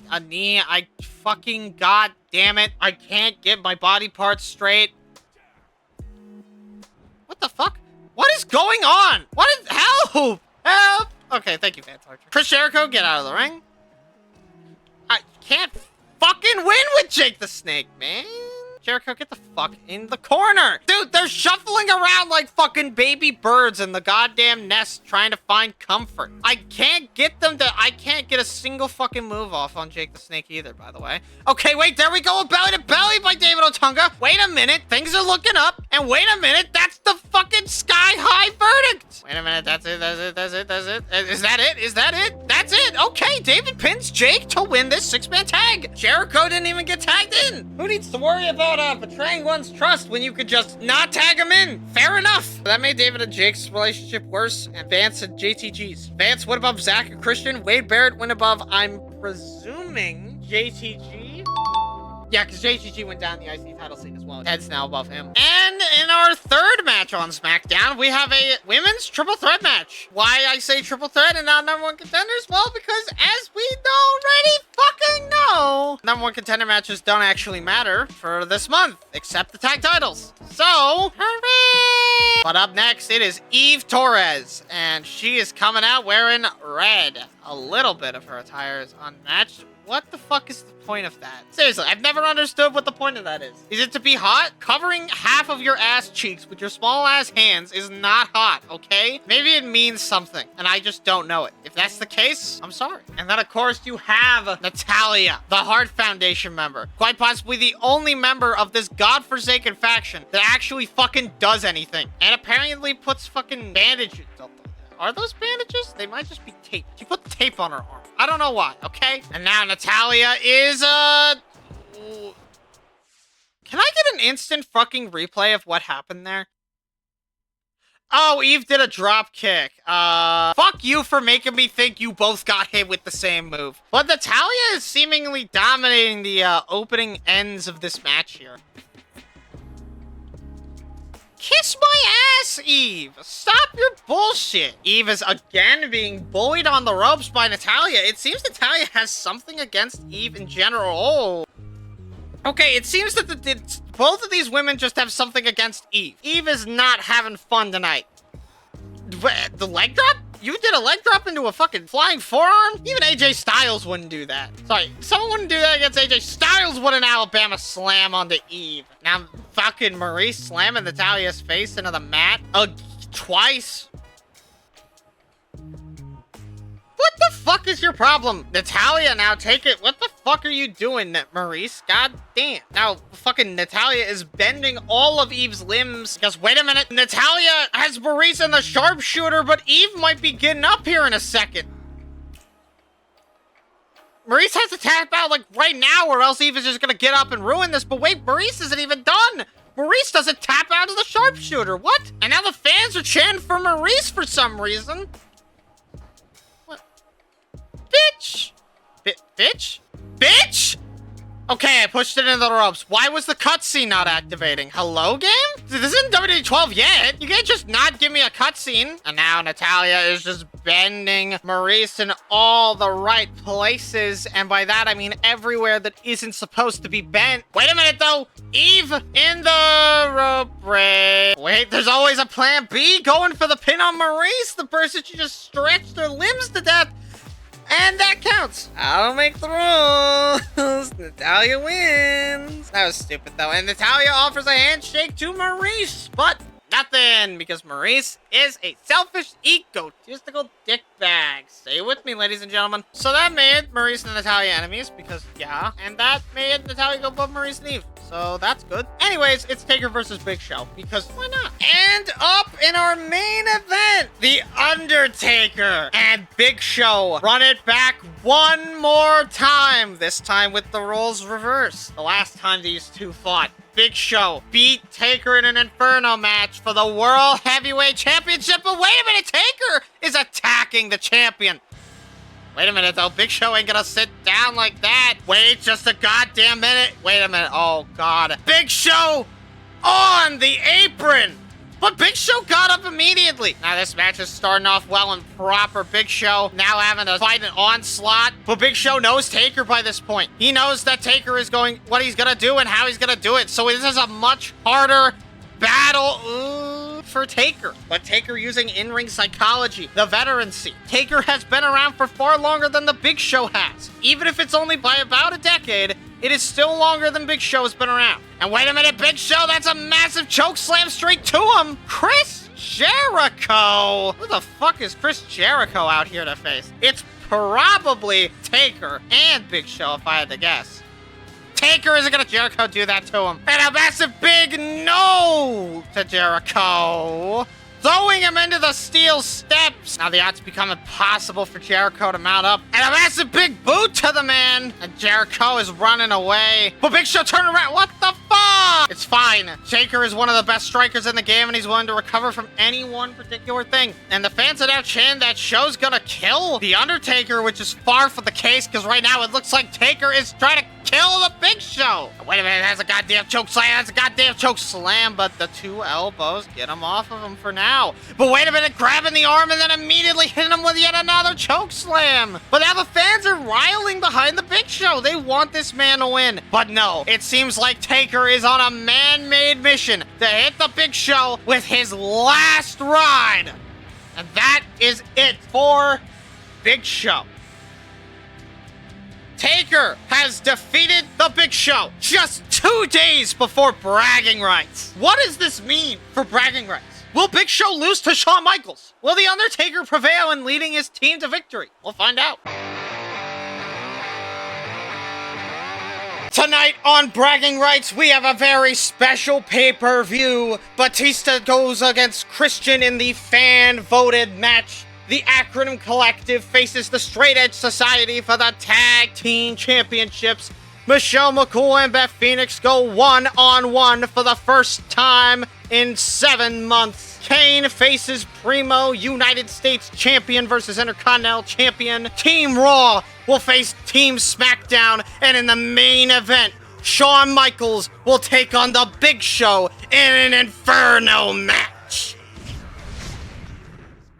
S1: A knee. I fucking god damn it. I can't get my body parts straight. What the fuck? What is going on? What is... Help! Help! Okay, thank you, Vance Archer. Chris Jericho, get out of the ring. I can't fucking win with Jake the Snake, man. Jericho, get the fuck in the corner. Dude, they're shuffling around like fucking baby birds in the goddamn nest trying to find comfort. I can't get a single fucking move off on Jake the Snake either, by the way. Okay, wait, there we go. Belly to belly by David Otunga. Wait a minute. Things are looking up. And wait a minute. That's the fucking sky high verdict. Wait a minute. That's it. Is that it? Is that it? That's it. Okay, David pins Jake to win this 6-man tag. Jericho didn't even get tagged in. Who needs to worry about betraying one's trust when you could just not tag him in? Fair enough. That made David and Jake's relationship worse, and Vance and JTG's. Vance went above Zach and Christian. Wade Barrett went above, I'm presuming, JTG? Yeah, because JTG went down the IC title scene as well. Head's now above him. And in our third match on SmackDown, we have a women's triple threat match. Why I say triple threat and not number one contenders? Well, because as we already fucking know, number one contender matches don't actually matter for this month, except the tag titles. So, hooray! But up next, it is Eve Torres, and she is coming out wearing red. A little bit of her attire is unmatched. What the fuck is the point of that? Seriously, I've never understood what the point of that is. Is it to be hot? Covering half of your ass cheeks with your small ass hands is not hot, okay? Maybe it means something, and I just don't know it. If that's the case, I'm sorry. And then, of course, you have Natalia, the Heart Foundation member. Quite possibly the only member of this godforsaken faction that actually fucking does anything. And apparently puts fucking bandages. Are those bandages? They might just be tape. She put tape on her arm. I don't know why, okay? And now Natalia is, Can I get an instant fucking replay of what happened there? Oh, Eve did a drop kick. Fuck you for making me think you both got hit with the same move. But Natalia is seemingly dominating the, opening ends of this match here. Kiss my ass, Eve! Stop your bullshit! Eve is again being bullied on the ropes by Natalia. It seems Natalia has something against Eve in general. Oh. Okay, it seems that both of these women just have something against Eve. Eve is not having fun tonight. The leg drop? You did a leg drop into a fucking flying forearm? Even AJ Styles wouldn't do that. Sorry, someone wouldn't do that against AJ Styles with an Alabama slam onto Eve. Now, fucking Maurice slamming Natalia's face into the mat twice. What the fuck is your problem? Natalia, now take it. What the fuck are you doing, Maurice? God damn. Now, fucking Natalia is bending all of Eve's limbs. Because, wait a minute. Natalia has Maurice in the sharpshooter, but Eve might be getting up here in a second. Maurice has to tap out like right now or else Eve is just gonna get up and ruin this. But wait, Maurice isn't even done. Maurice doesn't tap out to the sharpshooter. What? And now the fans are chanting for Maurice for some reason. What? Bitch! Bitch? Bitch? Okay, I pushed it into the ropes. Why was the cutscene not activating? Hello, game? This isn't WWE 12 yet. You can't just not give me a cutscene. And now Natalia is just bending Maurice in all the right places. And by that, I mean everywhere that isn't supposed to be bent. Wait a minute, though. Eve in the rope break. Wait, there's always a plan B going for the pin on Maurice, the person she just stretched their limbs to death. And that counts. I don't make the rules. Natalia wins. That was stupid, though. And Natalia offers a handshake to Maurice, but nothing, because Maurice is a selfish, egotistical dickbag. Stay with me, ladies and gentlemen. So that made Maurice and Natalia enemies, because, yeah. And that made Natalia go above Maurice and Eve. So that's good. Anyways, it's Taker versus Big Show, because why not? And up in our main event, The Undertaker and Big Show run it back one more time, this time with the roles reversed. The last time these two fought, Big Show beat Taker in an Inferno match for the World Heavyweight Championship, but wait a minute, Taker is attacking the champion. Wait a minute, though. Big Show ain't gonna sit down like that. Wait just a goddamn minute. Wait a minute. Oh, God. Big Show on the apron. But Big Show got up immediately. Now, this match is starting off well and proper. Big Show now having to fight an onslaught. But Big Show knows Taker by this point. He knows that Taker is going, what he's gonna do and how he's gonna do it. So this is a much harder battle for Taker. But Taker using in-ring psychology, the veterancy. Taker has been around for far longer than the Big Show has. Even if it's only by about a decade, it is still longer than Big Show has been around. And wait a minute, Big Show, that's a massive choke slam straight to him. Chris Jericho. Who the fuck is Chris Jericho out here to face? It's probably Taker and Big Show, if I had to guess. Taker isn't gonna Jericho do that to him. And a massive big no to Jericho. Throwing him into the steel steps. Now the odds become impossible for Jericho to mount up. And a massive big boot to the man. And Jericho is running away. But Big Show turned around. What the fuck? It's fine. Taker is one of the best strikers in the game, and he's willing to recover from any one particular thing. And the fans are now chanting that Show's gonna kill The Undertaker, which is far from the case, because right now it looks like Taker is trying to kill the Big Show. Wait a minute, that's a goddamn choke slam. That's a goddamn choke slam, but the two elbows get him off of him for now. But wait a minute, grabbing the arm and then immediately hitting him with yet another choke slam. But now the fans are riling behind the Big Show. They want this man to win. But no, it seems like Taker is on a man-made mission to hit the Big Show with his last ride. And that is it for Big Show. Taker has defeated the Big Show just 2 days before bragging rights. What does this mean for bragging rights? Will Big Show lose to Shawn Michaels? Will The Undertaker prevail in leading his team to victory? We'll find out. Tonight on Bragging Rights, we have a very special pay-per-view. Batista goes against Christian in the fan-voted match. The Acronym Collective faces the Straight Edge Society for the Tag Team Championships. Michelle McCool and Beth Phoenix go one-on-one for the first time in 7 months. Kane faces Primo, United States Champion versus Intercontinental Champion. Team Raw will face Team SmackDown. And in the main event, Shawn Michaels will take on the Big Show in an Inferno match.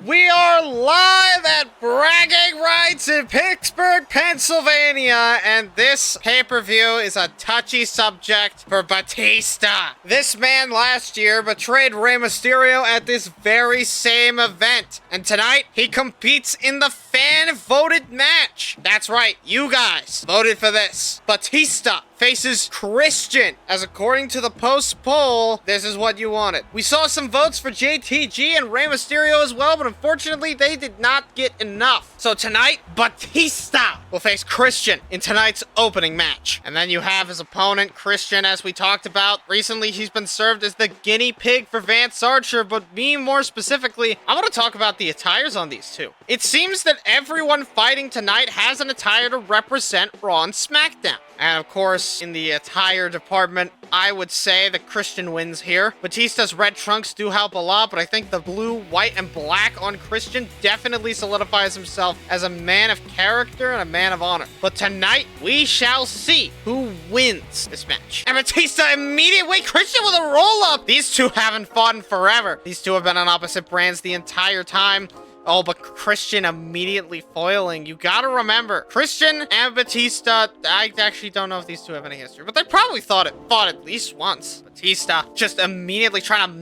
S1: We are live at Bragging Rights in Pittsburgh, Pennsylvania, and this pay-per-view is a touchy subject for Batista. This man last year betrayed Rey Mysterio at this very same event, and tonight he competes in the fan-voted match. That's right, you guys voted for this. Batista faces Christian, as according to the post poll, this is what you wanted. We saw some votes for JTG and Rey Mysterio as well, but unfortunately they did not get enough. So tonight, Batista will face Christian in tonight's opening match. And then you have his opponent, Christian, as we talked about. Recently, he's been served as the guinea pig for Vance Archer, but me more specifically, I want to talk about the attires on these two. It seems that everyone fighting tonight has an attire to represent Raw and SmackDown. And of course, in the attire department, I would say that Christian wins here. Batista's red trunks do help a lot, but I think the blue, white, and black on Christian definitely solidifies himself as a man of character and a man of honor. But tonight, we shall see who wins this match. And Batista immediately, Christian with a roll-up! These two haven't fought in forever. These two have been on opposite brands the entire time. Oh, but Christian immediately foiling. You gotta remember, Christian and Batista, I actually don't know if these two have any history, but they probably fought at least once. Batista just immediately trying to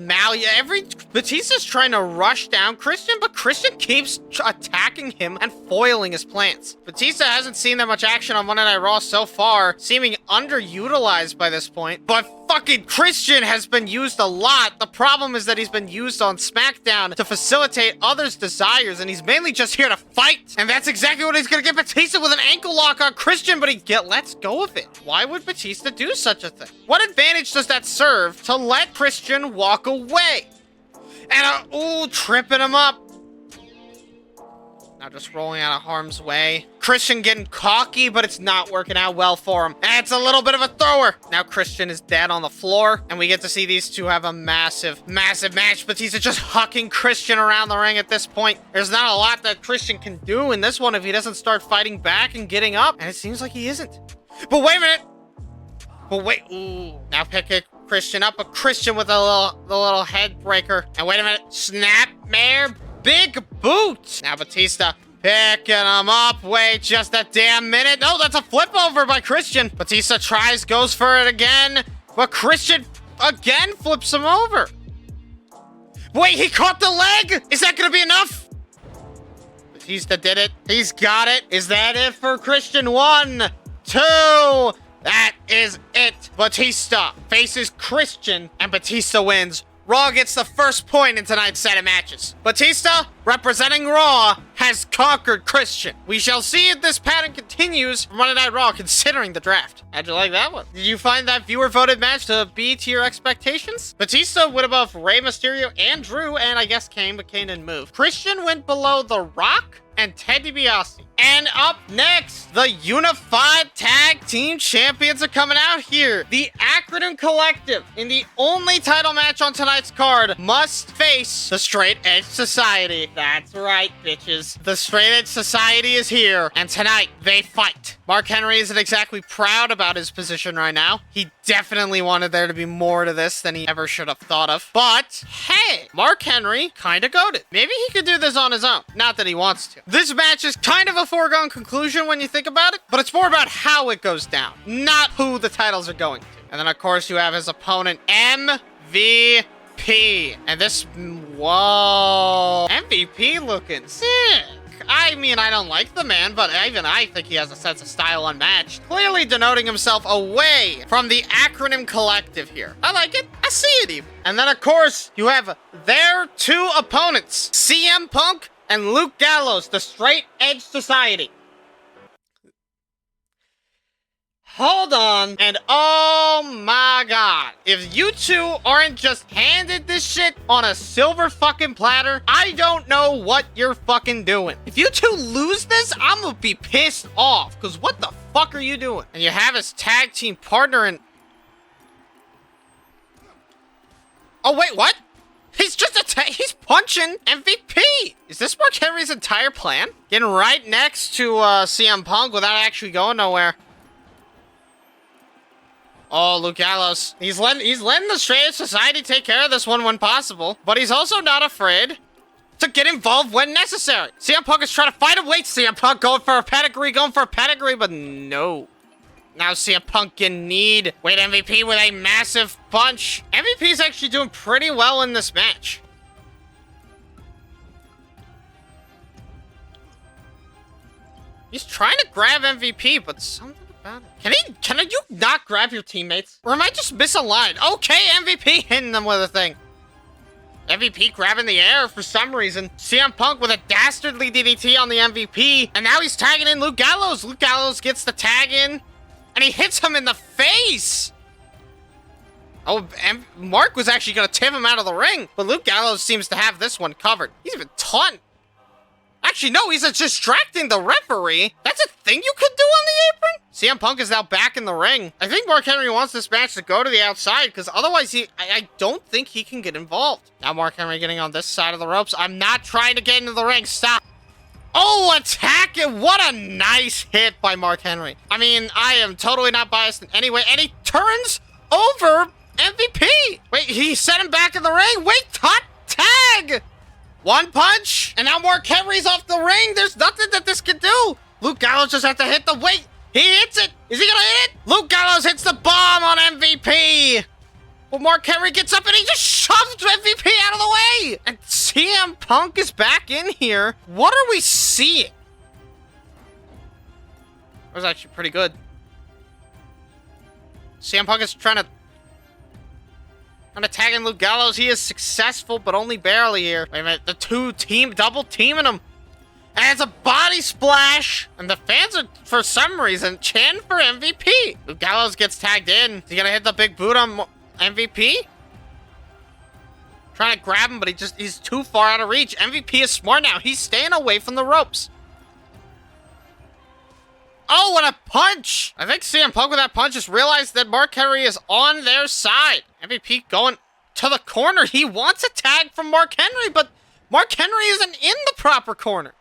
S1: Batista's trying to rush down Christian, but Christian keeps attacking him and foiling his plans. Batista hasn't seen that much action on Monday Night Raw so far, seeming underutilized by this point, but fucking Christian has been used a lot. The problem is that he's been used on SmackDown to facilitate others' desires, and he's mainly just here to fight. And that's exactly what he's gonna get Batista with an ankle lock on Christian, but he lets go of it. Why would Batista do such a thing? What advantage does that serve to let Christian walk away? And ooh, tripping him up. Now just rolling out of harm's way. Christian getting cocky, but it's not working out well for him. And it's a little bit of a thrower. Now Christian is dead on the floor, and we get to see these two have a massive, massive match. Batista just hucking Christian around the ring at this point. There's not a lot that Christian can do in this one if he doesn't start fighting back and getting up, and it seems like he isn't. But wait a minute. But wait, ooh. Now pick Christian up, but Christian with the little head breaker. And wait a minute, snapmare. Big boot! Now Batista picking him up. Wait just a damn minute. Oh, that's a flip over by Christian. Batista tries, goes for it again. But Christian again flips him over. Wait, he caught the leg? Is that gonna be enough? Batista did it. He's got it. Is that it for Christian? 1, 2. That is it. Batista faces Christian, and Batista wins. Raw gets the first point in tonight's set of matches. Batista, representing Raw, has conquered Christian. We shall see if this pattern continues for Monday Night Raw, considering the draft. How'd you like that one? Did you find that viewer-voted match to be to your expectations? Batista went above Rey Mysterio and Drew, and I guess Kane, but Kane didn't move. Christian went below The Rock and Ted DiBiase. And up next, the Unified Tag Team Champions are coming out here. The Acronym Collective, in the only title match on tonight's card, must face the Straight Edge Society. That's right, bitches. The Straight Edge Society is here, and tonight, they fight. Mark Henry isn't exactly proud about his position right now. He definitely wanted there to be more to this than he ever should have thought of. But, hey, Mark Henry kinda goated. Maybe he could do this on his own. Not that he wants to. This match is kind of a foregone conclusion when you think about it, but it's more about how it goes down, not who the titles are going to. And then, of course, you have his opponent, MVP. And this, whoa, MVP looking sick. I mean, I don't like the man, but even I think he has a sense of style unmatched. Clearly denoting himself away from the Acronym Collective here. I like it. I see it even. And then, of course, you have their two opponents, CM Punk and Luke Gallows, the Straight Edge Society. Hold on. And oh my god. If you two aren't just handed this shit on a silver fucking platter, I don't know what you're fucking doing. If you two lose this, I'm gonna be pissed off. Because what the fuck are you doing? And you have his tag team partner and... Oh, wait, what? He's just he's punching MVP. Is this Mark Henry's entire plan? Getting right next to CM Punk without actually going nowhere. Oh, Luke Gallows. He's letting the Straight Edge Society take care of this one when possible, but he's also not afraid to get involved when necessary. CM Punk is trying to fight him. Wait, CM Punk going for a pedigree, but no. Now CM Punk can need. Wait, MVP with a massive punch. MVP's actually doing pretty well in this match. He's trying to grab MVP, but something about it. Can you not grab your teammates? Or am I just misaligned? Okay, MVP hitting them with a thing. MVP grabbing the air for some reason. CM Punk with a dastardly DDT on the MVP. And now he's tagging in Luke Gallows. Luke Gallows gets the tag in. And he hits him in the face. Oh, and Mark was actually going to tip him out of the ring. But Luke Gallows seems to have this one covered. He's even taunting. Actually, no, he's distracting the referee. That's a thing you could do on the apron? CM Punk is now back in the ring. I think Mark Henry wants this match to go to the outside because otherwise I don't think he can get involved. Now Mark Henry getting on this side of the ropes. I'm not trying to get into the ring. Stop. Oh, attack it. What a nice hit by Mark Henry. I mean, I am totally not biased in any way. And he turns over MVP. Wait, he set him back in the ring. Wait, hot tag. One punch, and now Mark Henry's off the ring. There's nothing that this can do. Luke Gallows just has to hit the weight. He hits it. Is he gonna hit it? Luke Gallows hits the bomb on MVP. Well, Mark Henry gets up and he just shoves MVP out of the way. And CM Punk is back in here. What are we seeing? That was actually pretty good. CM Punk is trying to tagging Luke Gallows. He is successful, but only barely here. Wait a minute. The double teaming him. And it's a body splash. And the fans are, for some reason, chanting for MVP. Luke Gallows gets tagged in. Is he gonna hit the big boot on MVP? Trying to grab him, but he's too far out of reach. MVP is smart now. He's staying away from the ropes. Oh, what a punch! I think CM Punk with that punch just realized that Mark Henry is on their side. MVP going to the corner. He wants a tag from Mark Henry, but Mark Henry isn't in the proper corner.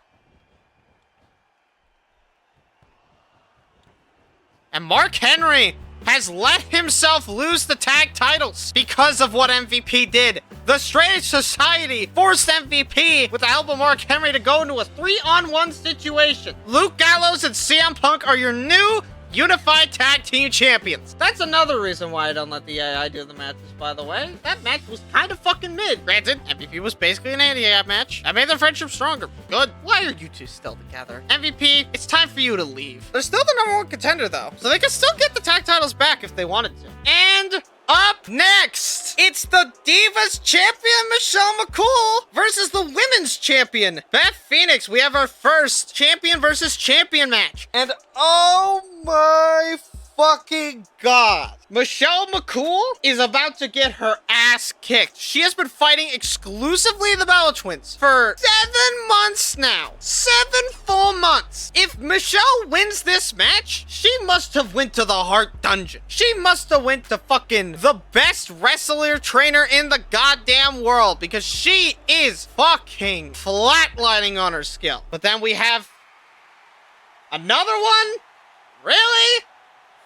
S1: And Mark Henry has let himself lose the tag titles because of what MVP did. The Straight Edge Society forced MVP, with the help of Mark Henry, to go into a 3-on-1 situation. Luke Gallows and CM Punk are your new unified tag team champions. That's another reason why I don't let the AI do the matches, by the way. That match was kind of fucking mid. Granted, MVP was basically an anti-AI match. I made their friendship stronger. Good. Why are you two still together? MVP, it's time for you to leave. They're still the #1 contender, though, so they can still get the tag titles back if they wanted to. And up next, it's the Divas champion Michelle McCool versus the women's champion Beth Phoenix. We have our first champion versus champion match. And oh my fucking god, Michelle McCool is about to get her ass kicked. She has been fighting exclusively the Bella Twins for 7 months now. 7 full months. If Michelle wins this match, she must have went to the Heart Dungeon. She must have went to fucking the best wrestler trainer in the goddamn world, because she is fucking flatlining on her skill. But then we have another one? Really?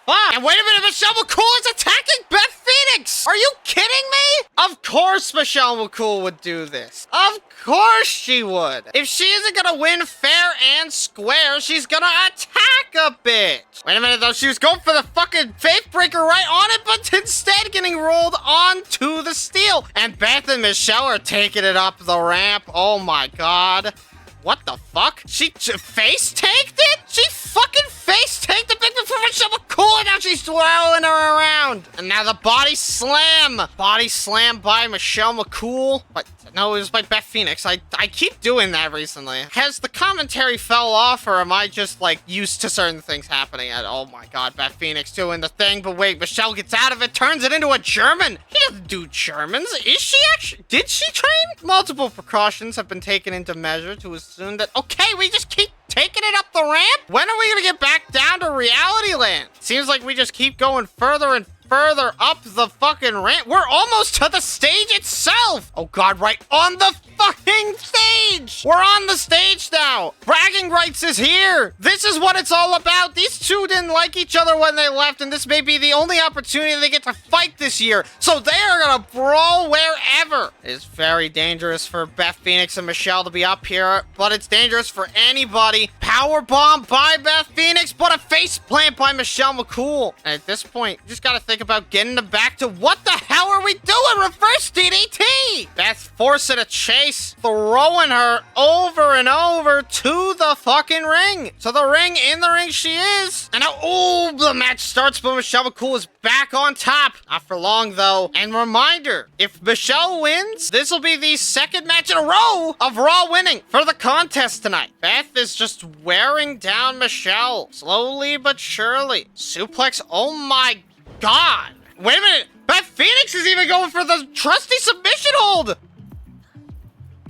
S1: Fuck. And wait a minute, Michelle McCool is attacking Beth Phoenix! Are you kidding me? Of course Michelle McCool would do this. Of course she would. If she isn't gonna win fair and square, she's gonna attack a bitch. Wait a minute though, she was going for the fucking faith breaker right on it, but instead getting rolled onto the steel. And Beth and Michelle are taking it up the ramp. Oh my god. What the fuck? She face tanked it? She fucking face tanked the big one for Michelle McCool, and now she's swirling her around. And now the body slam. Body slam by Michelle McCool. But no, it was by Beth Phoenix. I keep doing that recently. Has the commentary fell off, or am I just like used to certain things happening? Oh my god, Beth Phoenix doing the thing. But wait, Michelle gets out of it, turns it into a German. She doesn't do Germans. Is she actually? Did she train? Multiple precautions have been taken into measure to assume that, okay, we just keep taking it up the ramp? When are we gonna get back down to reality land? Seems like we just keep going further and further up the fucking ramp. We're almost to the stage itself. Oh god, right on the fucking stage. We're on the stage now. Bragging rights is here. This is what it's all about. These two didn't like each other when they left, and this may be the only opportunity they get to fight this year. So they are gonna brawl wherever. It's very dangerous for Beth Phoenix and Michelle to be up here, but it's dangerous for anybody. Power bomb by Beth Phoenix, but a face plant by Michelle McCool. And at this point, you just gotta think about getting them back to what the hell are we doing? Reverse DDT! knee. Beth forcing a chase, throwing her over and over to the fucking ring. So the ring, in the ring she is. And now, oh, the match starts, but Michelle McCool is back on top. Not for long, though. And reminder, if Michelle wins, this will be the second match in a row of Raw winning for the contest tonight. Beth is just wearing down Michelle, slowly but surely. Suplex, oh my God. Wait a minute. Beth Phoenix is even going for the trusty submission hold.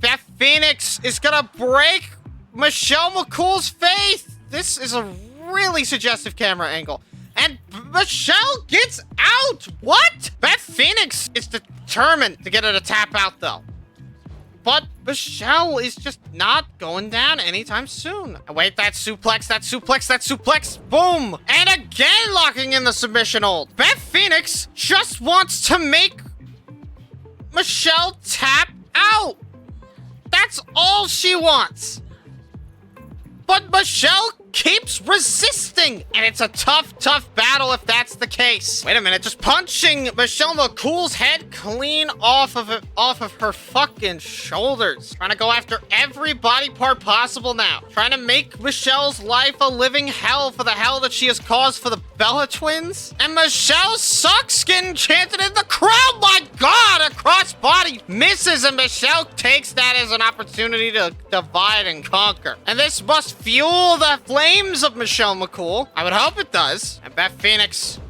S1: Beth Phoenix is gonna break Michelle McCool's face. This is a really suggestive camera angle. And Michelle gets out. What? Beth Phoenix is determined to get her to tap out, though. But Michelle is just not going down anytime soon. Wait, that suplex, that suplex, that suplex. Boom. And again locking in the submission hold. Beth Phoenix just wants to make Michelle tap out. That's all she wants. But Michelle keeps resisting. And it's a tough, tough battle if that's the case. Wait a minute, just punching Michelle McCool's head clean off of her fucking shoulders. Trying to go after every body part possible now. Trying to make Michelle's life a living hell for the hell that she has caused for the Bella twins. And Michelle sucks getting chanted in the crowd. My God, a crossbody misses, and Michelle takes that as an opportunity to divide and conquer. And this must fuel the flames of Michelle McCool. I would hope it does. And Beth Phoenix.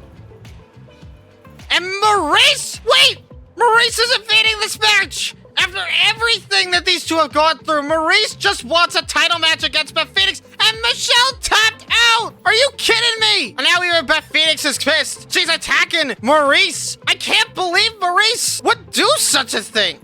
S1: And Maurice! Wait! Maurice is invading this match! After everything that these two have gone through, Maurice just wants a title match against Beth Phoenix, and Michelle tapped out! Are you kidding me? And now even Beth Phoenix is pissed. She's attacking Maurice. I can't believe Maurice would do such a thing.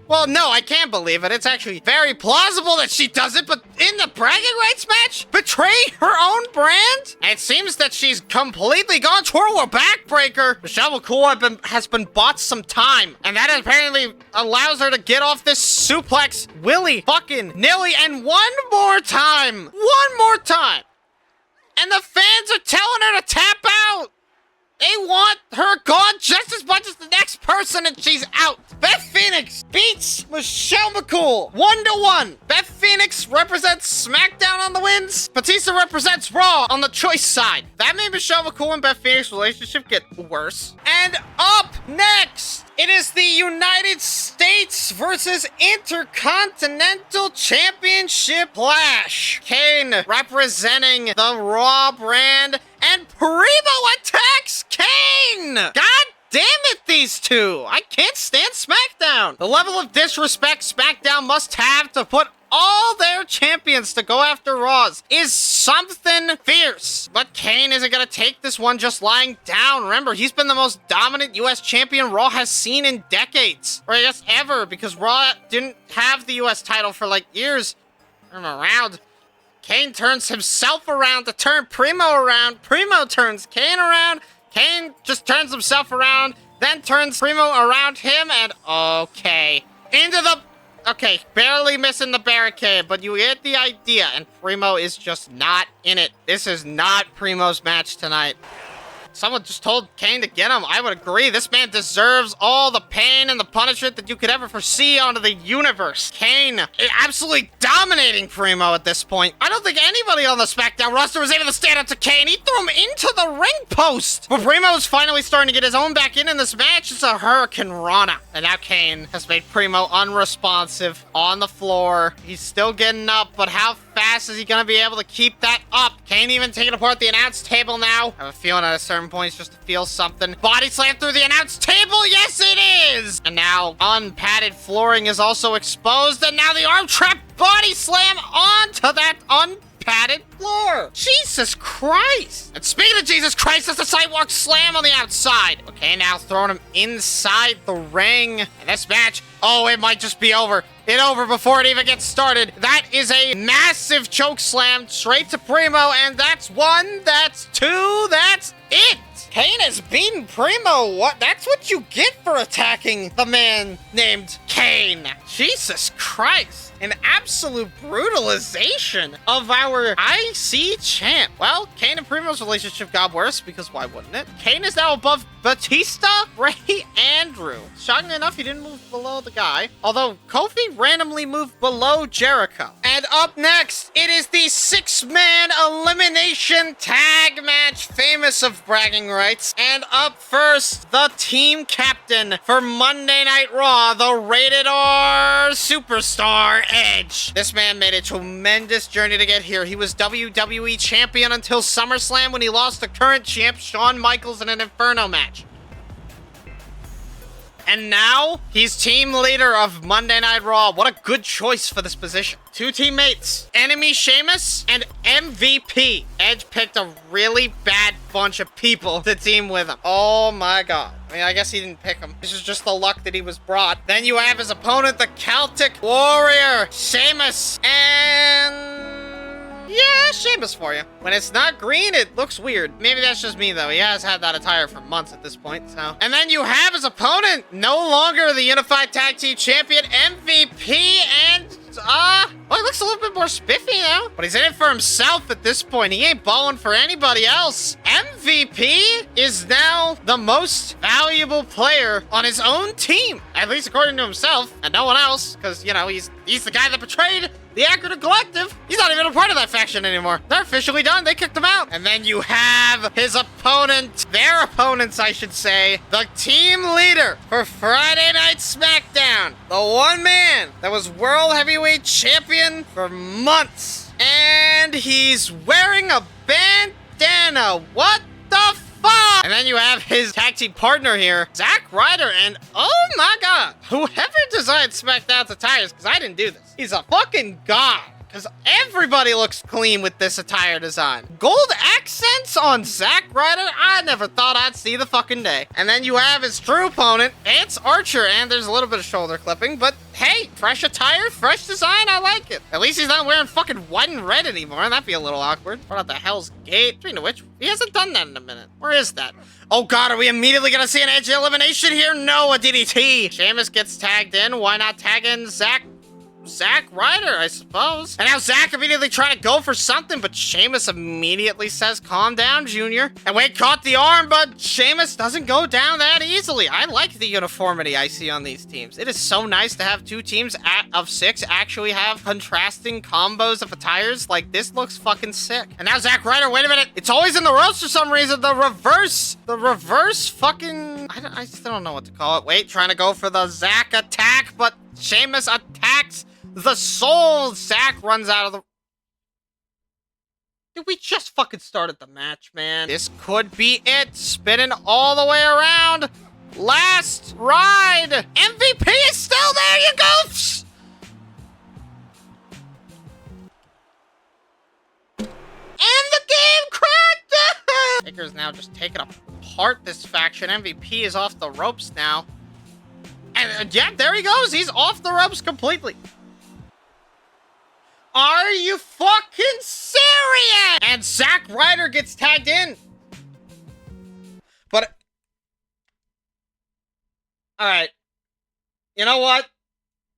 S1: Well, no, I can't believe it. It's actually very plausible that she does it, but in the bragging rights match? Betray her own brand? And it seems that she's completely gone toward a backbreaker. Michelle McCool has been bought some time, and that apparently allows her to get off this suplex willy fucking nilly, and one more time. One more time. And the fans are telling her to tap out. They want her gone just as much as the next person, and she's out. Beth Phoenix beats Michelle McCool 1-1. Beth Phoenix represents SmackDown on the wins. Batista represents Raw on the choice side. That made Michelle McCool and Beth Phoenix relationship get worse. And up next, it is the United States versus Intercontinental Championship clash. Kane representing the Raw brand, and Primo attacks Kane. God damn it, these two. I can't stand SmackDown. The level of disrespect SmackDown must have to put all their champions to go after Raws is something fierce. But Kane isn't going to take this one just lying down. Remember, he's been the most dominant U.S. champion Raw has seen in decades. Or I guess ever, because Raw didn't have the U.S. title for like years. Around. Kane turns himself around to turn Primo around. Primo turns Kane around. Kane just turns himself around, then turns Primo around him, and okay. Into the... Okay, barely missing the barricade, but you get the idea, and Primo is just not in it. This is not Primo's match tonight. Someone just told Kane to get him. I would agree. This man deserves all the pain and the punishment that you could ever foresee onto the universe. Kane absolutely dominating Primo at this point. I don't think anybody on the SmackDown roster was able to stand up to Kane. He threw him into the ring post. But Primo is finally starting to get his own back in this match. It's a Hurricane Rana. And now Kane has made Primo unresponsive on the floor. He's still getting up, but how fast is he going to be able to keep that up? Kane even taking apart the announce table now. I have a feeling at a certain point just to feel something. Body slam through the announce table. Yes, it is. And now unpadded flooring is also exposed. And now the arm trap body slam onto that unpadded floor. Jesus Christ. And speaking of Jesus Christ, that's the sidewalk slam on the outside. Okay, now throwing him inside the ring. And this match, oh, it might just be over. It's over before it even gets started. That is a massive choke slam straight to Primo, and that's one, that's two, that's it. Kane has beaten Primo. What? That's what you get for attacking the man named Kane. Jesus Christ. An absolute brutalization of our IC champ. Well, Kane and Primo's relationship got worse because why wouldn't it? Kane is now above Batista, Ray, Andrew. Shockingly enough, he didn't move below the guy. Although Kofi randomly moved below Jericho. And up next, it is the 6-man elimination tag match, famous of bragging rights. And up first, the team captain for Monday Night Raw, the Rated R superstar Edge. This man made a tremendous journey to get here. He was WWE champion until SummerSlam when he lost to current champ Shawn Michaels in an Inferno match. And now, he's team leader of Monday Night Raw. What a good choice for this position. 2 teammates, Enemy Sheamus and MVP. Edge picked a really bad bunch of people to team with him. Oh my god. I mean, I guess he didn't pick him. This is just the luck that he was brought. Then you have his opponent, the Celtic Warrior, Sheamus, and... yeah, Sheamus for you. When it's not green, it looks weird. Maybe that's just me, though. He has had that attire for months at this point, so. And then you have his opponent, no longer the Unified Tag Team Champion, MVP, and, well, he looks a little bit more spiffy now. But he's in it for himself at this point. He ain't balling for anybody else. MVP is now the most valuable player on his own team. At least according to himself, and no one else. Because, you know, he's the guy that betrayed the Acronym Collective. He's not even a part of that faction anymore. They're officially done. They kicked him out. And then you have his opponent, their opponents, I should say, the team leader for Friday Night SmackDown. The one man that was World Heavyweight Champion for months. And he's wearing a bandana. What the fuck? And then you have his tag team partner here, Zack Ryder, and oh my god, whoever designed SmackDown's attires, because I didn't do this, he's a fucking god. Because everybody looks clean with this attire design. Gold accents on Zack Ryder? I never thought I'd see the fucking day. And then you have his true opponent, Vance Archer, and there's a little bit of shoulder clipping, but hey, fresh attire, fresh design, I like it. At least he's not wearing fucking white and red anymore. That'd be a little awkward. What about the Hell's Gate? Speaking of which, he hasn't done that in a minute. Where is that? Oh god, are we immediately gonna see an Edge elimination here? No, a DDT. Sheamus gets tagged in. Why not tag in Zack Ryder, I suppose. And now Zack immediately trying to go for something, but Sheamus immediately says, calm down, Junior. And Wade caught the arm, but Sheamus doesn't go down that easily. I like the uniformity I see on these teams. It is so nice to have 2 teams of 6 actually have contrasting combos of attires. Like, this looks fucking sick. And now Zack Ryder, wait a minute. It's always in the ropes for some reason. The reverse fucking... I still don't know what to call it. Wait, trying to go for the Zack attack, but Sheamus attacks the soul. Zack runs out of the... Dude, we just fucking started the match, man. This could be it. Spinning all the way around. Last ride. MVP is still there, you goofs! And the game cracked! Taker's now just taking apart this faction. MVP is off the ropes now. And yeah, there he goes. He's off the ropes completely. Are you fucking serious? And Zack Ryder gets tagged in. But... alright. You know what?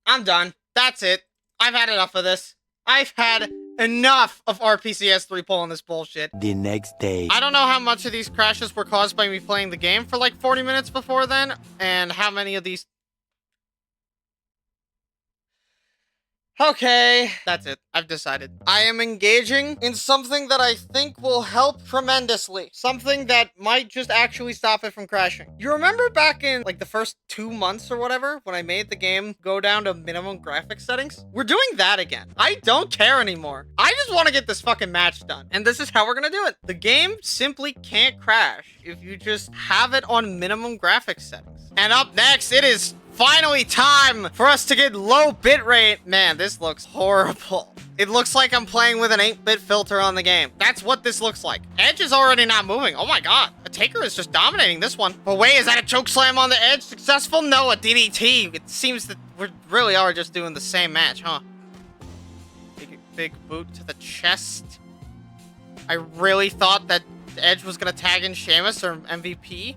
S1: I'm done. That's it. I've had enough of this. I've had enough of RPCS 3 pulling this bullshit.
S2: The next day.
S1: I don't know how much of these crashes were caused by me playing the game for like 40 minutes before then, and how many of these... okay, that's it. I've decided. I am engaging in something that I think will help tremendously. Something that might just actually stop it from crashing. You remember back in like the first 2 months or whatever, when I made the game go down to minimum graphics settings? We're doing that again. I don't care anymore. I just want to get this fucking match done. And this is how we're gonna do it. The game simply can't crash if you just have it on minimum graphics settings. And up next, it is finally time for us to get low bitrate. Man, this looks horrible. It looks like I'm playing with an 8-bit filter on the game. That's what this looks like. Edge is already not moving. Oh my god. A Taker is just dominating this one. But wait, is that a choke slam on the Edge successful? No, a DDT. It seems that we really are just doing the same match, huh? Big boot to the chest. I really thought that Edge was gonna tag in Sheamus or MVP.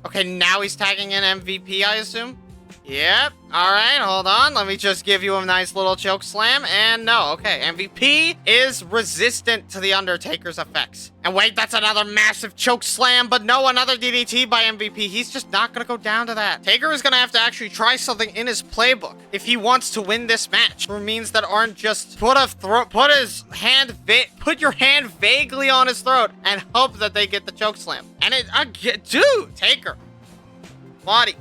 S1: Okay, now he's tagging in MVP, I assume. Yep. All right, hold on. Let me just give you a nice little choke slam. And no, okay. MVP is resistant to the Undertaker's effects. And wait, that's another massive choke slam. But no, another DDT by MVP. He's just not going to go down to that. Taker is going to have to actually try something in his playbook if he wants to win this match. For means that aren't just put your hand vaguely on his throat and hope that they get the choke slam. And dude, Taker. Body.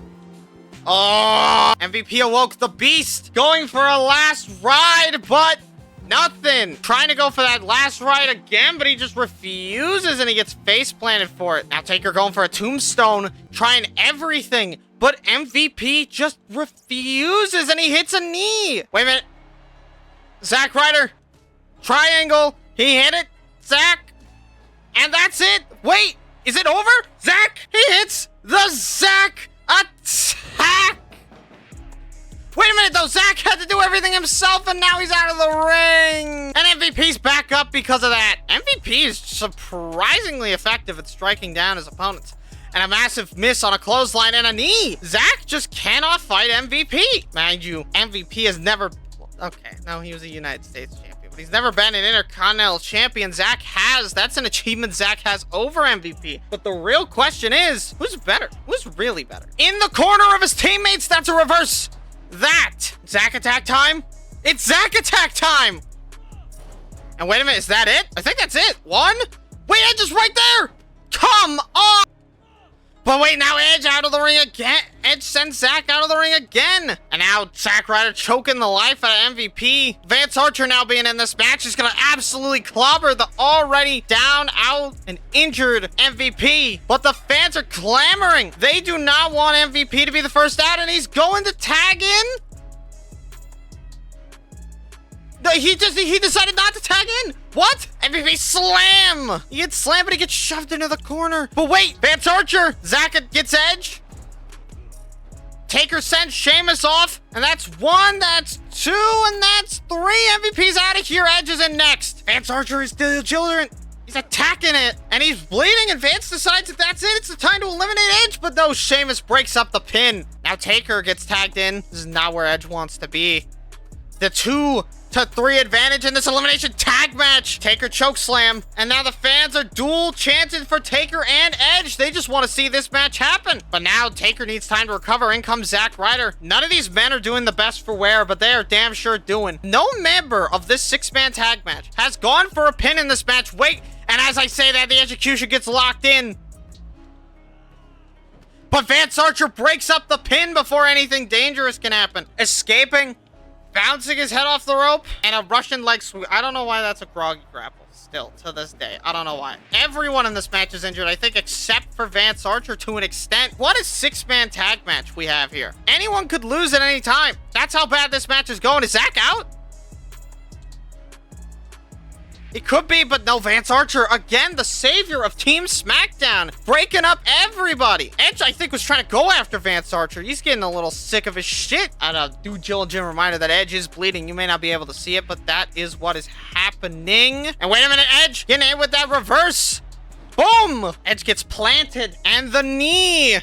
S1: Oh, MVP awoke the beast, going for a last ride, but nothing. Trying to go for that last ride again, but he just refuses and he gets face planted for it. Now Taker going for a tombstone, trying everything, but MVP just refuses and he hits a knee. Wait a minute. Zack Ryder, triangle, he hit it, Zack, and that's it. Wait, is it over? Zack, he hits the Zack attack! Wait a minute though, Zack had to do everything himself and now he's out of the ring! And MVP's back up because of that. MVP is surprisingly effective at striking down his opponents. And a massive miss on a clothesline and a knee. Zack just cannot fight MVP. Mind you, MVP has never... Okay, no, he was a United States champion. But he's never been an Intercontinental Champion. Zack has. That's an achievement Zack has over MVP. But the real question is, who's better? Who's really better? In the corner of his teammates, that's a reverse. That. Zack attack time? It's Zack attack time! And wait a minute, is that it? I think that's it. One? Wait, Edge is right there! Come on! But wait, now Edge out of the ring again. Edge sends Zack out of the ring again. And now Zack Ryder choking the life out of MVP. Vance Archer now being in this match is going to absolutely clobber the already down, out, and injured MVP. But the fans are clamoring. They do not want MVP to be the first out, and he's going to tag in. He decided not to tag in. What? MVP slam. He gets slammed, but he gets shoved into the corner. But wait, Vance Archer. Zack gets Edge. Taker sends Sheamus off. And that's one, that's two, and that's three. MVP's out of here. Edge is in next. Vance Archer is still children. He's attacking it. And he's bleeding, and Vance decides that that's it. It's the time to eliminate Edge. But no, Sheamus breaks up the pin. Now Taker gets tagged in. This is not where Edge wants to be. The 2-3 advantage in this elimination tag match. Taker choke slam. And now the fans are dual chanting for Taker and Edge. They just want to see this match happen. But now Taker needs time to recover. In comes Zack Ryder. None of these men are doing the best for wear, but they are damn sure doing. No member of this 6-man tag match has gone for a pin in this match. Wait, and as I say that, the execution gets locked in. But Vance Archer breaks up the pin before anything dangerous can happen. Escaping. Bouncing his head off the rope, and a Russian leg sweep. I don't know why that's a groggy grapple still to this day. I don't know why. Everyone in this match is injured, I think, except for Vance Archer to an extent. What a 6-man tag match we have here. Anyone could lose at any time. That's how bad this match is going. Is Zack out? It could be, but no, Vance Archer, again, the savior of Team SmackDown, breaking up everybody. Edge, I think, was trying to go after Vance Archer. He's getting a little sick of his shit. And do Jill and Jim reminder that Edge is bleeding. You may not be able to see it, but that is what is happening. And wait a minute, Edge, getting in with that reverse. Boom! Edge gets planted, and the knee.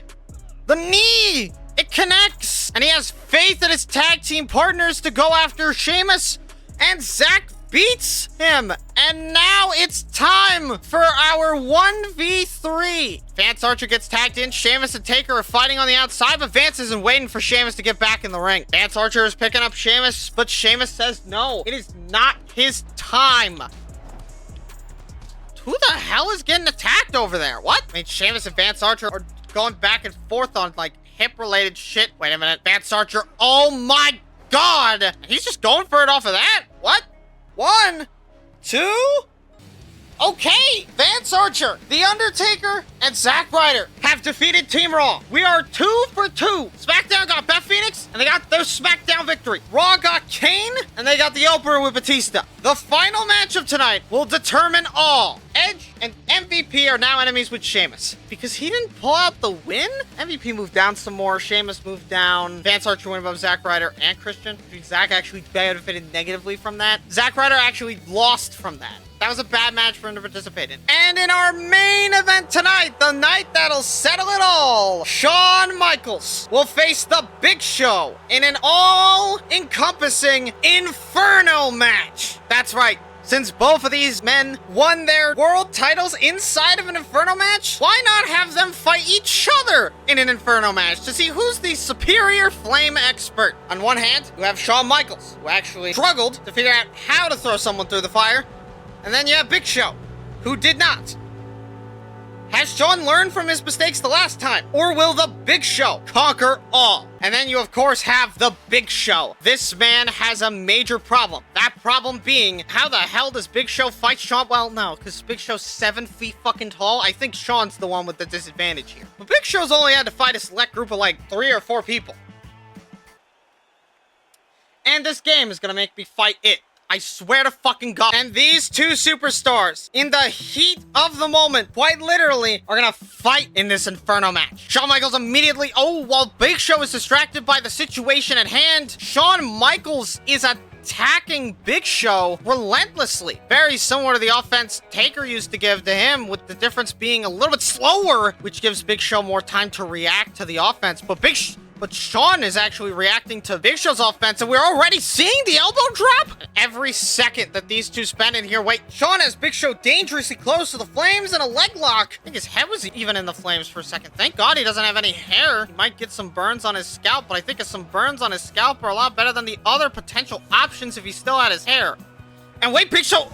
S1: The knee! It connects! And he has faith in his tag team partners to go after Sheamus, and Zack beats him. And now it's time for our 1v3. Vance Archer gets tagged in. Sheamus and Taker are fighting on the outside, but Vance isn't waiting for Sheamus to get back in the ring. Vance Archer is picking up Sheamus, but Sheamus says no. It is not his time. Who the hell is getting attacked over there? What? I mean, Sheamus and Vance Archer are going back and forth on, like, hip-related shit. Wait a minute. Vance Archer, oh my God! He's just going for it off of that? What? 1, 2. Okay, Vance Archer, The Undertaker, and Zack Ryder have defeated Team Raw. We are 2 for 2. SmackDown got Beth Phoenix, and they got their SmackDown victory. Raw got Kane, and they got the opener with Batista. The final match of tonight will determine all. Edge and MVP are now enemies with Sheamus. Because he didn't pull out the win? MVP moved down some more. Sheamus moved down. Vance Archer went above Zack Ryder and Christian. Zack actually benefited negatively from that. Zack Ryder actually lost from that. That was a bad match for him to participate in. And in our main event tonight, the night that'll settle it all, Shawn Michaels will face the Big Show in an all-encompassing Inferno match. That's right. Since both of these men won their world titles inside of an Inferno match, why not have them fight each other in an Inferno match to see who's the superior flame expert? On one hand, you have Shawn Michaels, who actually struggled to figure out how to throw someone through the fire. And then you have Big Show, who did not. Has Shawn learned from his mistakes the last time? Or will the Big Show conquer all? And then you, of course, have the Big Show. This man has a major problem. That problem being, how the hell does Big Show fight Shawn? Well, no, because Big Show's 7 feet fucking tall. I think Shawn's the one with the disadvantage here. But Big Show's only had to fight a select group of like 3 or 4 people. And this game is gonna make me fight it. I swear to fucking God. And these two superstars, in the heat of the moment, quite literally, are gonna fight in this Inferno match. Shawn Michaels immediately, while Big Show is distracted by the situation at hand, Shawn Michaels is attacking Big Show relentlessly. Very similar to the offense Taker used to give to him, with the difference being a little bit slower, which gives Big Show more time to react to the offense. But Shawn is actually reacting to Big Show's offense, and we're already seeing the elbow drop? Every second that these two spend in here, Shawn has Big Show dangerously close to the flames and a leg lock. I think his head was even in the flames for a second. Thank God he doesn't have any hair. He might get some burns on his scalp, but I think some burns on his scalp are a lot better than the other potential options if he still had his hair. And Big Show,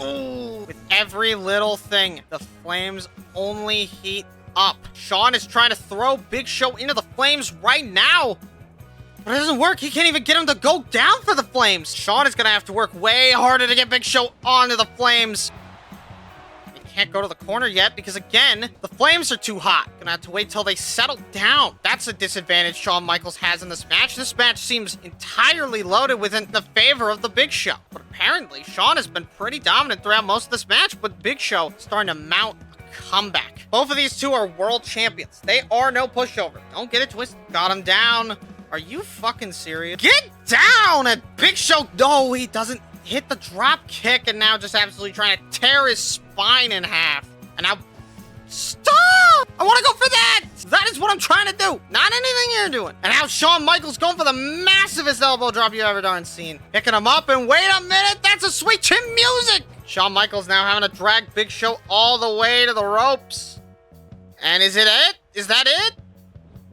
S1: with every little thing, the flames only heat up. Shawn is trying to throw Big Show into the flames right now, but it doesn't work. He can't even get him to go down for the flames. Shawn is gonna have to work way harder to get Big Show onto the flames. He can't go to the corner yet because, again, the flames are too hot. Gonna have to wait till they settle down. That's a disadvantage Shawn Michaels has in this match. This match seems entirely loaded within the favor of the Big Show. But apparently, Shawn has been pretty dominant throughout most of this match, but Big Show starting to mount comeback. Both of these two are world champions. They are no pushover. Don't get it twisted. Got him down. Are you fucking serious? Get down! And Big Show, no, he doesn't hit the drop kick, and now just absolutely trying to tear his spine in half. And now, stop! I want to go for that! That is what I'm trying to do, not anything you're doing. And now Shawn Michaels going for the massivest elbow drop you've ever darn seen. Picking him up, and wait a minute, that's a sweet chin music! Shawn Michaels now having to drag Big Show all the way to the ropes. And is it? Is that it?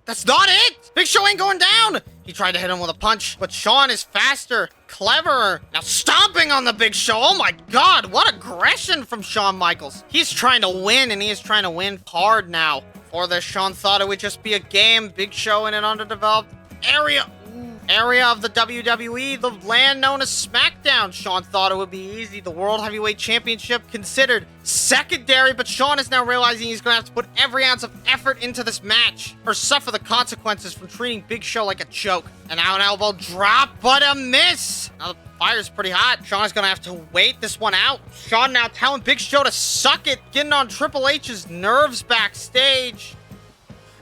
S1: That's not it! Big Show ain't going down! He tried to hit him with a punch, but Shawn is faster, cleverer. Now stomping on the Big Show. Oh my God, what aggression from Shawn Michaels. He's trying to win, and he is trying to win hard now. Before this, Shawn thought it would just be a game. Big Show in an underdeveloped area of the WWE, the land known as SmackDown. Shawn thought it would be easy. The World Heavyweight Championship considered secondary, but Shawn is now realizing he's going to have to put every ounce of effort into this match or suffer the consequences from treating Big Show like a joke. And now an elbow drop, but a miss. Now the fire's pretty hot. Shawn is going to have to wait this one out. Shawn now telling Big Show to suck it, getting on Triple H's nerves backstage.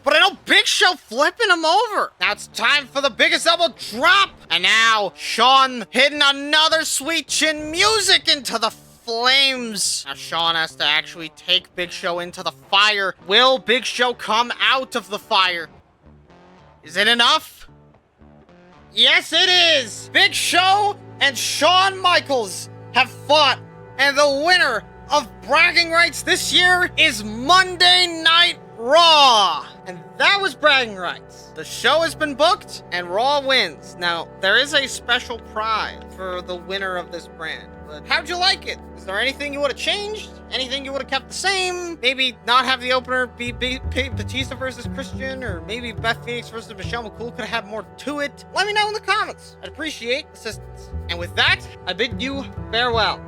S1: But I know Big Show flipping him over. Now it's time for the biggest elbow drop. And now Shawn hitting another sweet chin music into the flames. Now Shawn has to actually take Big Show into the fire. Will Big Show come out of the fire? Is it enough? Yes, it is. Big Show and Shawn Michaels have fought. And the winner of bragging rights this year is Monday Night Raw. And that was bragging rights. The show has been booked and Raw wins. Now, there is a special prize for the winner of this brand. But how'd you like it? Is there anything you would have changed? Anything you would have kept the same? Maybe not have the opener be Batista versus Christian, or maybe Beth Phoenix versus Michelle McCool could have had more to it? Let me know in the comments. I'd appreciate assistance. And with that, I bid you farewell.